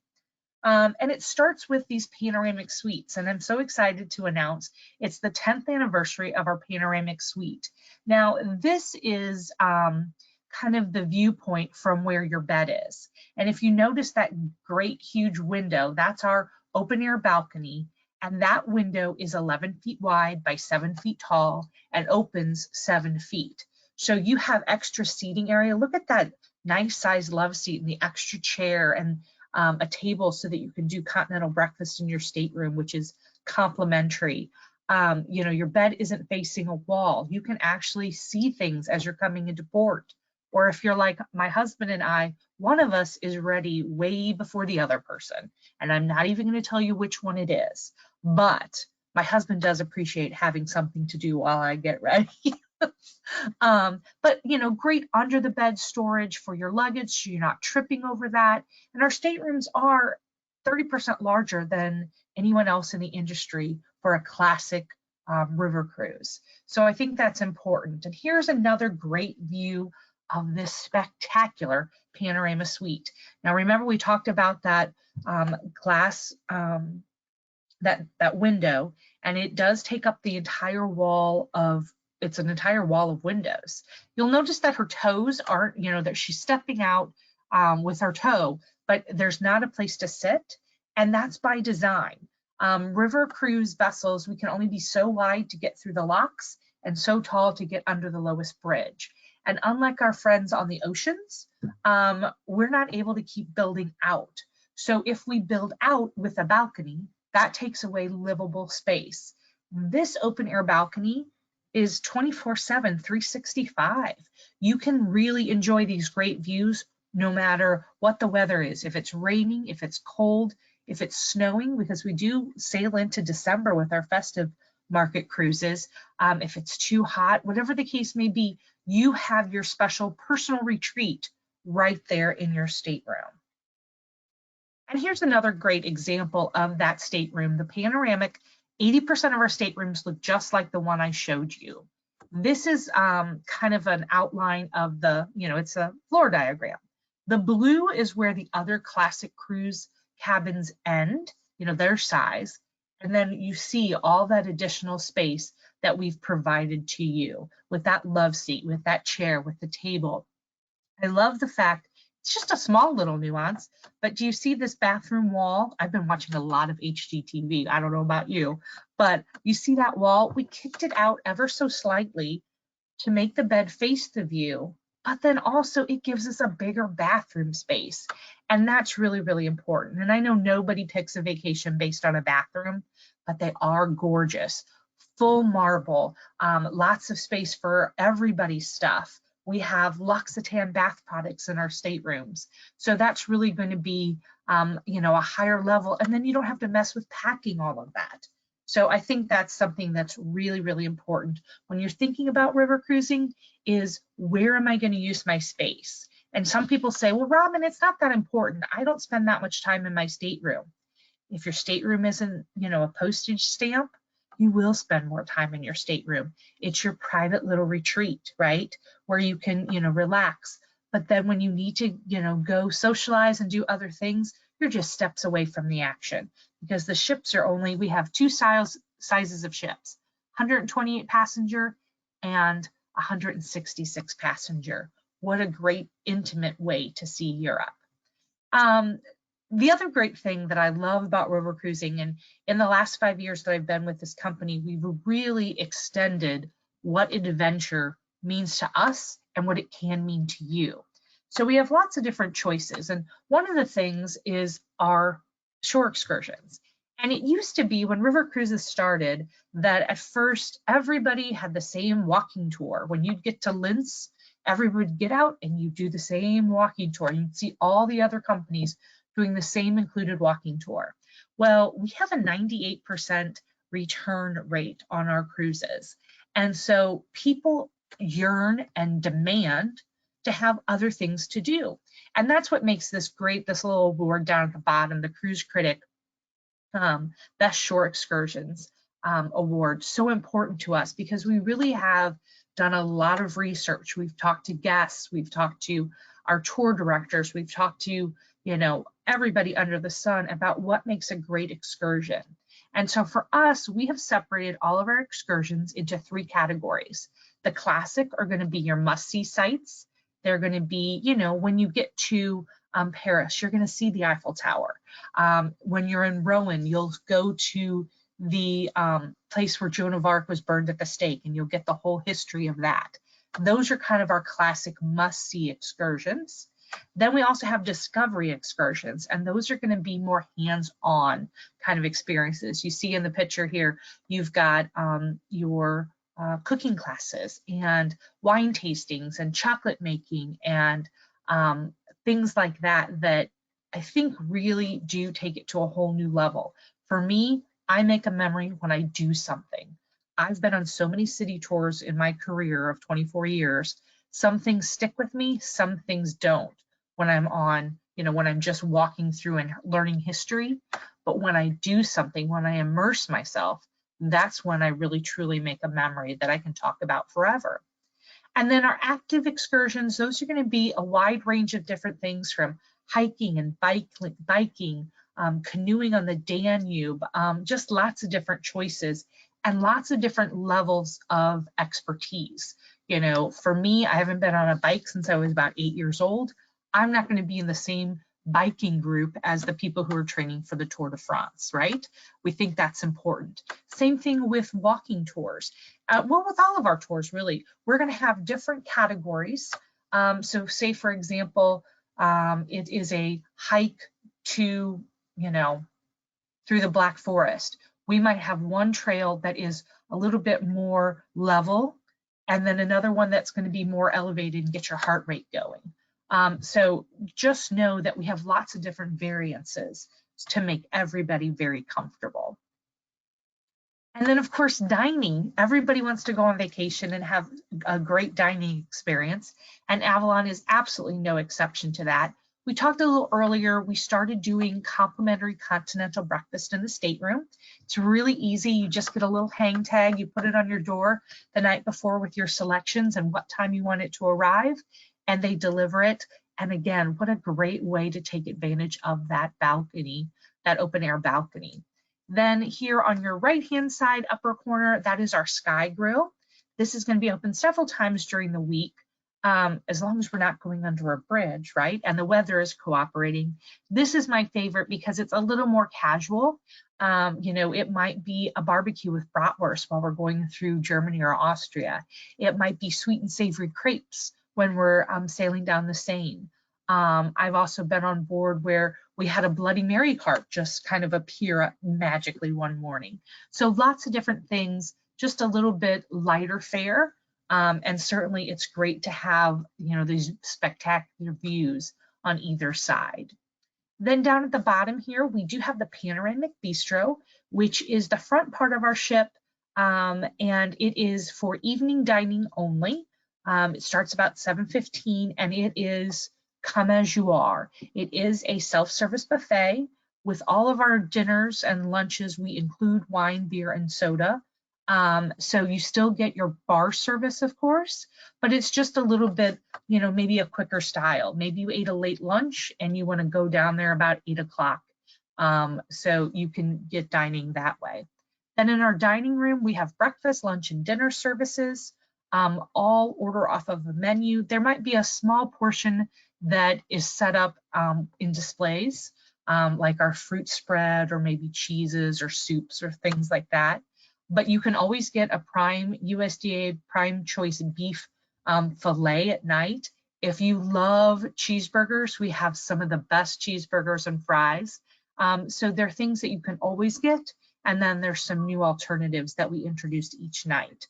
And it starts with these panoramic suites. And I'm so excited to announce it's the 10th anniversary of our panoramic suite. Now, this is kind of the viewpoint from where your bed is. And if you notice that great huge window, that's our open air balcony. And that window is 11 feet wide by 7 feet tall and opens 7 feet. So you have extra seating area. Look at that nice size love seat and the extra chair and a table so that you can do continental breakfast in your stateroom, which is complimentary. You know, your bed isn't facing a wall. You can actually see things as you're coming into port. Or if you're like my husband and I, one of us is ready way before the other person. And I'm not even going to tell you which one it is. But my husband does appreciate having something to do while I get ready. But, you know, great under the bed storage for your luggage, so you're not tripping over that. And our staterooms are 30% larger than anyone else in the industry for a classic river cruise. So I think that's important. And here's another great view of this spectacular panorama suite. Now, remember we talked about that glass, that window, and it does take up the entire wall of, it's an entire wall of windows. You'll notice that her toes aren't, you know, that she's stepping out with her toe, but there's not a place to sit, and that's by design. River cruise vessels, we can only be so wide to get through the locks and so tall to get under the lowest bridge. And unlike our friends on the oceans, we're not able to keep building out. So if we build out with a balcony, that takes away livable space. This open air balcony is 24/7, 365. You can really enjoy these great views no matter what the weather is. If it's raining, if it's cold, if it's snowing, because we do sail into December with our festive market cruises. If it's too hot, whatever the case may be, you have your special personal retreat right there in your stateroom. And here's another great example of that stateroom. The panoramic, 80% of our staterooms look just like the one I showed you. This is kind of an outline of the, you know, it's a floor diagram. The blue is where the other classic cruise cabins end, you know, their size. And then you see all that additional space that we've provided to you with that love seat, with that chair, with the table. I love the fact it's just a small little nuance, but do you see this bathroom wall? I've been watching a lot of HGTV. I don't know about you, but you see that wall? We kicked it out ever so slightly to make the bed face the view, but then also it gives us a bigger bathroom space. And that's really, really important. And I know nobody picks a vacation based on a bathroom, but they are gorgeous. Full marble, lots of space for everybody's stuff. We have L'Occitane bath products in our staterooms. So that's really going to be, you know, a higher level. And then you don't have to mess with packing all of that. So I think that's something that's really, really important when you're thinking about river cruising is where am I going to use my space? And some people say, well, Robin, it's not that important. I don't spend that much time in my stateroom. If your stateroom isn't, you know, a postage stamp, you will spend more time in your stateroom. It's your private little retreat, right? Where you can, you know, relax. But then when you need to, you know, go socialize and do other things, you're just steps away from the action because the ships are only, we have two sizes of ships, 128 passenger and 166 passenger. What a great intimate way to see Europe. The other great thing that I love about river cruising, and in the last 5 years that I've been with this company, we've really extended what adventure means to us and what it can mean to you. So we have lots of different choices. And one of the things is our shore excursions. And it used to be when river cruises started that at first everybody had the same walking tour. When you'd get to Linz, everybody would get out and you do the same walking tour. You'd see all the other companies doing the same included walking tour. Well, we have a 98% return rate on our cruises. And so people yearn and demand to have other things to do. And that's what makes this great, this little award down at the bottom, the Cruise Critic Best Shore Excursions Award, so important to us because we really have done a lot of research. We've talked to guests, we've talked to our tour directors, we've talked to, you know, everybody under the sun about what makes a great excursion. And so for us, we have separated all of our excursions into 3 categories. The classic are going to be your must-see sites. They're going to be, you know, when you get to Paris, you're going to see the Eiffel Tower. When you're in Rouen, you'll go to the place where Joan of Arc was burned at the stake, and you'll get the whole history of that. Those are kind of our classic must-see excursions. Then we also have discovery excursions, and those are going to be more hands-on kind of experiences. You see in the picture here, you've got your cooking classes and wine tastings and chocolate making and things like that, that I think really do take it to a whole new level. For me, I make a memory when I do something. I've been on so many city tours in my career of 24 years. Some things stick with me, some things don't when I'm on, when I'm just walking through and learning history. But when I do something, when I immerse myself, that's when I really truly make a memory that I can talk about forever. And then our active excursions, those are going to be a wide range of different things, from hiking and biking, canoeing on the Danube, just lots of different choices and lots of different levels of expertise. For me, I haven't been on a bike since I was about 8 years old. I'm not going to be in the same biking group as the people who are training for the Tour de France, right? We think that's important. Same thing with walking tours. Well, with all of our tours, really, we're going to have different categories. So say, for example, it is a hike to, through the Black Forest. We might have one trail that is a little bit more level, and then another one that's going to be more elevated and get your heart rate going. So just know that we have lots of different variances to make everybody very comfortable. And then, of course, dining. Everybody wants to go on vacation and have a great dining experience, and Avalon is absolutely no exception to that. We talked a little earlier, we started doing complimentary continental breakfast in the stateroom. It's really easy. You just get a little hang tag, you put it on your door the night before with your selections and what time you want it to arrive, and they deliver it. And again, what a great way to take advantage of that balcony, that open air balcony. Then here on your right-hand side, upper corner, that is our Sky Grill. This is going to be open several times during the week, as long as we're not going under a bridge, right? And the weather is cooperating. This is my favorite because it's a little more casual. It might be a barbecue with bratwurst while we're going through Germany or Austria. It might be sweet and savory crepes when we're sailing down the Seine. I've also been on board where we had a Bloody Mary cart just kind of appear magically one morning. So lots of different things, just a little bit lighter fare. And certainly it's great to have, these spectacular views on either side. Then down at the bottom here, we do have the Panoramic Bistro, which is the front part of our ship. And it is for evening dining only. It starts about 7:15 and it is come as you are. It is a self-service buffet. With all of our dinners and lunches, we include wine, beer, and soda. So you still get your bar service, of course, but it's just a little bit, maybe a quicker style. Maybe you ate a late lunch and you want to go down there about 8 o'clock. So you can get dining that way. Then in our dining room, we have breakfast, lunch, and dinner services. All order off of a menu. There might be a small portion that is set up in displays, like our fruit spread or maybe cheeses or soups or things like that. But you can always get a prime USDA prime choice beef filet at night. If you love cheeseburgers, we have some of the best cheeseburgers and fries. So there are things that you can always get. And then there's some new alternatives that we introduced each night.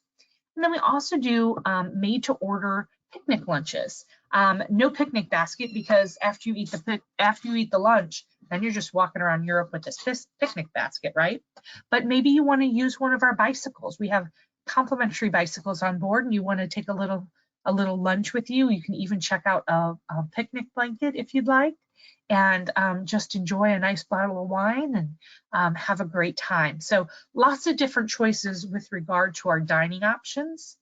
And then we also do made to order picnic lunches. No picnic basket, because after you eat the lunch, then you're just walking around Europe with this picnic basket, right? But maybe you want to use one of our bicycles. We have complimentary bicycles on board, and you want to take a little lunch with you. You can even check out a picnic blanket if you'd like, and just enjoy a nice bottle of wine and have a great time. So lots of different choices with regard to our dining options.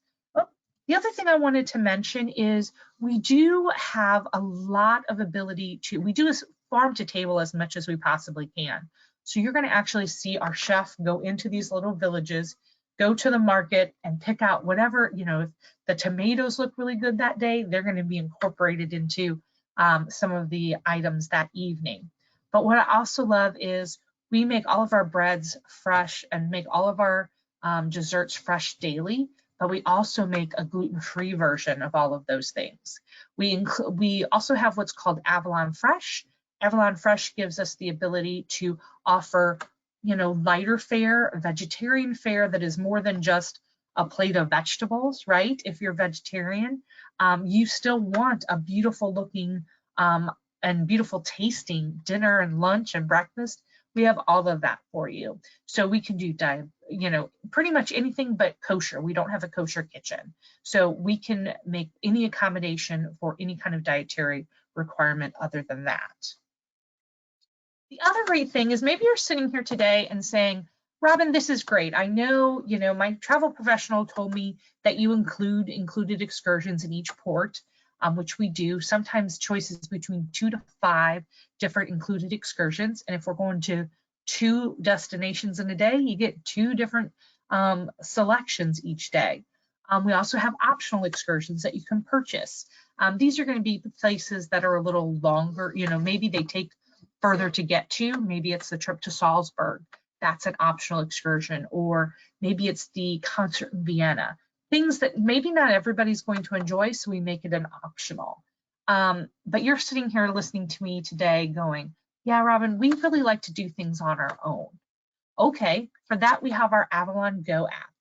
The other thing I wanted to mention is we do have a lot of ability we do farm to table as much as we possibly can. So you're going to actually see our chef go into these little villages, go to the market and pick out whatever, if the tomatoes look really good that day, they're going to be incorporated into some of the items that evening. But what I also love is we make all of our breads fresh and make all of our desserts fresh daily, but we also make a gluten-free version of all of those things. We also have what's called Avalon Fresh. Avalon Fresh gives us the ability to offer, lighter fare, vegetarian fare that is more than just a plate of vegetables, right? If you're vegetarian, you still want a beautiful looking and beautiful tasting dinner and lunch and breakfast. We have all of that for you. So we can do, pretty much anything but kosher. We don't have a kosher kitchen. So we can make any accommodation for any kind of dietary requirement other than that. The other great thing is maybe you're sitting here today and saying, Robin, this is great. I know, my travel professional told me that you included excursions in each port, which we do, sometimes choices between 2 to 5 different included excursions. And if we're going to 2 destinations in a day, you get 2 different selections each day. We also have optional excursions that you can purchase. These are going to be places that are a little longer, maybe they take further to get to. Maybe it's the trip to Salzburg. That's an optional excursion, or maybe it's the concert in Vienna. Things that maybe not everybody's going to enjoy, so we make it an optional. But you're sitting here listening to me today going, yeah, Robin, we really like to do things on our own. Okay, for that we have our Avalon Go app.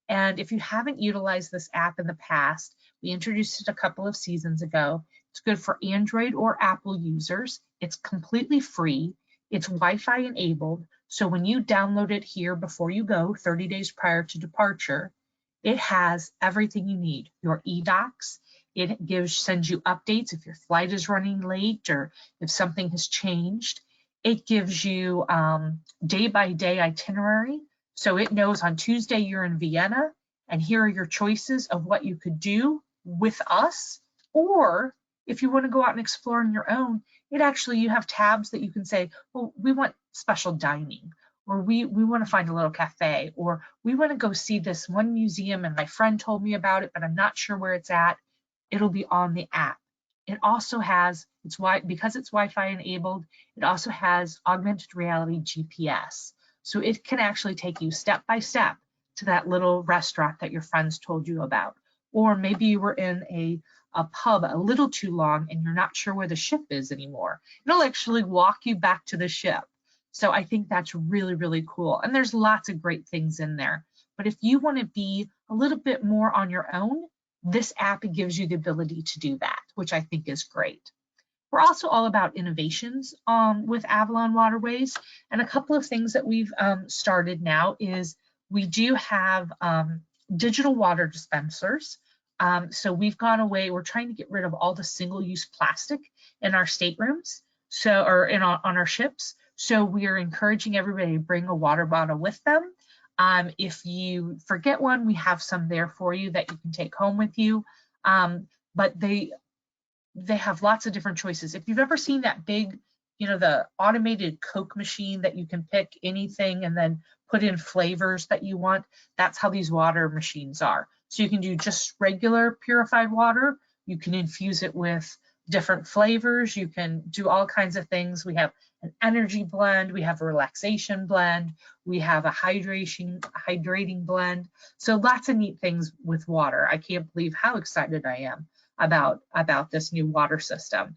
And if you haven't utilized this app in the past, we introduced it a couple of seasons ago. It's good for Android or Apple users. It's completely free. It's Wi-Fi enabled. So when you download it here before you go, 30 days prior to departure, it has everything you need. Your eDocs, it sends you updates if your flight is running late or if something has changed. It gives you day-by-day itinerary. So it knows on Tuesday you're in Vienna, and here are your choices of what you could do with us. Or if you want to go out and explore on your own, you have tabs that you can say, well, we want special dining, or we want to find a little cafe, or we want to go see this one museum and my friend told me about it, but I'm not sure where it's at. It'll be on the app. It also has, because it's Wi-Fi enabled, it also has augmented reality GPS. So it can actually take you step by step to that little restaurant that your friends told you about. Or maybe you were in a pub a little too long and you're not sure where the ship is anymore. It'll actually walk you back to the ship. So I think that's really, really cool. And there's lots of great things in there. But if you want to be a little bit more on your own, this app gives you the ability to do that, which I think is great. We're also all about innovations with Avalon Waterways. And a couple of things that we've started now is we do have digital water dispensers. So we've gone away, we're trying to get rid of all the single-use plastic in our staterooms, or on our ships. So we are encouraging everybody to bring a water bottle with them. If you forget one, we have some there for you that you can take home with you. But they have lots of different choices. If you've ever seen that big, the automated Coke machine that you can pick anything and then put in flavors that you want, that's how these water machines are. So you can do just regular purified water. You can infuse it with different flavors. You can do all kinds of things. We have an energy blend. We have a relaxation blend. We have a hydrating blend. So lots of neat things with water. I can't believe how excited I am about this new water system.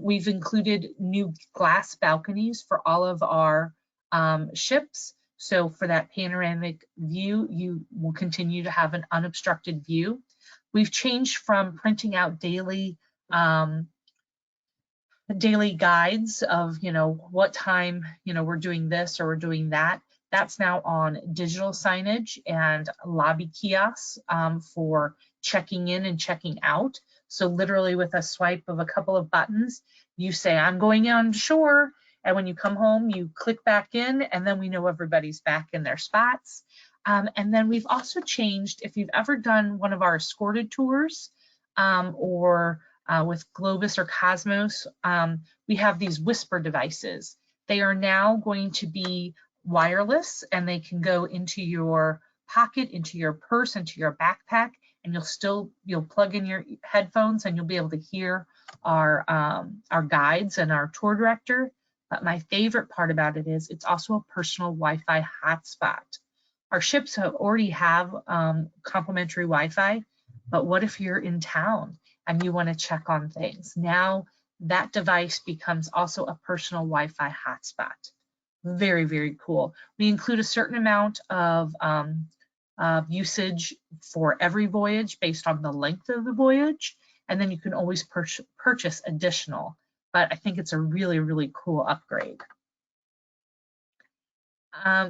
We've included new glass balconies for all of our ships. So for that panoramic view, you will continue to have an unobstructed view. We've changed from printing out daily guides of, what time, we're doing this or we're doing that. That's now on digital signage and lobby kiosks for checking in and checking out. So literally with a swipe of a couple of buttons, you say, I'm going on shore. And when you come home, you click back in, and then we know everybody's back in their spots. And then we've also changed, if you've ever done one of our escorted tours or with Globus or Cosmos, we have these whisper devices. They are now going to be wireless, and they can go into your pocket, into your purse, into your backpack, and you'll plug in your headphones and you'll be able to hear our guides and our tour director. But my favorite part about it is it's also a personal Wi-Fi hotspot. Our ships already have complimentary Wi-Fi, but what if you're in town and you want to check on things? Now that device becomes also a personal Wi-Fi hotspot. Very, very cool. We include a certain amount of usage for every voyage based on the length of the voyage, and then you can always purchase additional. But I think it's a really, really cool upgrade.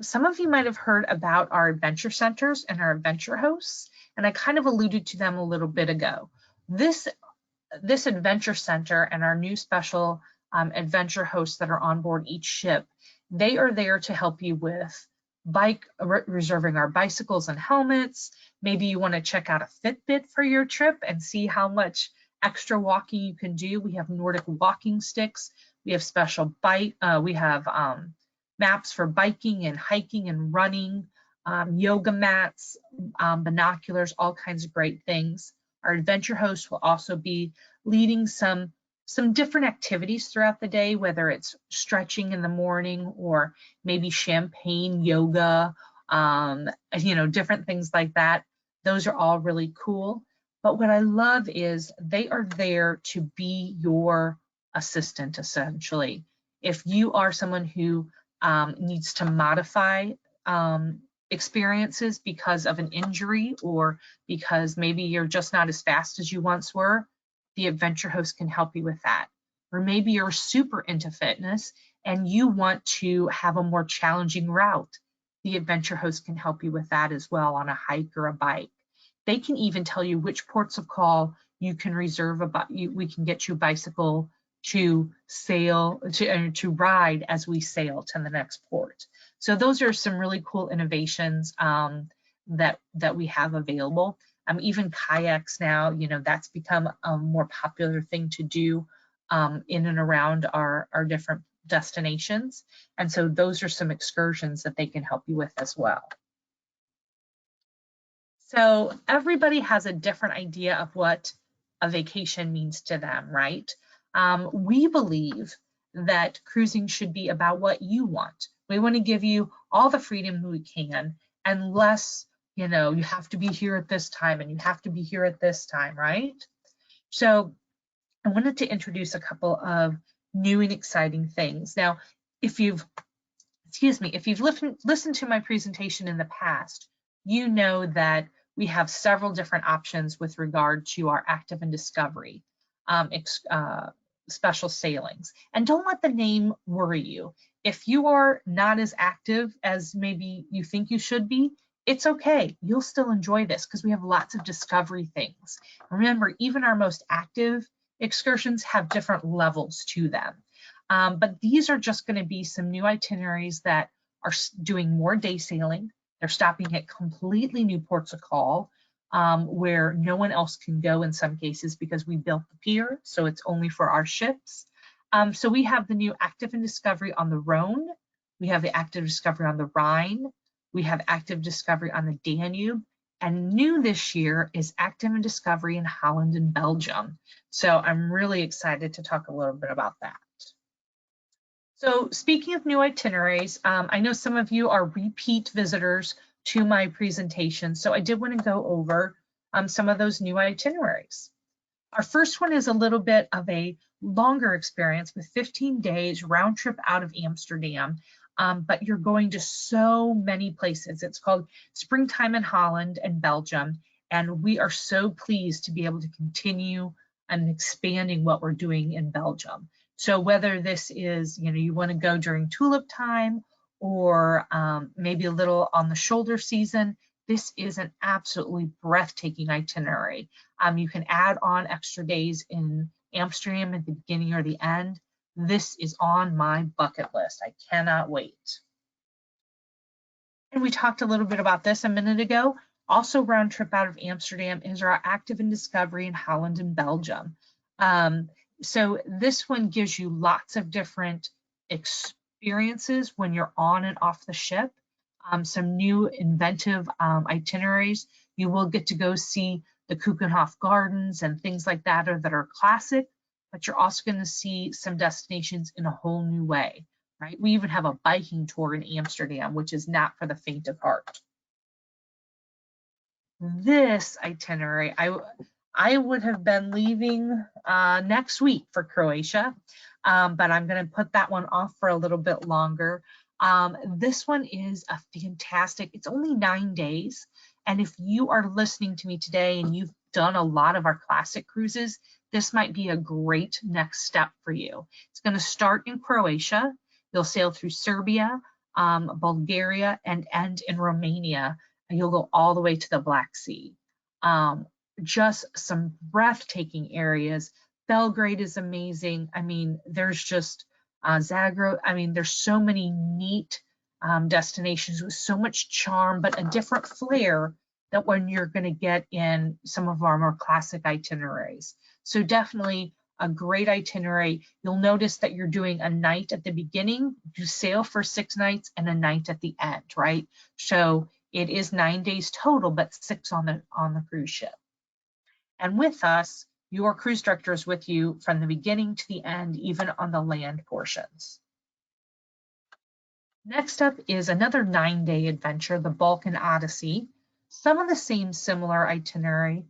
Some of you might have heard about our adventure centers and our adventure hosts, and I kind of alluded to them a little bit ago. This adventure center and our new special adventure hosts that are on board each ship, they are there to help you with reserving our bicycles and helmets. Maybe you want to check out a Fitbit for your trip and see how much extra walking you can do. We have Nordic walking sticks. We have special maps for biking and hiking and running, yoga mats, binoculars, all kinds of great things. Our adventure host will also be leading some different activities throughout the day, whether it's stretching in the morning or maybe champagne yoga, different things like that. Those are all really cool. But what I love is they are there to be your assistant, essentially. If you are someone who needs to modify experiences because of an injury, or because maybe you're just not as fast as you once were, the adventure host can help you with that. Or maybe you're super into fitness and you want to have a more challenging route. The adventure host can help you with that as well on a hike or a bike. They can even tell you which ports of call you can reserve. We can get you a bicycle to sail, to ride as we sail to the next port. So those are some really cool innovations that we have available. Even kayaks now, that's become a more popular thing to do in and around our different destinations. And so those are some excursions that they can help you with as well. So everybody has a different idea of what a vacation means to them, right? We believe that cruising should be about what you want. We want to give you all the freedom we can, and less, you have to be here at this time and you have to be here at this time, right? So I wanted to introduce a couple of new and exciting things. Now, if you've listened to my presentation in the past, you know that we have several different options with regard to our active and discovery special sailings. And don't let the name worry you. If you are not as active as maybe you think you should be, it's okay. You'll still enjoy this because we have lots of discovery things. Remember, even our most active excursions have different levels to them. But these are just going to be some new itineraries that are doing more day sailing. They're stopping at completely new ports of call where no one else can go in some cases because we built the pier, so it's only for our ships. So we have the new Active and Discovery on the Rhone. We have the Active Discovery on the Rhine. We have Active Discovery on the Danube. And new this year is Active and Discovery in Holland and Belgium. So I'm really excited to talk a little bit about that. So speaking of new itineraries, I know some of you are repeat visitors to my presentation, so I did want to go over some of those new itineraries. Our first one is a little bit of a longer experience with 15 days round trip out of Amsterdam, but you're going to so many places. It's called Springtime in Holland and Belgium, and we are so pleased to be able to continue and expanding what we're doing in Belgium. So whether this is, you want to go during tulip time or maybe a little on the shoulder season, this is an absolutely breathtaking itinerary. You can add on extra days in Amsterdam at the beginning or the end. This is on my bucket list. I cannot wait. And we talked a little bit about this a minute ago. Also round trip out of Amsterdam is our Active and Discovery in Holland and Belgium. So this one gives you lots of different experiences when you're on and off the ship. Some new inventive itineraries. You will get to go see the Keukenhof Gardens and things like that that are classic, but you're also going to see some destinations in a whole new way, right? We even have a biking tour in Amsterdam, which is not for the faint of heart. This itinerary, I would have been leaving next week for Croatia, but I'm going to put that one off for a little bit longer. This one is a fantastic, it's only 9 days. And if you are listening to me today and you've done a lot of our classic cruises, this might be a great next step for you. It's going to start in Croatia. You'll sail through Serbia, Bulgaria, and end in Romania. And you'll go all the way to the Black Sea. Just some breathtaking areas. Belgrade is amazing. I mean, there's just Zagreb. I mean, there's so many neat destinations with so much charm, but a different flair that when you're going to get in some of our more classic itineraries. So definitely a great itinerary. You'll notice that you're doing a night at the beginning. You sail for 6 nights and a night at the end, right? So it is 9 days total, but 6 on the cruise ship. And with us, your cruise director is with you from the beginning to the end, even on the land portions. Next up is another 9-day adventure, the Balkan Odyssey. Some of the same similar itinerary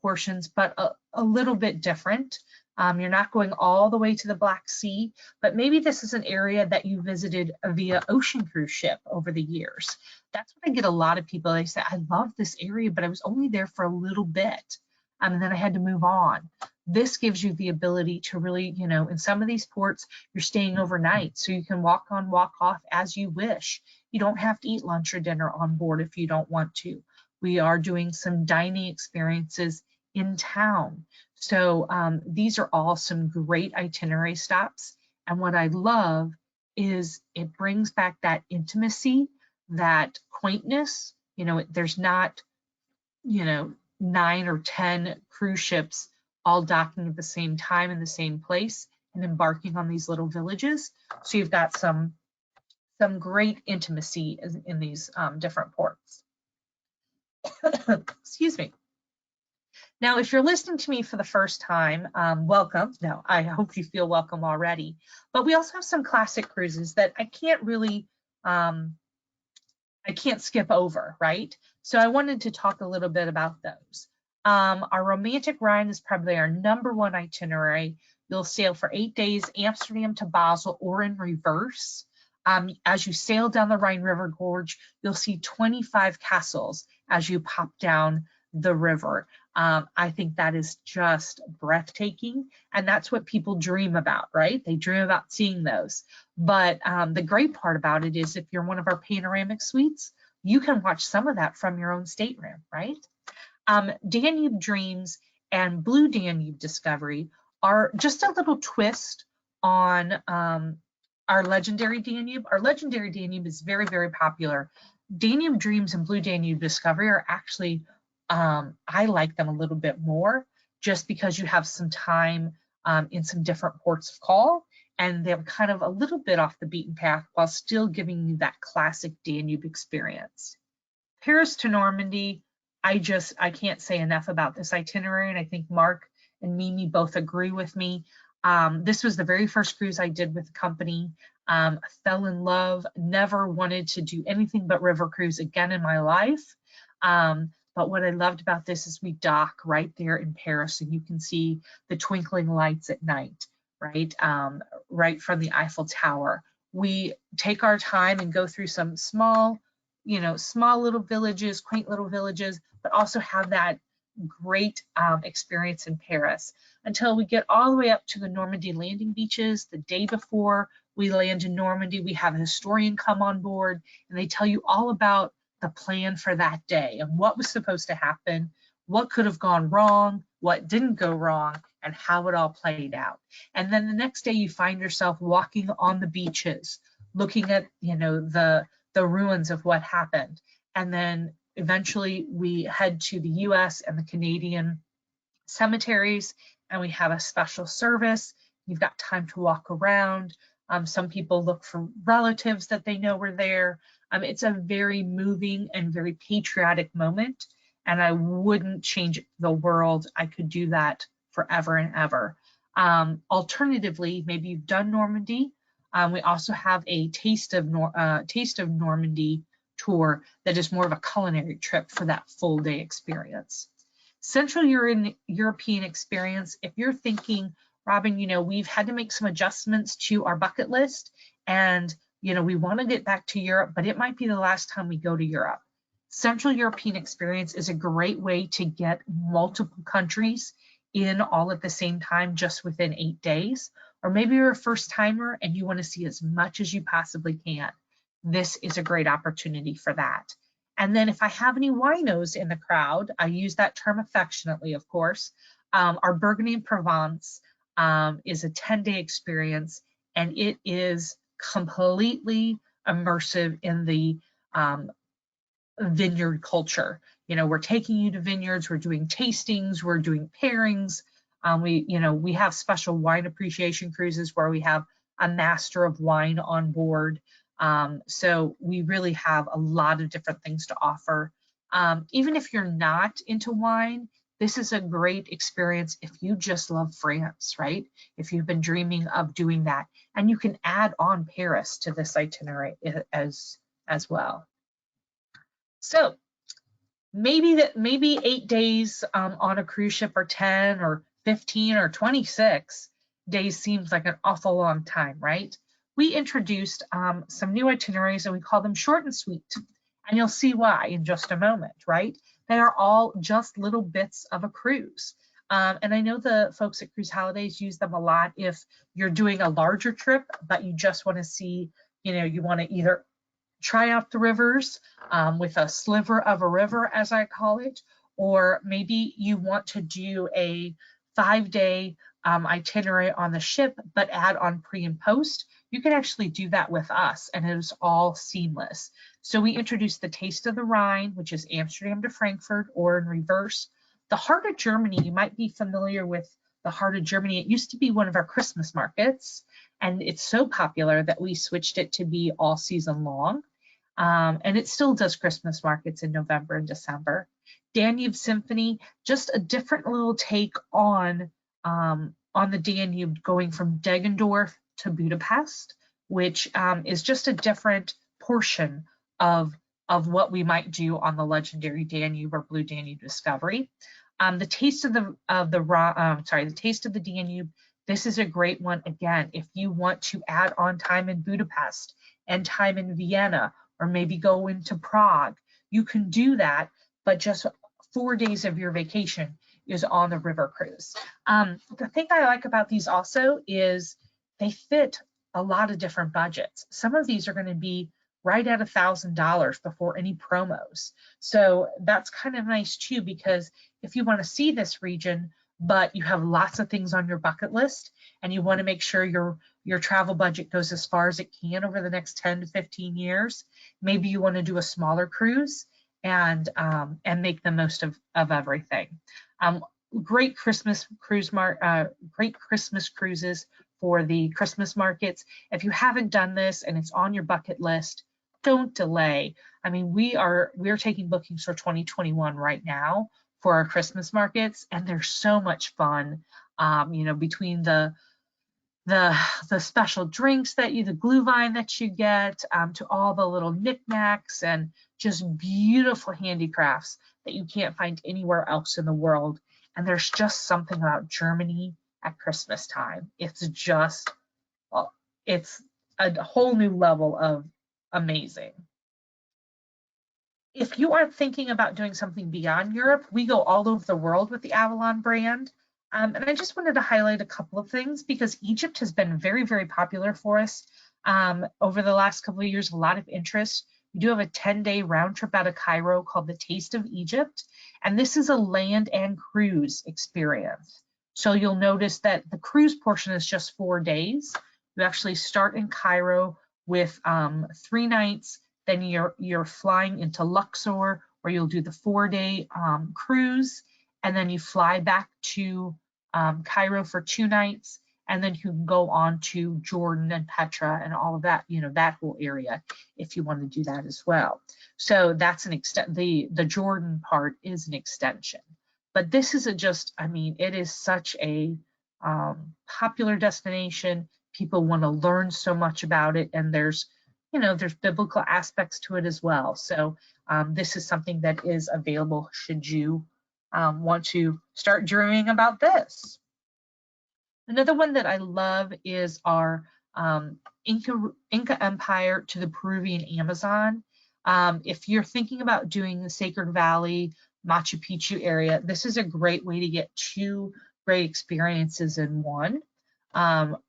portions, but a little bit different. You're not going all the way to the Black Sea, but maybe this is an area that you visited via ocean cruise ship over the years. That's what I get a lot of people. They say, I love this area, but I was only there for a little bit. And then I had to move on. This gives you the ability to really, you know, in some of these ports, you're staying overnight, so you can walk on, walk off as you wish. You don't have to eat lunch or dinner on board if you don't want to. We are doing some dining experiences in town. So these are all some great itinerary stops. And what I love is it brings back that intimacy, that quaintness. You know, there's not, you know, 9 or 10 cruise ships all docking at the same time in the same place and embarking on these little villages. So you've got some great intimacy in these different ports. Excuse me. Now, if you're listening to me for the first time, welcome. No, I hope you feel welcome already. But we also have some classic cruises that I can't really, I can't skip over, right? So I wanted to talk a little bit about those. Our Romantic Rhine is probably our #1 itinerary. You'll sail for 8 days, Amsterdam to Basel, or in reverse. As you sail down the Rhine River Gorge, you'll see 25 castles as you pop down the river. I think that is just breathtaking, and that's what people dream about, right? They dream about seeing those. But the great part about it is if you're one of our panoramic suites, you can watch some of that from your own stateroom, right? Danube Dreams and Blue Danube Discovery are just a little twist on our Legendary Danube. Our Legendary Danube is very, very popular. Danube Dreams and Blue Danube Discovery are actually, I like them a little bit more just because you have some time in some different ports of call, and they're kind of a little bit off the beaten path while still giving you that classic Danube experience. Paris to Normandy, I can't say enough about this itinerary, and I think Mark and Mimi both agree with me. This was the very first cruise I did with the company. I fell in love, never wanted to do anything but river cruise again in my life. But what I loved about this is we dock right there in Paris, and you can see the twinkling lights at night, right? Right from the Eiffel Tower. We take our time and go through some small little villages, quaint little villages, but also have that great experience in Paris until we get all the way up to the Normandy landing beaches. The day before we land in Normandy, we have a historian come on board, and they tell you all about the plan for that day and what was supposed to happen, what could have gone wrong, what didn't go wrong, and how it all played out. And then the next day you find yourself walking on the beaches, looking at, the ruins of what happened. And then eventually we head to the US and the Canadian cemeteries, and we have a special service. You've got time to walk around. Some people look for relatives that they know were there. It's a very moving and very patriotic moment, and I wouldn't change the world. I could do that forever and ever. Alternatively, maybe you've done Normandy. We also have a Taste of Normandy tour that is more of a culinary trip for that full day experience. Central European experience, if you're thinking, Robin, we've had to make some adjustments to our bucket list, and we want to get back to Europe, but it might be the last time we go to Europe. Central European experience is a great way to get multiple countries in all at the same time, just within 8 days. Or maybe you're a first timer and you want to see as much as you possibly can. This is a great opportunity for that. And then if I have any winos in the crowd, I use that term affectionately, of course. Our Burgundy and Provence is a 10-day experience, and it is completely immersive in the vineyard culture. We're taking you to vineyards, we're doing tastings, we're doing pairings. We have special wine appreciation cruises where we have a master of wine on board. So we really have a lot of different things to offer. Even if you're not into wine, this is a great experience if you just love France, right? If you've been dreaming of doing that, and you can add on Paris to this itinerary as well. So maybe 8 days on a cruise ship, or 10 or 15 or 26 days seems like an awful long time, right? We introduced some new itineraries, and we call them short and sweet. And you'll see why in just a moment, right? They are all just little bits of a cruise. And I know the folks at Cruise Holidays use them a lot if you're doing a larger trip, but you just want to see, you want to either try out the rivers with a sliver of a river, as I call it, or maybe you want to do a 5-day itinerary on the ship, but add on pre and post. You can actually do that with us, and it is all seamless. So we introduced the Taste of the Rhine, which is Amsterdam to Frankfurt, or in reverse. The Heart of Germany, you might be familiar with the Heart of Germany. It used to be one of our Christmas markets, and it's so popular that we switched it to be all season long. And it still does Christmas markets in November and December. Danube Symphony, just a different little take on the Danube, going from Deggendorf to Budapest, which is just a different portion of what we might do on the legendary Danube or Blue Danube Discovery. The Taste of the Taste of the Danube. This is a great one. Again, if you want to add on time in Budapest and time in Vienna, or maybe go into Prague, you can do that, but just 4 days of your vacation is on the river cruise. The thing I like about these also is they fit a lot of different budgets. Some of these are going to be right at $1,000 before any promos. So that's kind of nice too, because if you want to see this region, but you have lots of things on your bucket list and you want to make sure your travel budget goes as far as it can over the next 10 to 15 years, maybe you want to do a smaller cruise and make the most of everything. Great Christmas cruises for the Christmas markets. If you haven't done this and it's on your bucket list, don't delay. I mean, we're taking bookings for 2021 right now for our Christmas markets, and they're so much fun. Between the special drinks the Glühwein that you get, to all the little knickknacks and just beautiful handicrafts that you can't find anywhere else in the world. And there's just something about Germany at Christmas time. It's just, it's a whole new level of amazing. If you are thinking about doing something beyond Europe, we go all over the world with the Avalon brand. And I just wanted to highlight a couple of things because Egypt has been very, very popular for us over the last couple of years, a lot of interest. We do have a 10-day round trip out of Cairo called the Taste of Egypt. And this is a land and cruise experience. So you'll notice that the cruise portion is just 4 days. You actually start in Cairo with 3 nights. Then you're flying into Luxor, where you'll do the 4-day cruise. And then you fly back to Cairo for 2 nights, and then you can go on to Jordan and Petra and all of that, that whole area, if you want to do that as well. So that's an extent. The Jordan part is an extension, but this is it is such a popular destination. People want to learn so much about it, and there's biblical aspects to it as well. So this is something that is available should you want to start dreaming about this. Another one that I love is our Inca Empire to the Peruvian Amazon. If you're thinking about doing the Sacred Valley, Machu Picchu area, this is a great way to get two great experiences in one. Our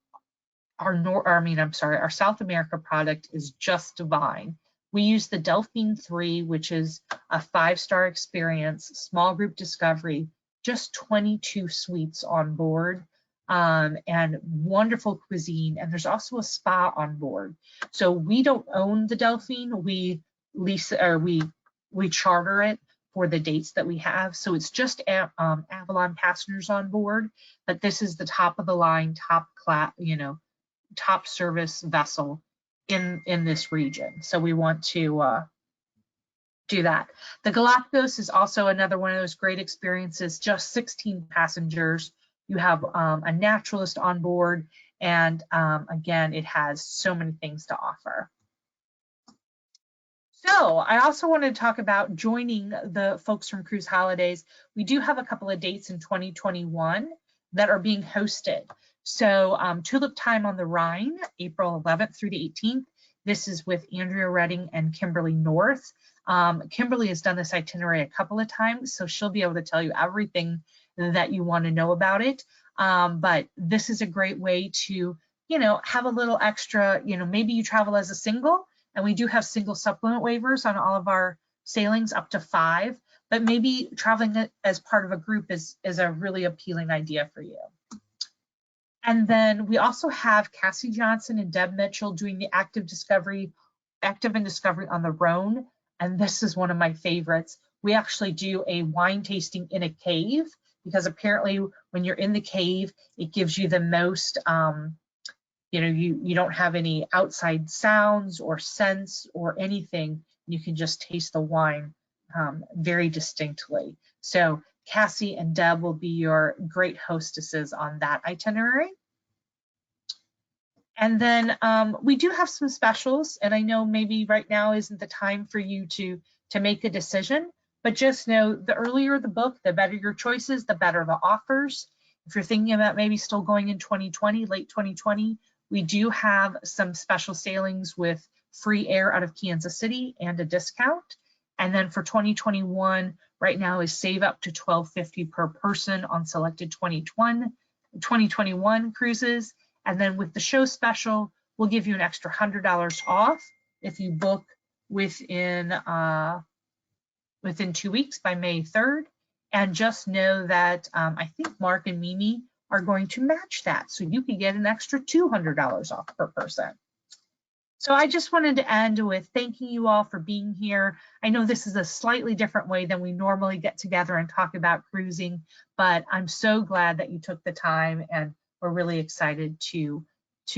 South America product is just divine. We use the Delphine 3, which is a 5-star experience, small group discovery, just 22 suites on board, and wonderful cuisine. And there's also a spa on board. So we don't own the Delphine, we lease or we charter it for the dates that we have. So it's just Avalon passengers on board, but this is the top of the line, top class, top service vessel in this region. So we want to do that. The Galapagos is also another one of those great experiences, just 16 passengers. You have a naturalist on board, and again, it has so many things to offer. So I also want to talk about joining the folks from Cruise Holidays. We do have a couple of dates in 2021 that are being hosted. So Tulip Time on the Rhine, April 11th through the 18th. This is with Andrea Redding and Kimberly North. Kimberly has done this itinerary a couple of times, so she'll be able to tell you everything that you want to know about it. But this is a great way to, have a little extra, maybe you travel as a single, and we do have single supplement waivers on all of our sailings up to 5, but maybe traveling as part of a group is a really appealing idea for you. And then we also have Cassie Johnson and Deb Mitchell doing the Active and Discovery on the Rhone. And this is one of my favorites. We actually do a wine tasting in a cave, because apparently when you're in the cave, it gives you the most, you don't have any outside sounds or scents or anything. You can just taste the wine very distinctly. So Cassie and Deb will be your great hostesses on that itinerary. And then we do have some specials, and I know maybe right now isn't the time for you to make a decision, but just know the earlier the book, the better your choices, the better the offers. If you're thinking about maybe still going in 2020, late 2020, we do have some special sailings with free air out of Kansas City and a discount. And then for 2021, right now is save up to $12.50 per person on selected 2021 cruises. And then with the show special, we'll give you an extra $100 off if you book within 2 weeks by May 3rd. And just know that I think Mark and Mimi are going to match that. So you can get an extra $200 off per person. So I just wanted to end with thanking you all for being here. I know this is a slightly different way than we normally get together and talk about cruising, but I'm so glad that you took the time, and we're really excited to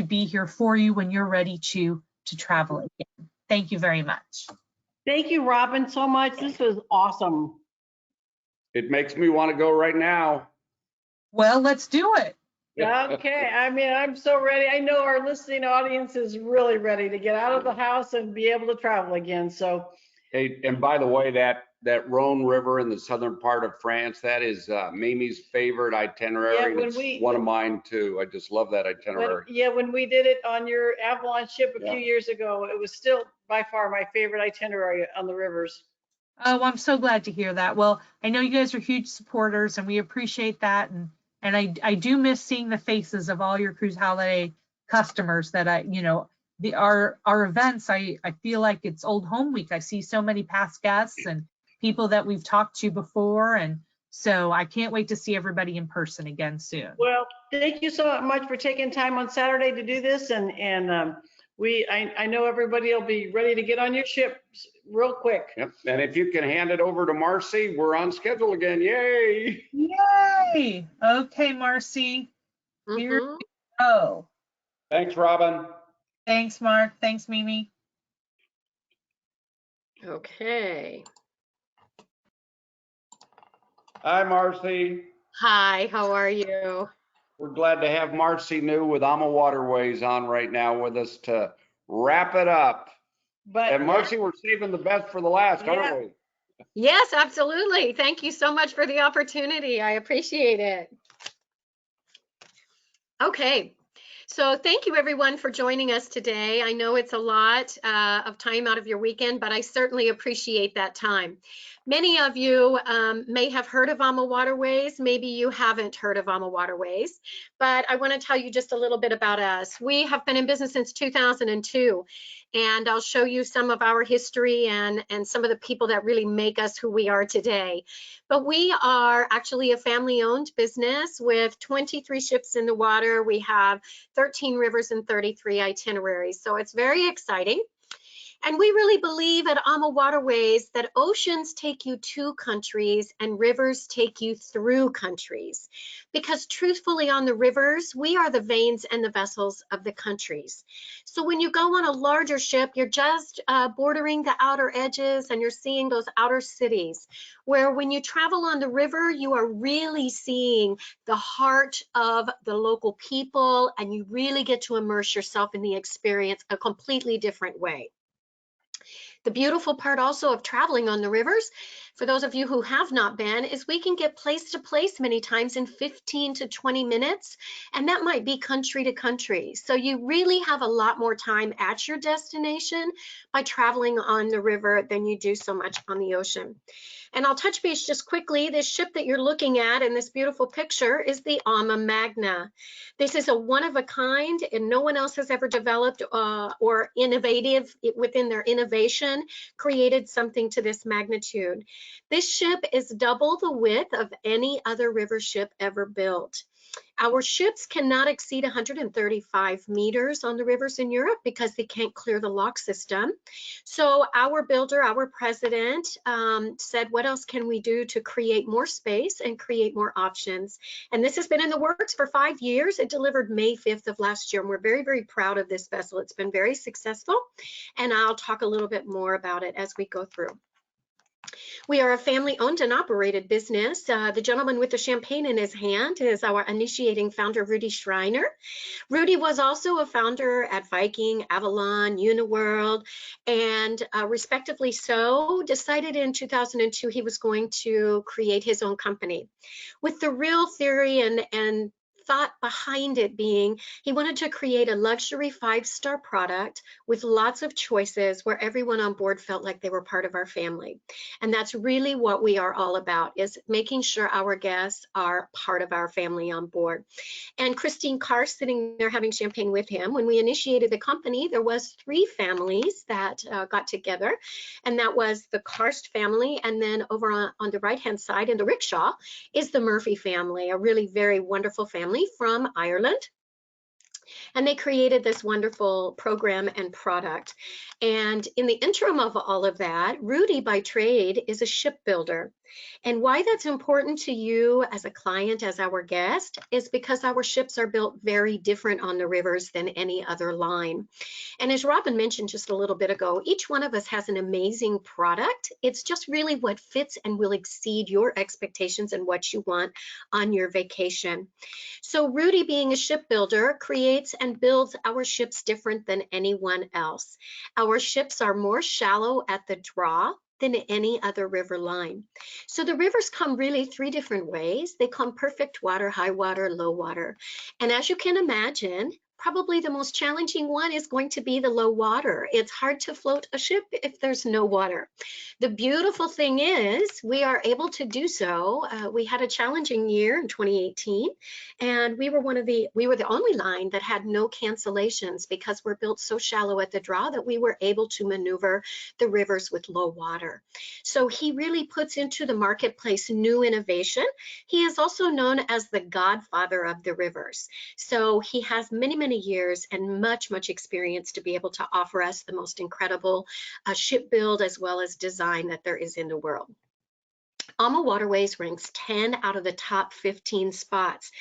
be here for you when you're ready to travel again. Thank you very much. Thank you, Robin, so much. This was awesome. It makes me want to go right now. Well, let's do it. Okay, I mean, I'm so ready. I know our listening audience is really ready to get out of the house and be able to travel again. So, Hey, and by the way, that Rhone River in the southern part of France, that is Mimi's favorite itinerary. Yeah, and it's one of mine too. I just love that itinerary. when we did it on your Avalon ship a few years ago, it was still by far my favorite itinerary on the rivers. Oh, I'm so glad to hear that. Well, I know you guys are huge supporters, and we appreciate that. And I do miss seeing the faces of all your Cruise Holiday customers that our events, I feel like it's old home week. I see so many past guests and people that we've talked to before. And so I can't wait to see everybody in person again soon. Well, thank you so much for taking time on Saturday to do this. And I know everybody will be ready to get on your ship real quick. Yep. And if you can hand it over to Marcy, we're on schedule again. Yay! Yay! Okay, Marcy. Here we go. Thanks, Robin. Thanks, Mark. Thanks, Mimi. Okay. Hi, Marcy. Hi, how are you? We're glad to have Marcy New with AmaWaterways on right now with us to wrap it up. But And Marcy, we're saving the best for the last, aren't we? Yes, absolutely. Thank you so much for the opportunity. I appreciate it. Okay. So thank you everyone for joining us today. I know it's a lot of time out of your weekend, but I certainly appreciate that time. Many of you may have heard of AmaWaterways. Maybe you haven't heard of AmaWaterways, but I want to tell you just a little bit about us. We have been in business since 2002, and I'll show you some of our history and some of the people that really make us who we are today. But we are actually a family-owned business with 23 ships in the water. We have 13 rivers and 33 itineraries. So it's very exciting. And we really believe at AmaWaterways that oceans take you to countries and rivers take you through countries. Because truthfully, on the rivers, we are the veins and the vessels of the countries. So when you go on a larger ship, you're just bordering the outer edges and you're seeing those outer cities. Where when you travel on the river, you are really seeing the heart of the local people, and you really get to immerse yourself in the experience a completely different way. The beautiful part also of traveling on the rivers, for those of you who have not been, is we can get place to place many times in 15 to 20 minutes, and that might be country to country. So you really have a lot more time at your destination by traveling on the river than you do so much on the ocean. And I'll touch base just quickly. This ship that you're looking at in this beautiful picture is the Ama Magna. This is a one of a kind, and no one else has ever developed or innovative within their innovation created something to this magnitude. This ship is double the width of any other river ship ever built. Our ships cannot exceed 135 meters on the rivers in Europe because they can't clear the lock system. So our builder, our president, said, what else can we do to create more space and create more options? And this has been in the works for 5 years. It delivered May 5th of last year, and we're very, very proud of this vessel. It's been very successful, and I'll talk a little bit more about it as we go through. We are a family-owned and operated business. The gentleman with the champagne in his hand is our initiating founder, Rudy Schreiner. Rudy was also a founder at Viking, Avalon, Uniworld, and respectively so, decided in 2002 he was going to create his own company. With the real theory and thought behind it being he wanted to create a luxury 5-star product with lots of choices where everyone on board felt like they were part of our family. And that's really what we are all about, is making sure our guests are part of our family on board. And Christine Carr sitting there having champagne with him. When we initiated the company, there was 3 families that got together, and that was the Karst family, and then over on the right-hand side in the rickshaw is the Murphy family, a really very wonderful family from Ireland. And they created this wonderful program and product. And in the interim of all of that, Rudy by trade is a shipbuilder. And why that's important to you as a client, as our guest, is because our ships are built very different on the rivers than any other line. And as Robin mentioned just a little bit ago, each one of us has an amazing product. It's just really what fits and will exceed your expectations and what you want on your vacation. So Rudy, being a shipbuilder, creates and builds our ships different than anyone else. Our ships are more shallow at the draw than any other river line. So the rivers come really 3 different ways. They come perfect water, high water, low water. And as you can imagine, probably the most challenging one is going to be the low water. It's hard to float a ship if there's no water. The beautiful thing is we are able to do so. We had a challenging year in 2018, and we were the only line that had no cancellations because we're built so shallow at the draw that we were able to maneuver the rivers with low water. So he really puts into the marketplace new innovation. He is also known as the godfather of the rivers. So he has many years and much experience to be able to offer us the most incredible ship build as well as design that there is in the world. AmaWaterways ranks 10 out of the top 15 spots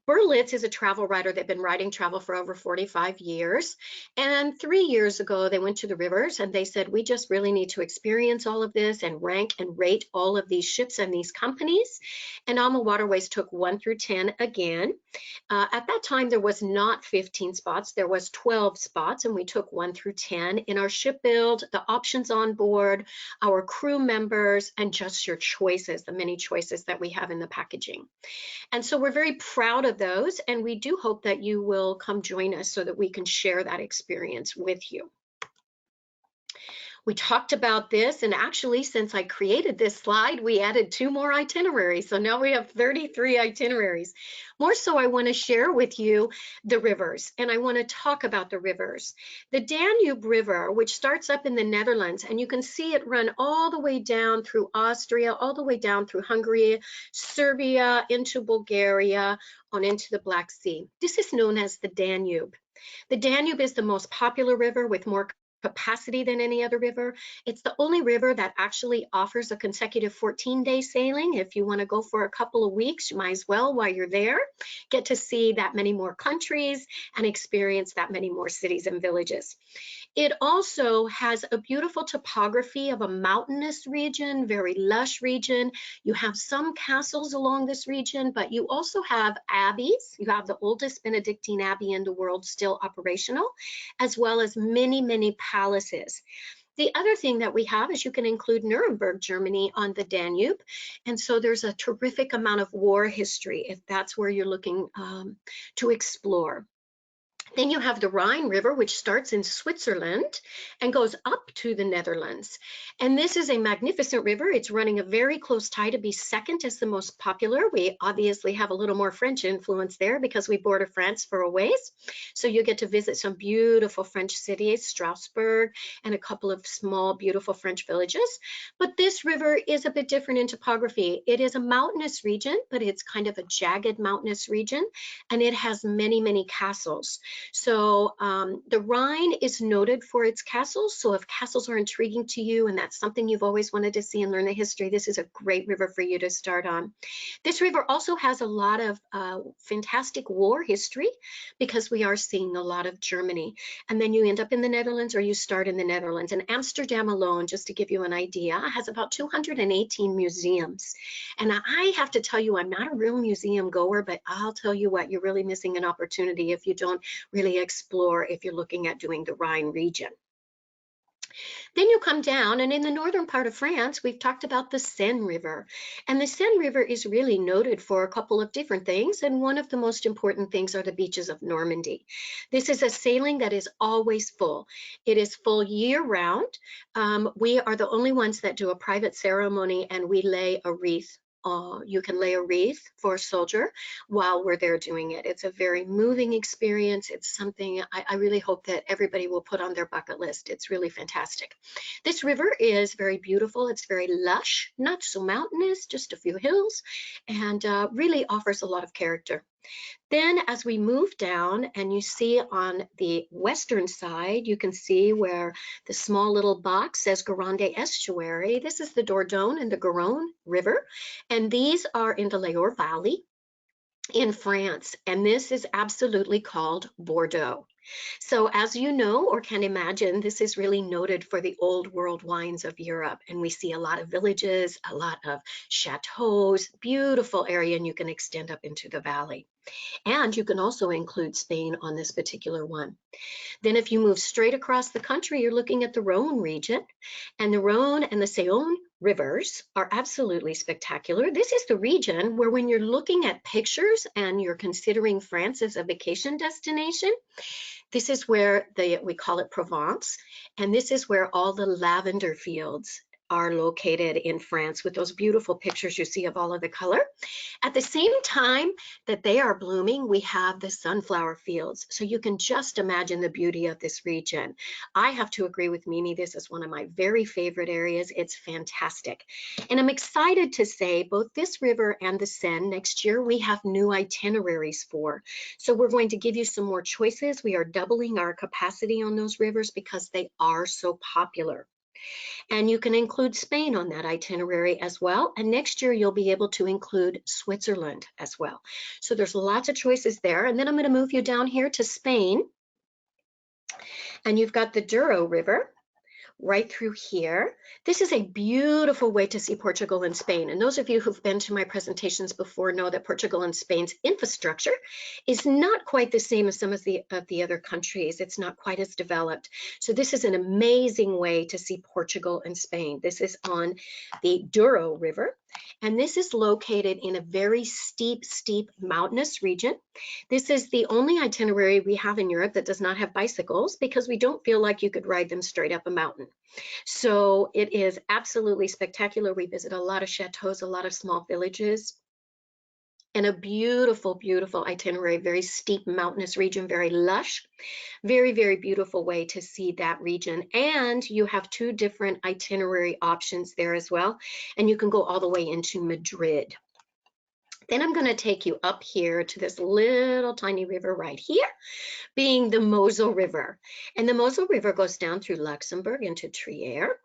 Berlitz is a travel writer. They've been writing travel for over 45 years. And 3 years ago, they went to the rivers and they said, we just really need to experience all of this and rank and rate all of these ships and these companies. And AmaWaterways took 1 through 10 again. At that time, there was not 15 spots. There was 12 spots, and we took 1 through 10 in our ship build, the options on board, our crew members, and just your choices, the many choices that we have in the packaging. And so we're very proud of those, and we do hope that you will come join us so that we can share that experience with you. We talked about this, and actually, since I created this slide, we added 2 more itineraries. So now we have 33 itineraries. More so, I want to share with you the rivers, and I want to talk about the rivers. The Danube River, which starts up in the Netherlands, and you can see it run all the way down through Austria, all the way down through Hungary, Serbia, into Bulgaria, on into the Black Sea. This is known as the Danube. The Danube is the most popular river with more capacity than any other river. It's the only river that actually offers a consecutive 14-day sailing. If you want to go for a couple of weeks, you might as well, while you're there, get to see that many more countries and experience that many more cities and villages. It also has a beautiful topography of a mountainous region, very lush region. You have some castles along this region, but you also have abbeys. You have the oldest Benedictine abbey in the world still operational, as well as many, many palaces. The other thing that we have is you can include Nuremberg, Germany on the Danube. And so there's a terrific amount of war history if that's where you're looking to explore. Then you have the Rhine River, which starts in Switzerland and goes up to the Netherlands. And this is a magnificent river. It's running a very close tie to be second as the most popular. We obviously have a little more French influence there because we border France for a ways. So you get to visit some beautiful French cities, Strasbourg, and a couple of small, beautiful French villages. But this river is a bit different in topography. It is a mountainous region, but it's kind of a jagged mountainous region, and it has many, many castles. So the Rhine is noted for its castles. So if castles are intriguing to you and that's something you've always wanted to see and learn the history, this is a great river for you to start on. This river also has a lot of fantastic war history because we are seeing a lot of Germany. And then you end up in the Netherlands or you start in the Netherlands. And Amsterdam alone, just to give you an idea, has about 218 museums. And I have to tell you, I'm not a real museum goer, but I'll tell you what, you're really missing an opportunity if you don't really explore if you're looking at doing the Rhine region. Then you come down, and in the northern part of France, we've talked about the Seine River. And the Seine River is really noted for a couple of different things, and one of the most important things are the beaches of Normandy. This is a sailing that is always full. It is full year-round. We are the only ones that do a private ceremony, and we lay a wreath. You can lay a wreath for a soldier while we're there doing it. It's a very moving experience. It's something I really hope that everybody will put on their bucket list. It's really fantastic. This river is very beautiful. It's very lush, not so mountainous, just a few hills, and really offers a lot of character. Then as we move down and you see on the western side, you can see where the small little box says Gironde Estuary. This is the Dordogne and the Garonne River, and these are in the Loire Valley in France, and this is absolutely called Bordeaux. So as you know or can imagine, this is really noted for the old world wines of Europe, and we see a lot of villages, a lot of chateaus, beautiful area, and you can extend up into the valley. And you can also include Spain on this particular one. Then if you move straight across the country, you're looking at the Rhone region, and the Rhone and the Saône rivers are absolutely spectacular. This is the region where when you're looking at pictures and you're considering France as a vacation destination, this is where we call it Provence, and this is where all the lavender fields are located in France with those beautiful pictures you see of all of the color. At the same time that they are blooming, we have the sunflower fields. So you can just imagine the beauty of this region. I have to agree with Mimi, this is one of my very favorite areas. It's fantastic. And I'm excited to say both this river and the Seine next year, we have new itineraries for. So we're going to give you some more choices. We are doubling our capacity on those rivers because they are so popular. And you can include Spain on that itinerary as well. And next year, you'll be able to include Switzerland as well. So there's lots of choices there. And then I'm going to move you down here to Spain. And you've got the Douro River right through here. This is a beautiful way to see Portugal and Spain. And those of you who've been to my presentations before know that Portugal and Spain's infrastructure is not quite the same as some of the other countries. It's not quite as developed. So this is an amazing way to see Portugal and Spain. This is on the Douro River. And this is located in a very steep mountainous region. This is the only itinerary we have in Europe that does not have bicycles because we don't feel like you could ride them straight up a mountain. So it is absolutely spectacular. We visit a lot of chateaus, a lot of small villages, and a beautiful, beautiful itinerary, very steep mountainous region, very lush, very, very beautiful way to see that region. And you have 2 different itinerary options there as well. And you can go all the way into Madrid. Then I'm going to take you up here to this little tiny river right here, being the Mosel River. And the Mosel River goes down through Luxembourg into Trier.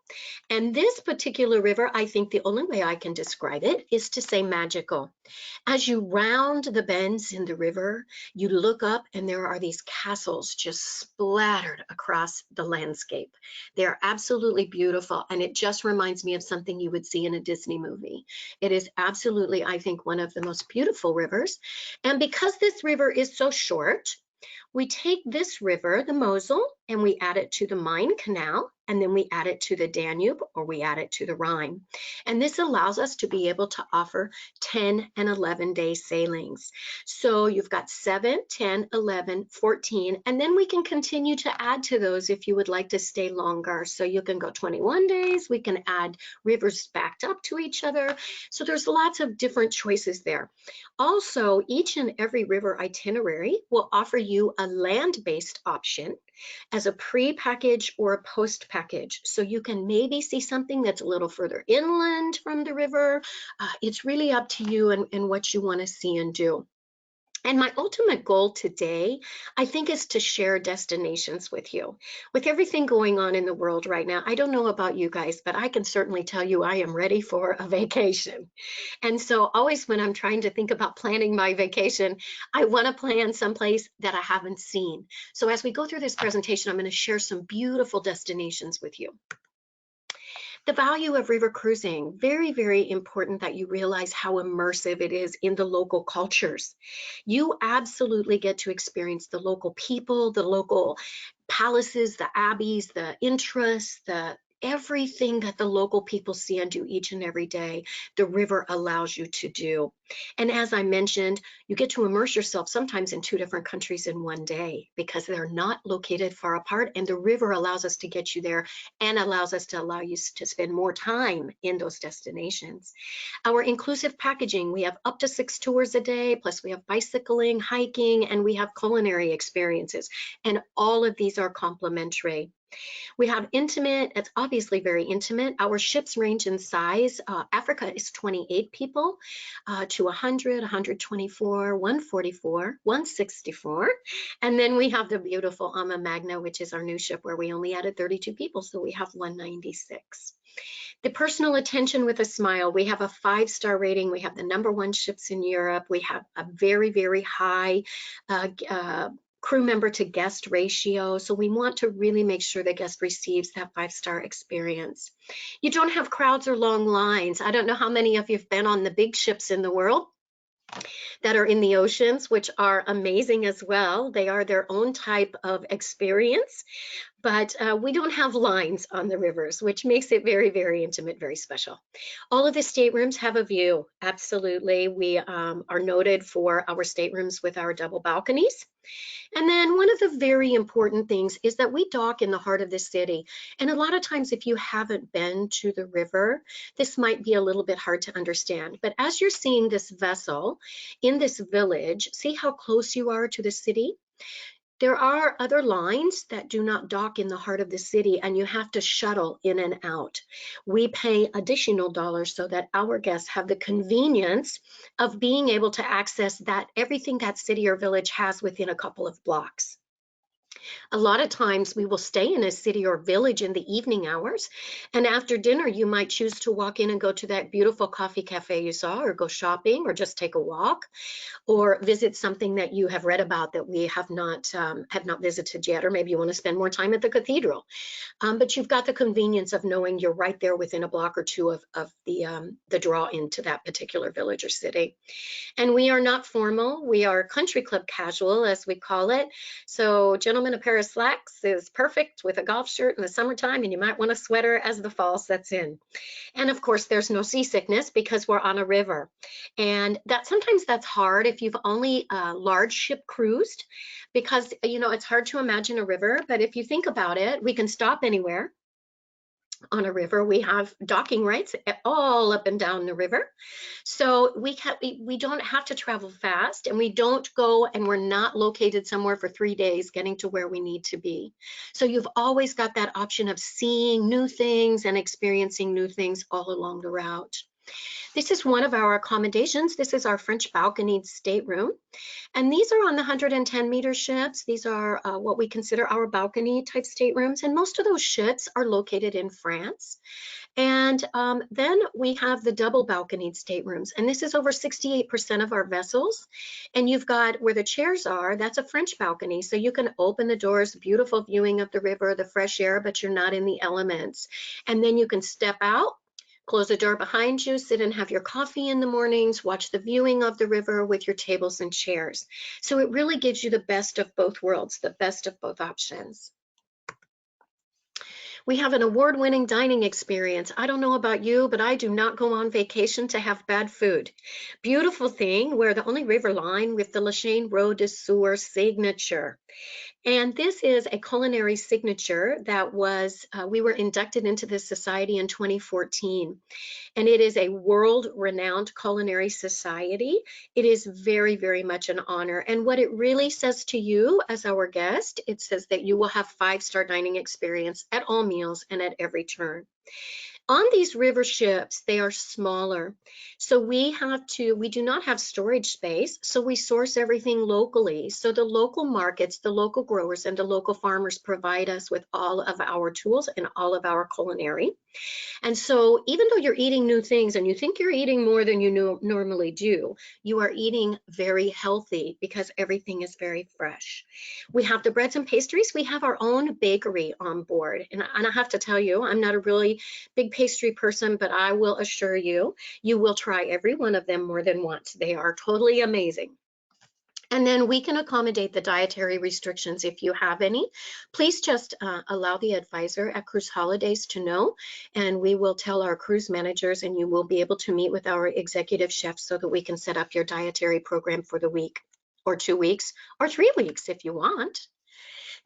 And this particular river, I think the only way I can describe it is to say magical. As you round the bends in the river, you look up and there are these castles just splattered across the landscape. They're absolutely beautiful, and it just reminds me of something you would see in a Disney movie. It is absolutely, I think, one of the most beautiful rivers. And because this river is so short, we take this river, the Mosel, and we add it to the Main Canal, and then we add it to the Danube, or we add it to the Rhine. And this allows us to be able to offer 10 and 11-day sailings. So you've got 7, 10, 11, 14, and then we can continue to add to those if you would like to stay longer. So you can go 21 days, we can add rivers backed up to each other. So there's lots of different choices there. Also, each and every river itinerary will offer you a land-based option as a pre-package or a post-package. So you can maybe see something that's a little further inland from the river. It's really up to you and what you want to see and do. And my ultimate goal today, I think, is to share destinations with you. With everything going on in the world right now, I don't know about you guys, but I can certainly tell you I am ready for a vacation. And so always when I'm trying to think about planning my vacation, I want to plan someplace that I haven't seen. So as we go through this presentation, I'm going to share some beautiful destinations with you. The value of river cruising, very, very important that you realize how immersive it is in the local cultures. You absolutely get to experience the local people, the local palaces, the abbeys, the interests, everything that the local people see and do each and every day, the river allows you to do. And as I mentioned, you get to immerse yourself sometimes in 2 different countries in one day because they're not located far apart, and the river allows us to get you there and allows us to allow you to spend more time in those destinations. Our inclusive packaging, we have up to 6 tours a day, plus we have bicycling, hiking, and we have culinary experiences, and all of these are complimentary. We have intimate, it's obviously very intimate. Our ships range in size. Africa is 28 people to 100, 124, 144, 164. And then we have the beautiful Ama Magna, which is our new ship where we only added 32 people, so we have 196. The personal attention with a smile, we have a 5-star rating. We have the #1 ships in Europe. We have a very, very high crew member to guest ratio. So we want to really make sure the guest receives that 5-star experience. You don't have crowds or long lines. I don't know how many of you have been on the big ships in the world that are in the oceans, which are amazing as well. They are their own type of experience, but we don't have lines on the rivers, which makes it very, very intimate, very special. All of the staterooms have a view, absolutely. We are noted for our staterooms with our double balconies. And then one of the very important things is that we dock in the heart of the city. And a lot of times, if you haven't been to the river, this might be a little bit hard to understand. But as you're seeing this vessel in this village, see how close you are to the city? There are other lines that do not dock in the heart of the city, and you have to shuttle in and out. We pay additional dollars so that our guests have the convenience of being able to access everything that city or village has within a couple of blocks. A lot of times we will stay in a city or village in the evening hours, and after dinner you might choose to walk in and go to that beautiful coffee cafe you saw, or go shopping, or just take a walk, or visit something that you have read about that we have not visited yet, or maybe you want to spend more time at the cathedral. But you've got the convenience of knowing you're right there within a block or two of the draw into that particular village or city. And we are not formal. We are country club casual, as we call it. So gentlemen, a pair of slacks is perfect with a golf shirt in the summertime, and you might want a sweater as the fall sets in. And of course, there's no seasickness because we're on a river. And sometimes that's hard if you've only large ship cruised, because, you know, it's hard to imagine a river. But if you think about it, we can stop anywhere on a river. We have docking rights all up and down the river. So we don't have to travel fast, and we don't go, and we're not located somewhere for 3 days getting to where we need to be. So you've always got that option of seeing new things and experiencing new things all along the route. This is one of our accommodations. This is our French balconied stateroom. And these are on the 110-meter ships. These are what we consider our balcony type staterooms. And most of those ships are located in France. And then we have the double balconied staterooms. And this is over 68% of our vessels. And you've got where the chairs are, that's a French balcony. So you can open the doors, beautiful viewing of the river, the fresh air, but you're not in the elements. And then you can step out, close the door behind you, sit and have your coffee in the mornings, watch the viewing of the river with your tables and chairs. So it really gives you the best of both worlds, the best of both options. We have an award-winning dining experience. I don't know about you, but I do not go on vacation to have bad food. Beautiful thing, we're the only river line with the La Chaine Road de Sour signature. And this is a culinary signature that was, we were inducted into this society in 2014. And it is a world-renowned culinary society. It is very, very much an honor. And what it really says to you as our guest, it says that you will have 5-star dining experience at all meals and at every turn. On these river ships, they are smaller. So we do not have storage space, so we source everything locally. So the local markets, the local growers, and the local farmers provide us with all of our tools and all of our culinary. And so even though you're eating new things and you think you're eating more than you normally do, you are eating very healthy because everything is very fresh. We have the breads and pastries. We have our own bakery on board. And I have to tell you, I'm not a really big pastry person, but I will assure you, you will try every one of them more than once. They are totally amazing. And then we can accommodate the dietary restrictions if you have any. Please just allow the advisor at Cruise Holidays to know, and we will tell our cruise managers, and you will be able to meet with our executive chefs so that we can set up your dietary program for the week or 2 weeks or 3 weeks if you want.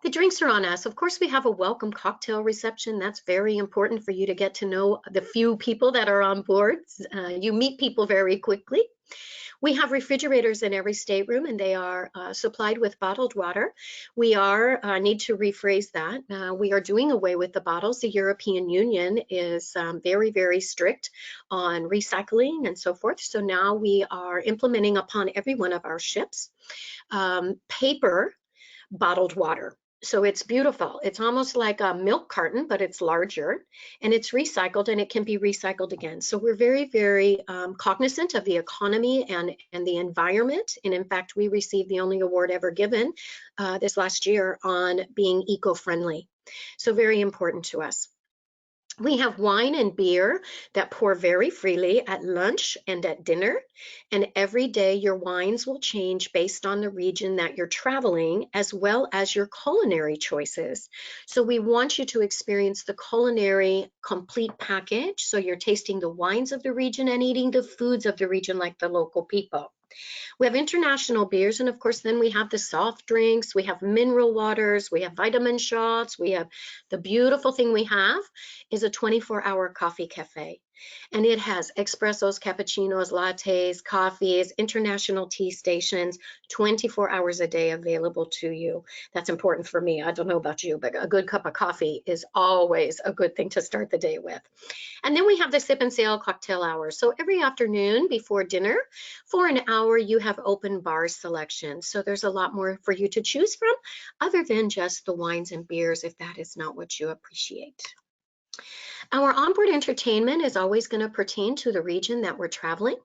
The drinks are on us. Of course, we have a welcome cocktail reception. That's very important for you to get to know the few people that are on board. You meet people very quickly. We have refrigerators in every stateroom, and they are supplied with bottled water. We need to rephrase that. We are doing away with the bottles. The European Union is very, very strict on recycling and so forth. So now we are implementing upon every one of our ships paper bottled water. So it's beautiful. It's almost like a milk carton, but it's larger, and it's recycled, and it can be recycled again. So we're very, very cognizant of the economy and the environment. And in fact, we received the only award ever given this last year on being eco-friendly. So very important to us. We have wine and beer that pour very freely at lunch and at dinner. And every day your wines will change based on the region that you're traveling, as well as your culinary choices. So we want you to experience the culinary complete package. So you're tasting the wines of the region and eating the foods of the region like the local people. We have international beers, and of course then we have the soft drinks, we have mineral waters, we have vitamin shots, we have the beautiful thing we have is a 24-hour coffee cafe. And it has espressos, cappuccinos, lattes, coffees, international tea stations, 24 hours a day available to you. That's important for me. I don't know about you, but a good cup of coffee is always a good thing to start the day with. And then we have the sip and sail cocktail hour. So every afternoon before dinner, for an hour, you have open bar selection. So there's a lot more for you to choose from other than just the wines and beers, if that is not what you appreciate. Our onboard entertainment is always going to pertain to the region that we're traveling.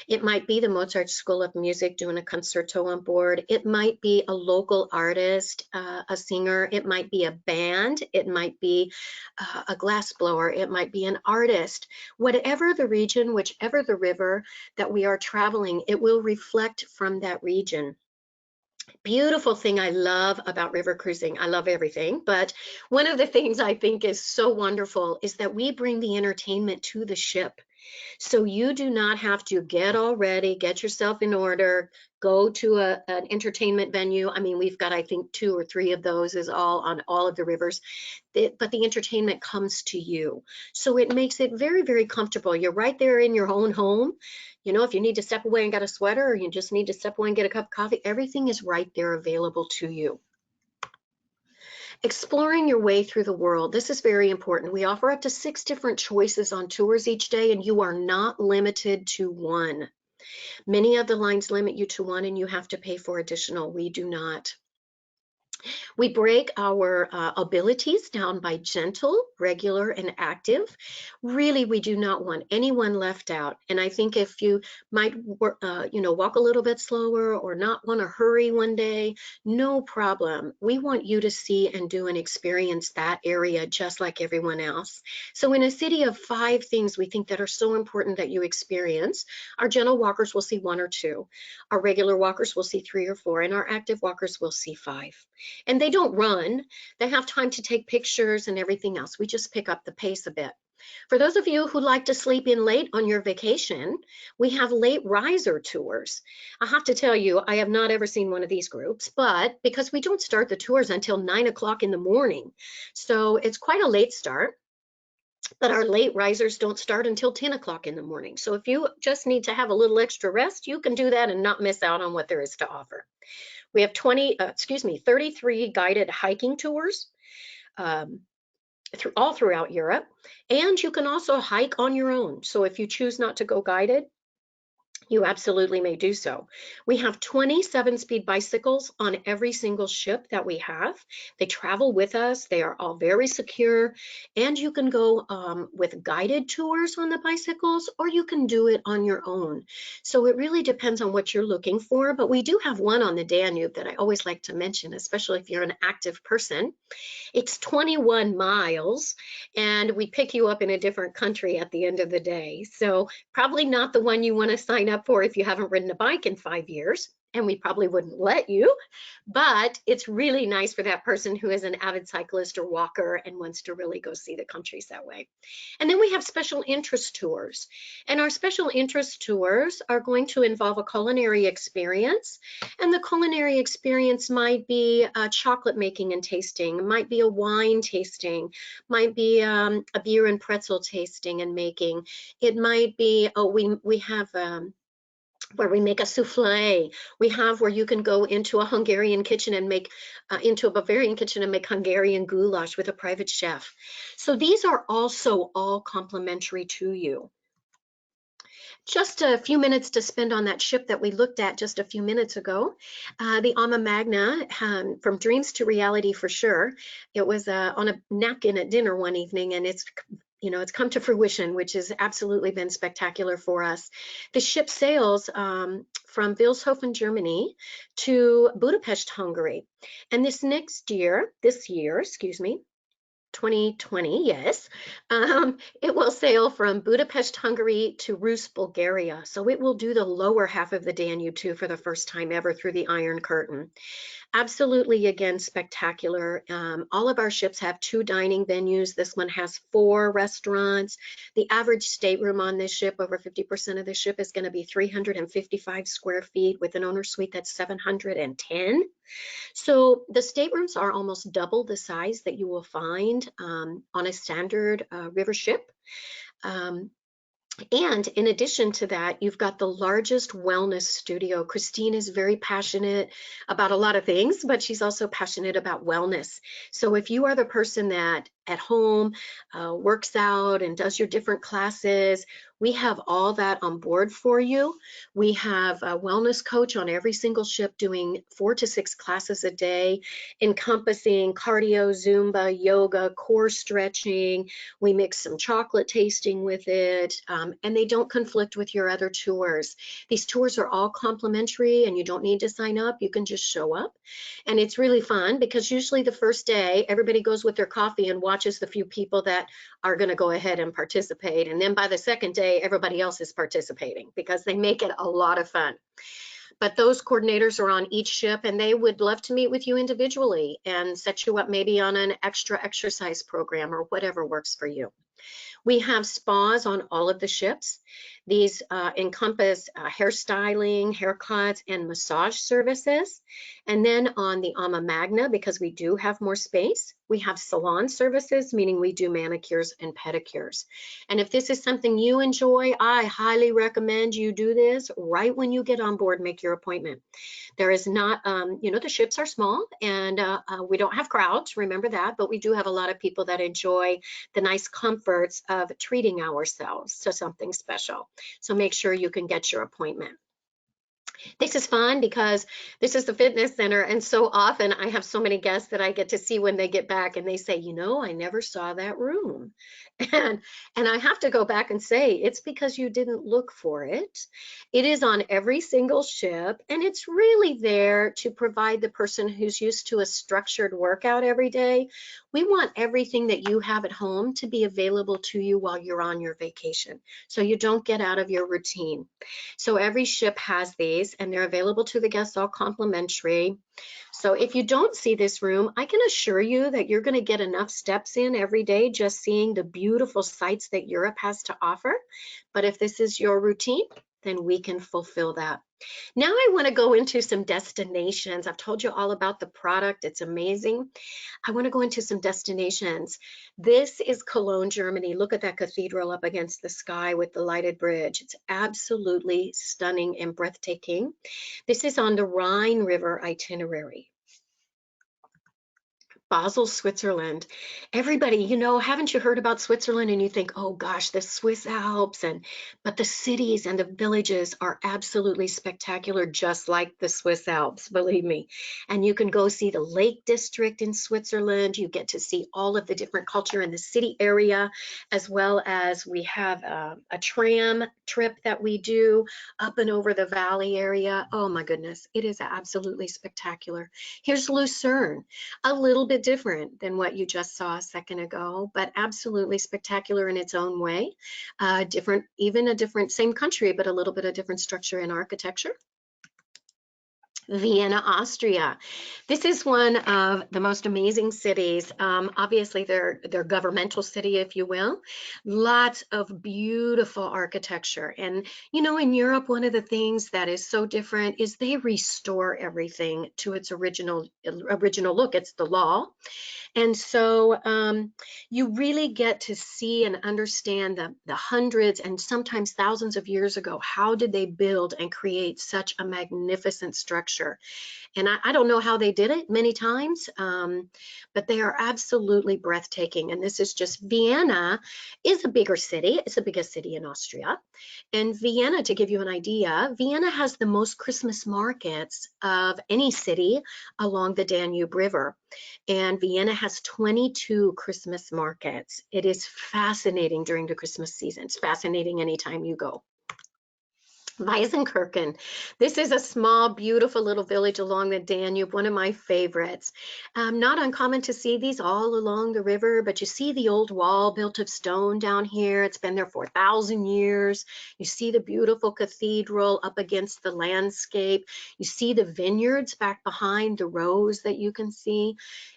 It might be the Mozart School of Music doing a concerto on board. It might be a local artist, a singer. It might be a band. It might be a glassblower. It might be an artist. Whatever the region, whichever the river that we are traveling, it will reflect from that region. Beautiful thing I love about river cruising, I love everything, but one of the things I think is so wonderful is that we bring the entertainment to the ship. So you do not have to get all ready, get yourself in order, go to an entertainment venue. I mean, we've got, I think, 2 or 3 of those is all on all of the rivers, but the entertainment comes to you. So it makes it very, very comfortable. You're right there in your own home. You know, if you need to step away and get a sweater, or you just need to step away and get a cup of coffee, everything is right there available to you. Exploring your way through the world. This is very important. We offer up to 6 different choices on tours each day, and you are not limited to one. Many of the lines limit you to one, and you have to pay for additional. We do not. We break our abilities down by gentle, regular, and active. Really, we do not want anyone left out. And I think if you might, walk a little bit slower or not want to hurry one day, no problem. We want you to see and do and experience that area just like everyone else. So in a city of 5 things we think that are so important that you experience, our gentle walkers will see 1 or 2. Our regular walkers will see 3 or 4, and our active walkers will see 5. And they don't run, they have time to take pictures and everything else. We just pick up the pace a bit. For those of you who like to sleep in late on your vacation, we have late riser tours. I have to tell you, I have not ever seen one of these groups, but because we don't start the tours until 9 o'clock in the morning, so it's quite a late start. But our late risers don't start until 10 o'clock in the morning. So if you just need to have a little extra rest, you can do that and not miss out on what there is to offer. We have 33 guided hiking tours all throughout Europe, and you can also hike on your own. So if you choose not to go guided, you absolutely may do so. We have 27 speed bicycles on every single ship that we have. They travel with us. They are all very secure. And you can go with guided tours on the bicycles, or you can do it on your own. So it really depends on what you're looking for. But we do have one on the Danube that I always like to mention, especially if you're an active person. It's 21 miles, and we pick you up in a different country at the end of the day. So probably not the one you want to sign up for if you haven't ridden a bike in 5 years, and we probably wouldn't let you, but it's really nice for that person who is an avid cyclist or walker and wants to really go see the countries that way. And then we have special interest tours, and our special interest tours are going to involve a culinary experience, and the culinary experience might be chocolate making and tasting, might be a wine tasting, might be a beer and pretzel tasting and making. It might be, we have where we make a souffle. We have where you can go into a Hungarian kitchen and make, into a Bavarian kitchen and make Hungarian goulash with a private chef. So these are also all complimentary to you. Just a few minutes to spend on that ship that we looked at just a few minutes ago, the Ama Magna, from dreams to reality for sure. It was on a napkin at dinner one evening, and it's come to fruition, which has absolutely been spectacular for us. The ship sails from Vilshofen, Germany to Budapest, Hungary. And this year, 2020, yes, it will sail from Budapest, Hungary to Rus, Bulgaria. So it will do the lower half of the Danube too for the first time ever through the Iron Curtain. Absolutely, again, spectacular. All of our ships have 2 dining venues. This one has 4 restaurants. The average stateroom on this ship, over 50% of the ship, is going to be 355 square feet with an owner suite that's 710. So the staterooms are almost double the size that you will find on a standard river ship. And in addition to that, you've got the largest wellness studio. Christine is very passionate about a lot of things, but she's also passionate about wellness. So if you are the person that at home works out and does your different classes, we have all that on board for you. We have a wellness coach on every single ship doing 4 to 6 classes a day, encompassing cardio, Zumba, yoga, core stretching. We mix some chocolate tasting with it, and they don't conflict with your other tours. These tours are all complimentary and you don't need to sign up. You can just show up. And it's really fun because usually the first day, everybody goes with their coffee and watches the few people that are going to go ahead and participate. And then by the second day, everybody else is participating because they make it a lot of fun. But those coordinators are on each ship and they would love to meet with you individually and set you up maybe on an extra exercise program or whatever works for you. We have spas on all of the ships. These encompass hairstyling, haircuts, and massage services. And then on the Ama Magna, because we do have more space, we have salon services, meaning we do manicures and pedicures. And if this is something you enjoy, I highly recommend you do this right when you get on board, make your appointment. There is not, the ships are small and we don't have crowds, remember that, but we do have a lot of people that enjoy the nice comforts of treating ourselves to something special. So make sure you can get your appointment. This is fun because this is the fitness center, and so often I have so many guests that I get to see when they get back and they say, I never saw that room. And I have to go back and say, it's because you didn't look for it. It is on every single ship, and it's really there to provide the person who's used to a structured workout every day. We want everything that you have at home to be available to you while you're on your vacation, so you don't get out of your routine. So every ship has these, and they're available to the guests, all complimentary. So if you don't see this room, I can assure you that you're going to get enough steps in every day just seeing the beautiful sights that Europe has to offer. But if this is your routine, then we can fulfill that. Now I want to go into some destinations. I've told you all about the product. It's amazing. I want to go into some destinations. This is Cologne, Germany. Look at that cathedral up against the sky with the lighted bridge. It's absolutely stunning and breathtaking. This is on the Rhine River itinerary. Basel, Switzerland. Everybody, haven't you heard about Switzerland and you think, oh gosh, the Swiss Alps, but the cities and the villages are absolutely spectacular, just like the Swiss Alps, believe me. And you can go see the Lake District in Switzerland. You get to see all of the different culture in the city area, as well as we have a tram trip that we do up and over the valley area. Oh my goodness, it is absolutely spectacular. Here's Lucerne, a little bit different than what you just saw a second ago, but absolutely spectacular in its own way. Same country, but a little bit of different structure and architecture. Vienna, Austria. This is one of the most amazing cities. Obviously, they're governmental city, if you will. Lots of beautiful architecture. And, in Europe, one of the things that is so different is they restore everything to its original look. It's the law. And so you really get to see and understand the hundreds and sometimes thousands of years ago, how did they build and create such a magnificent structure? And I don't know how they did it many times, but they are absolutely breathtaking. And this is just Vienna is a bigger city. It's the biggest city in Austria. And Vienna, to give you an idea, Vienna has the most Christmas markets of any city along the Danube River. And Vienna has 22 Christmas markets. It is fascinating during the Christmas season. It's fascinating anytime you go. Weisenkirchen. This is a small, beautiful little village along the Danube, one of my favorites. Not uncommon to see these all along the river, but you see the old wall built of stone down here. It's been there for 1,000 years. You see the beautiful cathedral up against the landscape. You see the vineyards back behind the rows that you can see.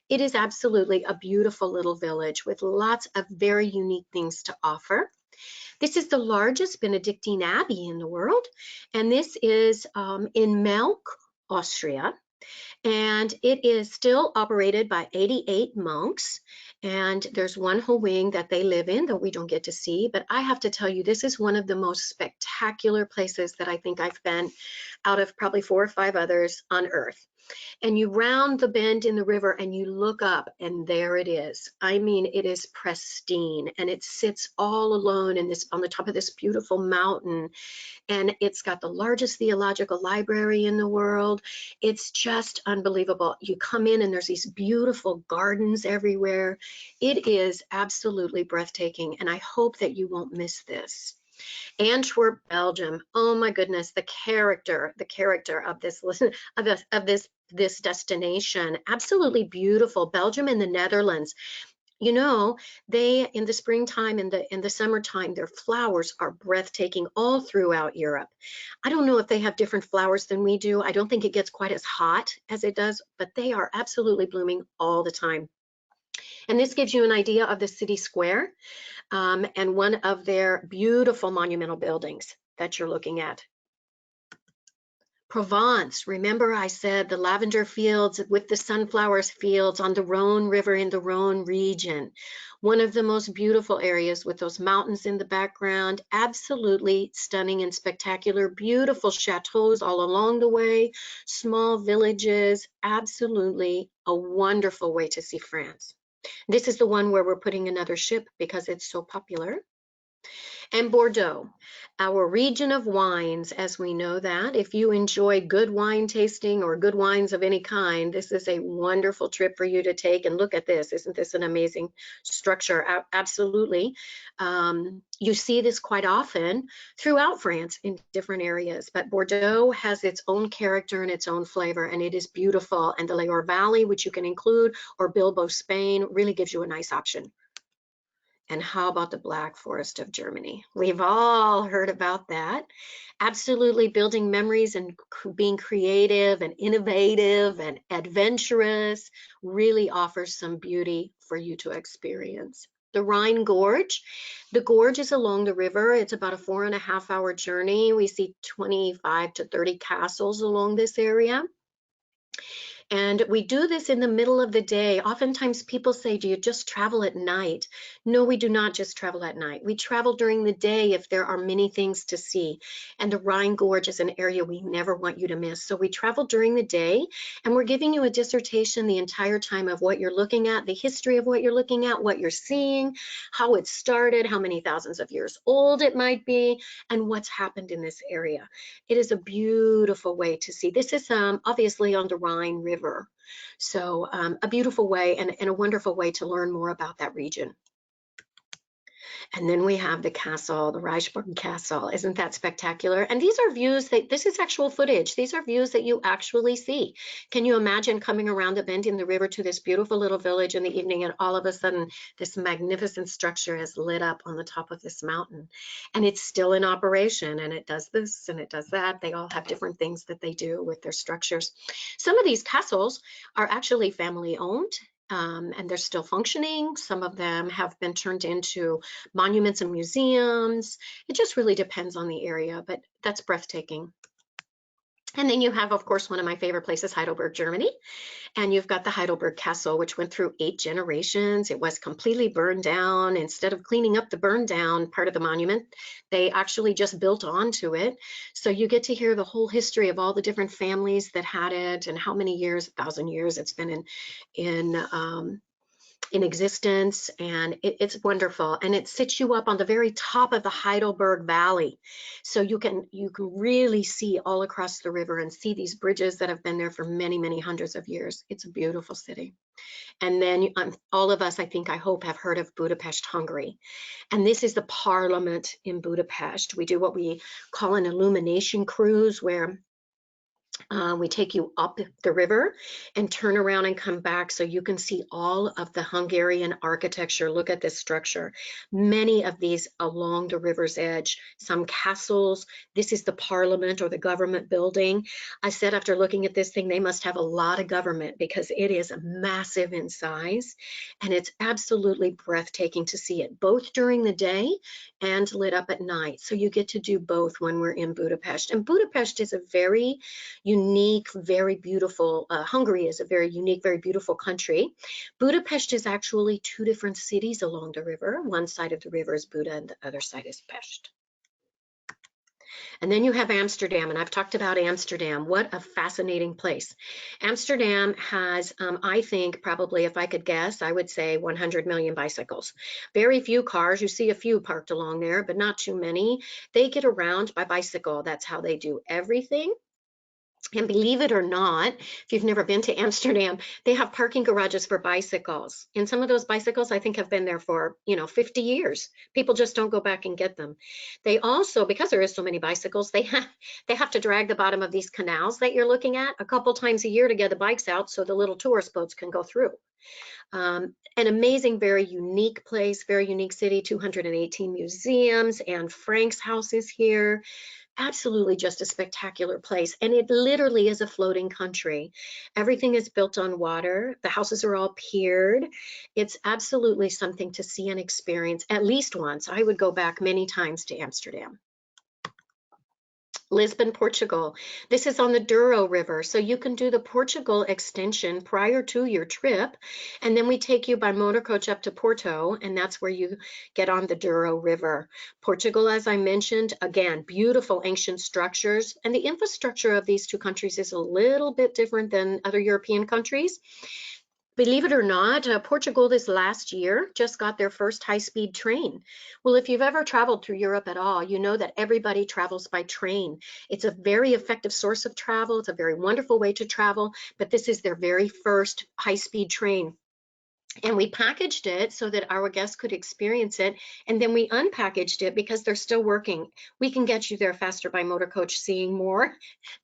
It is absolutely a beautiful little village with lots of very unique things to offer. This is the largest Benedictine abbey in the world, and this is in Melk, Austria, and it is still operated by 88 monks, And there's one whole wing that they live in that we don't get to see. But I have to tell you, this is one of the most spectacular places that I think I've been out of probably 4 or 5 others on Earth. And you round the bend in the river and you look up and there it is. I mean, it is pristine and it sits all alone in this, on the top of this beautiful mountain. And it's got the largest theological library in the world. It's just unbelievable. You come in and there's these beautiful gardens everywhere. It is absolutely breathtaking. And I hope that you won't miss this. Antwerp, Belgium. Oh my goodness, the character of this this destination. Absolutely beautiful. Belgium and the Netherlands. You know, they in the springtime and in the summertime, their flowers are breathtaking all throughout Europe. I don't know if they have different flowers than we do. I don't think it gets quite as hot as it does, but they are absolutely blooming all the time. And this gives you an idea of the city square and one of their beautiful monumental buildings that you're looking at. Provence, remember I said the lavender fields with the sunflowers fields on the Rhone River in the Rhone region. One of the most beautiful areas with those mountains in the background, absolutely stunning and spectacular, beautiful chateaus all along the way, small villages, absolutely a wonderful way to see France. This is the one where we're putting another ship because it's so popular. And Bordeaux, our region of wines, as we know that. If you enjoy good wine tasting or good wines of any kind, this is a wonderful trip for you to take. And look at this. Isn't this an amazing structure? Absolutely. You see this quite often throughout France in different areas, but Bordeaux has its own character and its own flavor, and it is beautiful. And the Loire Valley, which you can include, or Bilbao, Spain, really gives you a nice option. And how about the Black Forest of Germany? We've all heard about that. Absolutely building memories and being creative and innovative and adventurous really offers some beauty for you to experience. The Rhine Gorge. The gorge is along the river. It's about a 4.5-hour journey. We see 25 to 30 castles along this area. And we do this in the middle of the day. Oftentimes people say, do you just travel at night? No, we do not just travel at night. We travel during the day if there are many things to see. And the Rhine Gorge is an area we never want you to miss. So we travel during the day, and we're giving you a dissertation the entire time of what you're looking at, the history of what you're looking at, what you're seeing, how it started, how many thousands of years old it might be, and what's happened in this area. It is a beautiful way to see. This is obviously on the Rhine River. So a beautiful way and a wonderful way to learn more about that region. And then we have the castle, the Reichsburg Castle. Isn't that spectacular? And these are views that, this is actual footage. These are views that you actually see. Can you imagine coming around the bend in the river to this beautiful little village in the evening, and all of a sudden this magnificent structure is lit up on the top of this mountain, and it's still in operation, and it does this and it does that. They all have different things that they do with their structures. Some of these castles are actually family owned. And they're still functioning. Some of them have been turned into monuments and museums. It just really depends on the area, but that's breathtaking. And then you have, of course, one of my favorite places, Heidelberg, Germany. And you've got the Heidelberg Castle, which went through 8 generations. It was completely burned down. Instead of cleaning up the burned down part of the monument, they actually just built onto it. So you get to hear the whole history of all the different families that had it and how many years, 1,000 years it's been in existence, and it's wonderful. And it sits you up on the very top of the Heidelberg Valley. So you can really see all across the river and see these bridges that have been there for many, many hundreds of years. It's a beautiful city. And then all of us, I hope, have heard of Budapest, Hungary. And this is the Parliament in Budapest. We do what we call an illumination cruise, where we take you up the river and turn around and come back so you can see all of the Hungarian architecture. Look at this structure. Many of these along the river's edge, some castles. This is the parliament or the government building. I said after looking at this thing, they must have a lot of government because it is massive in size, and it's absolutely breathtaking to see it both during the day and lit up at night. So you get to do both when we're in Budapest. And Budapest is a very unique, very beautiful, Hungary is a very unique, very beautiful country. Budapest is actually two different cities along the river. One side of the river is Buda and the other side is Pest. And then you have Amsterdam, and I've talked about Amsterdam. What a fascinating place. Amsterdam has, I think, probably, if I could guess, I would say 100 million bicycles. Very few cars. You see a few parked along there, but not too many. They get around by bicycle. That's how they do everything. And believe it or not, if you've never been to Amsterdam, they have parking garages for bicycles. And some of those bicycles, I think, have been there for, 50 years. People just don't go back and get them. They also, because there is so many bicycles, they have to drag the bottom of these canals that you're looking at a couple times a year to get the bikes out so the little tourist boats can go through. An amazing, very unique place, very unique city, 218 museums. And Frank's house is here. Absolutely just a spectacular place. And it literally is a floating country. Everything is built on water. The houses are all piered. It's absolutely something to see and experience at least once. I would go back many times to Amsterdam. Lisbon, Portugal. This is on the Douro River, so you can do the Portugal extension prior to your trip, and then we take you by motor coach up to Porto, and that's where you get on the Douro River. Portugal, as I mentioned, again, beautiful ancient structures, and the infrastructure of these two countries is a little bit different than other European countries. Believe it or not, Portugal this last year just got their first high-speed train. Well, if you've ever traveled through Europe at all, you know that everybody travels by train. It's a very effective source of travel. It's a very wonderful way to travel, but this is their very first high-speed train. And we packaged it so that our guests could experience it. And then we unpackaged it because they're still working. We can get you there faster by motor coach, seeing more,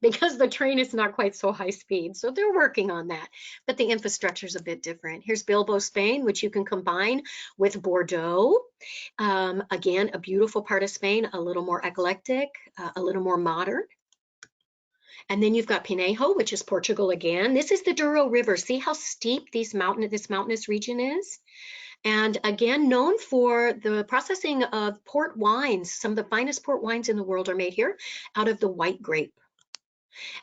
because the train is not quite so high speed. So they're working on that. But the infrastructure is a bit different. Here's Bilbao, Spain, which you can combine with Bordeaux. Again, a beautiful part of Spain, a little more eclectic, a little more modern. And then you've got Pinejo, which is Portugal again. This is the Douro River. See how steep this mountainous region is? And again, known for the processing of port wines. Some of the finest port wines in the world are made here out of the white grape.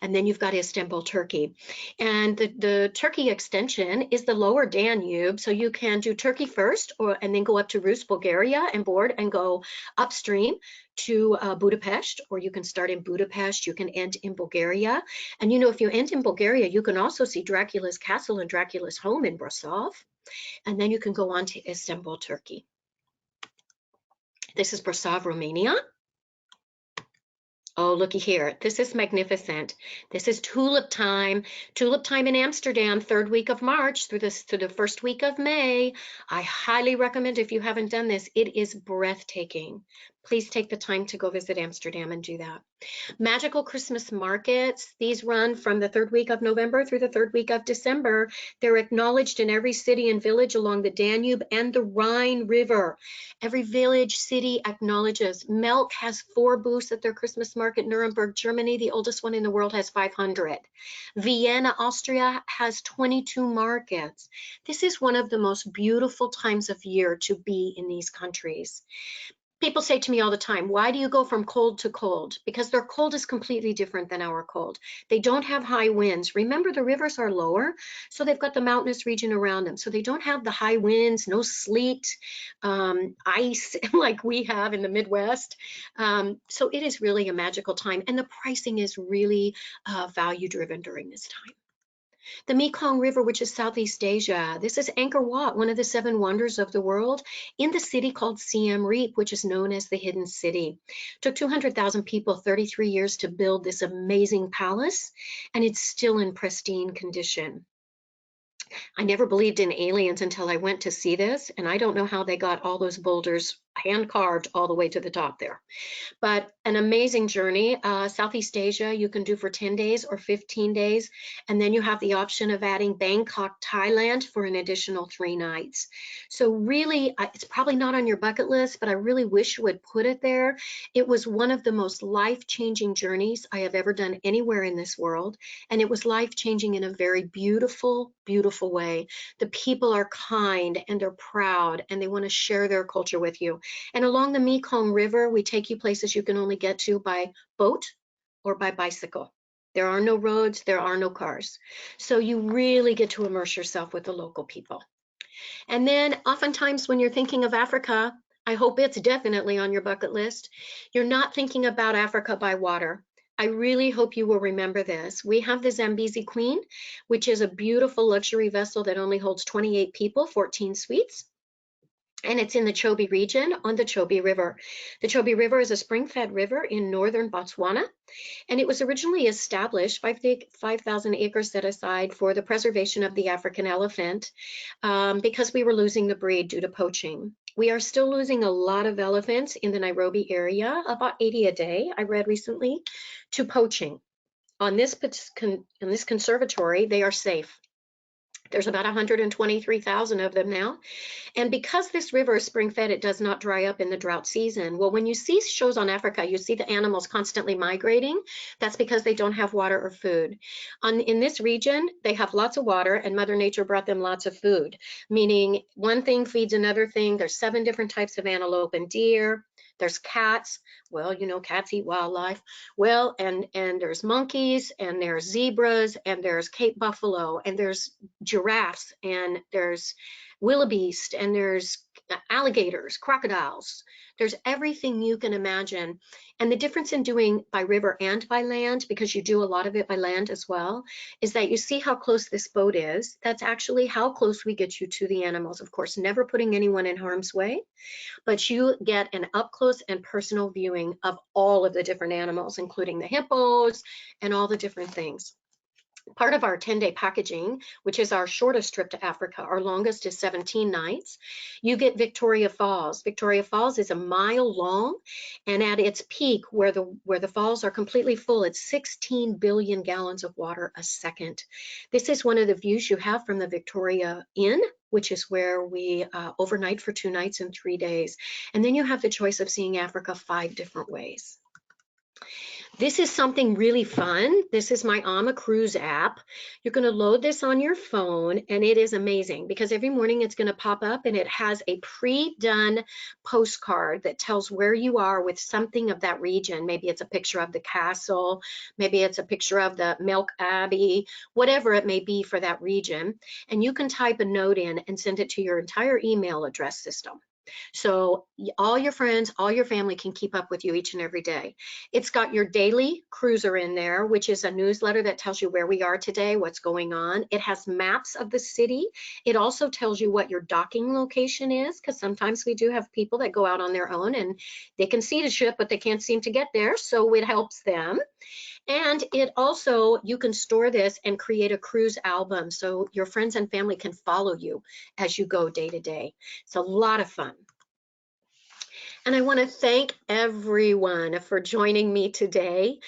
And then you've got Istanbul, Turkey. And the Turkey extension is the lower Danube. So you can do Turkey first and then go up to Rus, Bulgaria and board and go upstream to Budapest, or you can start in Budapest, you can end in Bulgaria. And if you end in Bulgaria, you can also see Dracula's castle and Dracula's home in Brasov. And then you can go on to Istanbul, Turkey. This is Brasov, Romania. Oh, looky here. This is magnificent. This is tulip time. Tulip time in Amsterdam, third week of March through the first week of May. I highly recommend, if you haven't done this, it is breathtaking. Please take the time to go visit Amsterdam and do that. Magical Christmas markets. These run from the third week of November through the third week of December. They're acknowledged in every city and village along the Danube and the Rhine River. Every village, city acknowledges. Melk has 4 booths at their Christmas market. Nuremberg, Germany, the oldest one in the world, has 500. Vienna, Austria, has 22 markets. This is one of the most beautiful times of year to be in these countries. People say to me all the time, why do you go from cold to cold? Because their cold is completely different than our cold. They don't have high winds. Remember, the rivers are lower, so they've got the mountainous region around them. So they don't have the high winds, no sleet, ice like we have in the Midwest. So it is really a magical time. And the pricing is really value driven during this time. The Mekong River, which is Southeast Asia. This is Angkor Wat, one of the 7 wonders of the world, in the city called Siem Reap, which is known as the Hidden City. It took 200,000 people 33 years to build this amazing palace, and it's still in pristine condition. I never believed in aliens until I went to see this, and I don't know how they got all those boulders hand carved all the way to the top there. But an amazing journey. Southeast Asia, you can do for 10 days or 15 days. And then you have the option of adding Bangkok, Thailand for an additional 3 nights. So really, it's probably not on your bucket list, but I really wish you would put it there. It was one of the most life-changing journeys I have ever done anywhere in this world. And it was life-changing in a very beautiful, beautiful way. The people are kind and they're proud and they want to share their culture with you. And along the Mekong River, we take you places you can only get to by boat or by bicycle. There are no roads, there are no cars. So you really get to immerse yourself with the local people. And then oftentimes when you're thinking of Africa, I hope it's definitely on your bucket list, you're not thinking about Africa by water. I really hope you will remember this. We have the Zambezi Queen, which is a beautiful luxury vessel that only holds 28 people, 14 suites. And it's in the Chobe region on the Chobe River. The Chobe River is a spring-fed river in northern Botswana, and it was originally established, 5,000 acres set aside for the preservation of the African elephant because we were losing the breed due to poaching. We are still losing a lot of elephants in the Nairobi area, about 80 a day, I read recently, to poaching. On this conservatory, they are safe. There's about 123,000 of them now. And because this river is spring-fed, it does not dry up in the drought season. Well, when you see shows on Africa, you see the animals constantly migrating. That's because they don't have water or food. In this region, they have lots of water, and Mother Nature brought them lots of food, meaning one thing feeds another thing. There's 7 different types of antelope and deer. There's cats. Well, you know, cats eat wildlife. Well, and there's monkeys, and there's zebras, and there's Cape buffalo, and there's giraffes, and there's wildebeest, and there's alligators, crocodiles. There's everything you can imagine. And the difference in doing by river and by land, because you do a lot of it by land as well, is that you see how close this boat is. That's actually how close we get you to the animals. Of course, never putting anyone in harm's way, but you get an up close and personal viewing of all of the different animals, including the hippos and all the different things. Part of our 10-day packaging, which is our shortest trip to Africa, our longest is 17 nights, you get Victoria Falls. Victoria Falls is a mile long, and at its peak, where the falls are completely full, it's 16 billion gallons of water a second. This is one of the views you have from the Victoria Inn, which is where we overnight for 2 nights and 3 days. And then you have the choice of seeing Africa 5 different ways. This is something really fun. This is my AmaCruise app. You're going to load this on your phone, and it is amazing because every morning it's going to pop up and it has a pre-done postcard that tells where you are with something of that region. Maybe it's a picture of the castle, maybe it's a picture of the Milk Abbey, whatever it may be for that region. And you can type a note in and send it to your entire email address system. So all your friends, all your family can keep up with you each and every day. It's got your daily cruiser in there, which is a newsletter that tells you where we are today, what's going on. It has maps of the city. It also tells you what your docking location is, because sometimes we do have people that go out on their own and they can see the ship, but they can't seem to get there. So it helps them. And it also, you can store this and create a cruise album so your friends and family can follow you as you go day to day. It's a lot of fun. And I want to thank everyone for joining me today.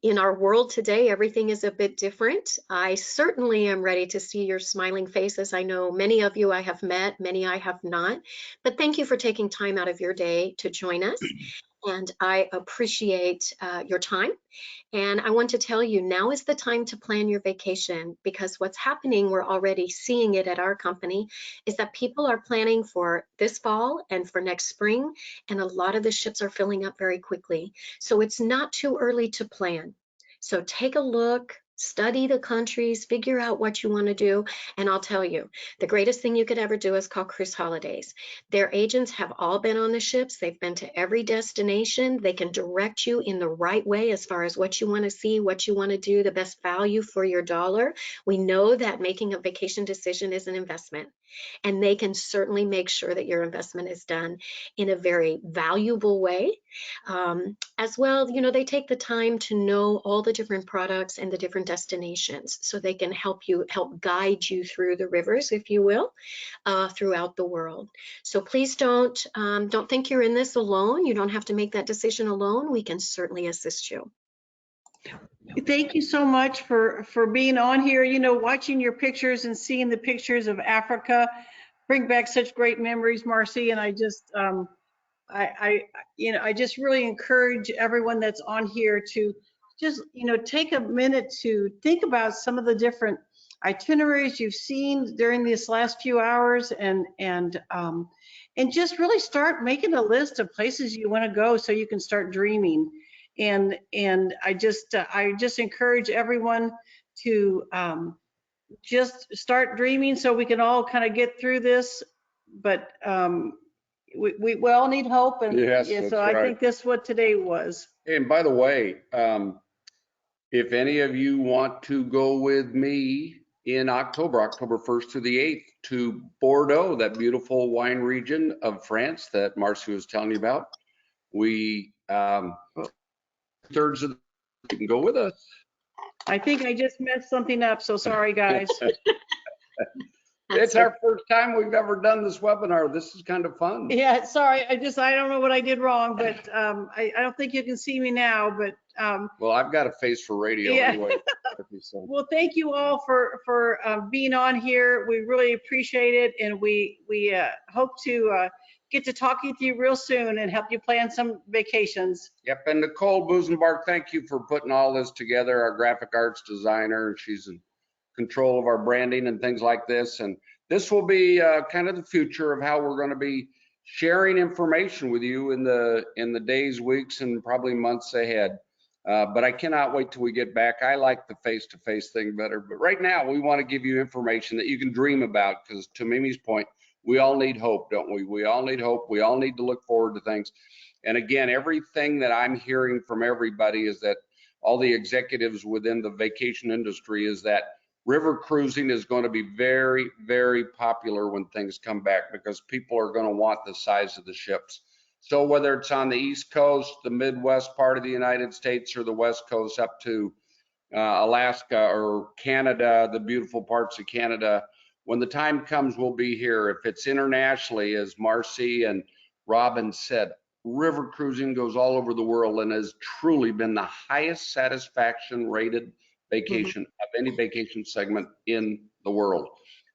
In our world today, everything is a bit different. I certainly am ready to see your smiling faces. I know many of you I have met, many I have not, but thank you for taking time out of your day to join us. And I appreciate your time. And I want to tell you, now is the time to plan your vacation, because what's happening, we're already seeing it at our company, is that people are planning for this fall and for next spring, and a lot of the ships are filling up very quickly. So it's not too early to plan. So take a look, study the countries, figure out what you want to do, and I'll tell you, the greatest thing you could ever do is call Cruise Holidays. Their agents have all been on the ships. They've been to every destination. They can direct you in the right way as far as what you want to see, what you want to do, the best value for your dollar. We know that making a vacation decision is an investment, and they can certainly make sure that your investment is done in a very valuable way. As well, you know, they take the time to know all the different products and the different destinations, so they can help guide you through the rivers, if you will, throughout the world. So please don't think you're in this alone. You don't have to make that decision alone. We can certainly assist you. Thank you so much for being on here. You know, watching your pictures and seeing the pictures of Africa bring back such great memories, Marcy. And I just, I just really encourage everyone that's on here to just, you know, take a minute to think about some of the different itineraries you've seen during these last few hours, and just really start making a list of places you want to go so you can start dreaming. And I just encourage everyone to just start dreaming so we can all kind of get through this. But we all need hope. And Yes, yeah, that's so I right. think that's what today was. And by the way, if any of you want to go with me in October 1st through the 8th to Bordeaux, that beautiful wine region of France that Marcy was telling you about, we 2/3 of you can go with us. I think I just messed something up, so sorry, guys. It's our first time we've ever done this webinar. This is kind of fun. Yeah, sorry, I don't know what I did wrong, but I don't think you can see me now, but Well, I've got a face for radio Yeah. anyway. well, thank you all for being on here. We really appreciate it, and we hope to get to talk with you real soon and help you plan some vacations. Yep, and Nicole Busenbark, thank you for putting all this together, our graphic arts designer. She's in control of our branding and things like this. And this will be kind of the future of how we're going to be sharing information with you in the days, weeks, and probably months ahead. But I cannot wait till we get back. I like the face-to-face thing better. But right now, we want to give you information that you can dream about, because to Mimi's point, we all need hope, don't we? We all need hope. We all need to look forward to things. And again, everything that I'm hearing from everybody is that all the executives within the vacation industry is that river cruising is going to be very, very popular when things come back, because people are going to want the size of the ships. So whether it's on the East Coast, the Midwest part of the United States, or the West Coast up to Alaska or Canada, the beautiful parts of Canada, when the time comes, we'll be here. If it's internationally, as Marcy and Robin said, river cruising goes all over the world and has truly been the highest satisfaction rated vacation of any vacation segment in the world.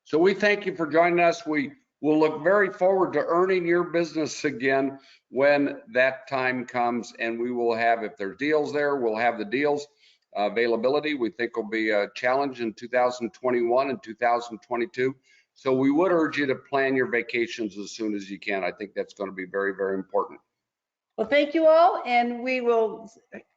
So we thank you for joining us. We will look very forward to earning your business again when that time comes, and we will have, if there's deals there, we'll have the deals. Availability, we think, will be a challenge in 2021 and 2022. So we would urge you to plan your vacations as soon as you can. I think that's going to be very, very important. Well, thank you all, and we will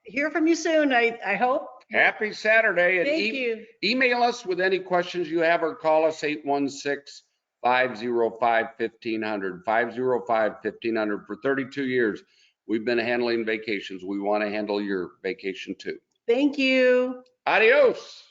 hear from you soon, I hope. Happy Saturday. And Thank you. Email us with any questions you have, or call us 816-505-1500, 505-1500. For 32 years, we've been handling vacations. We want to handle your vacation too. Thank you. Adios.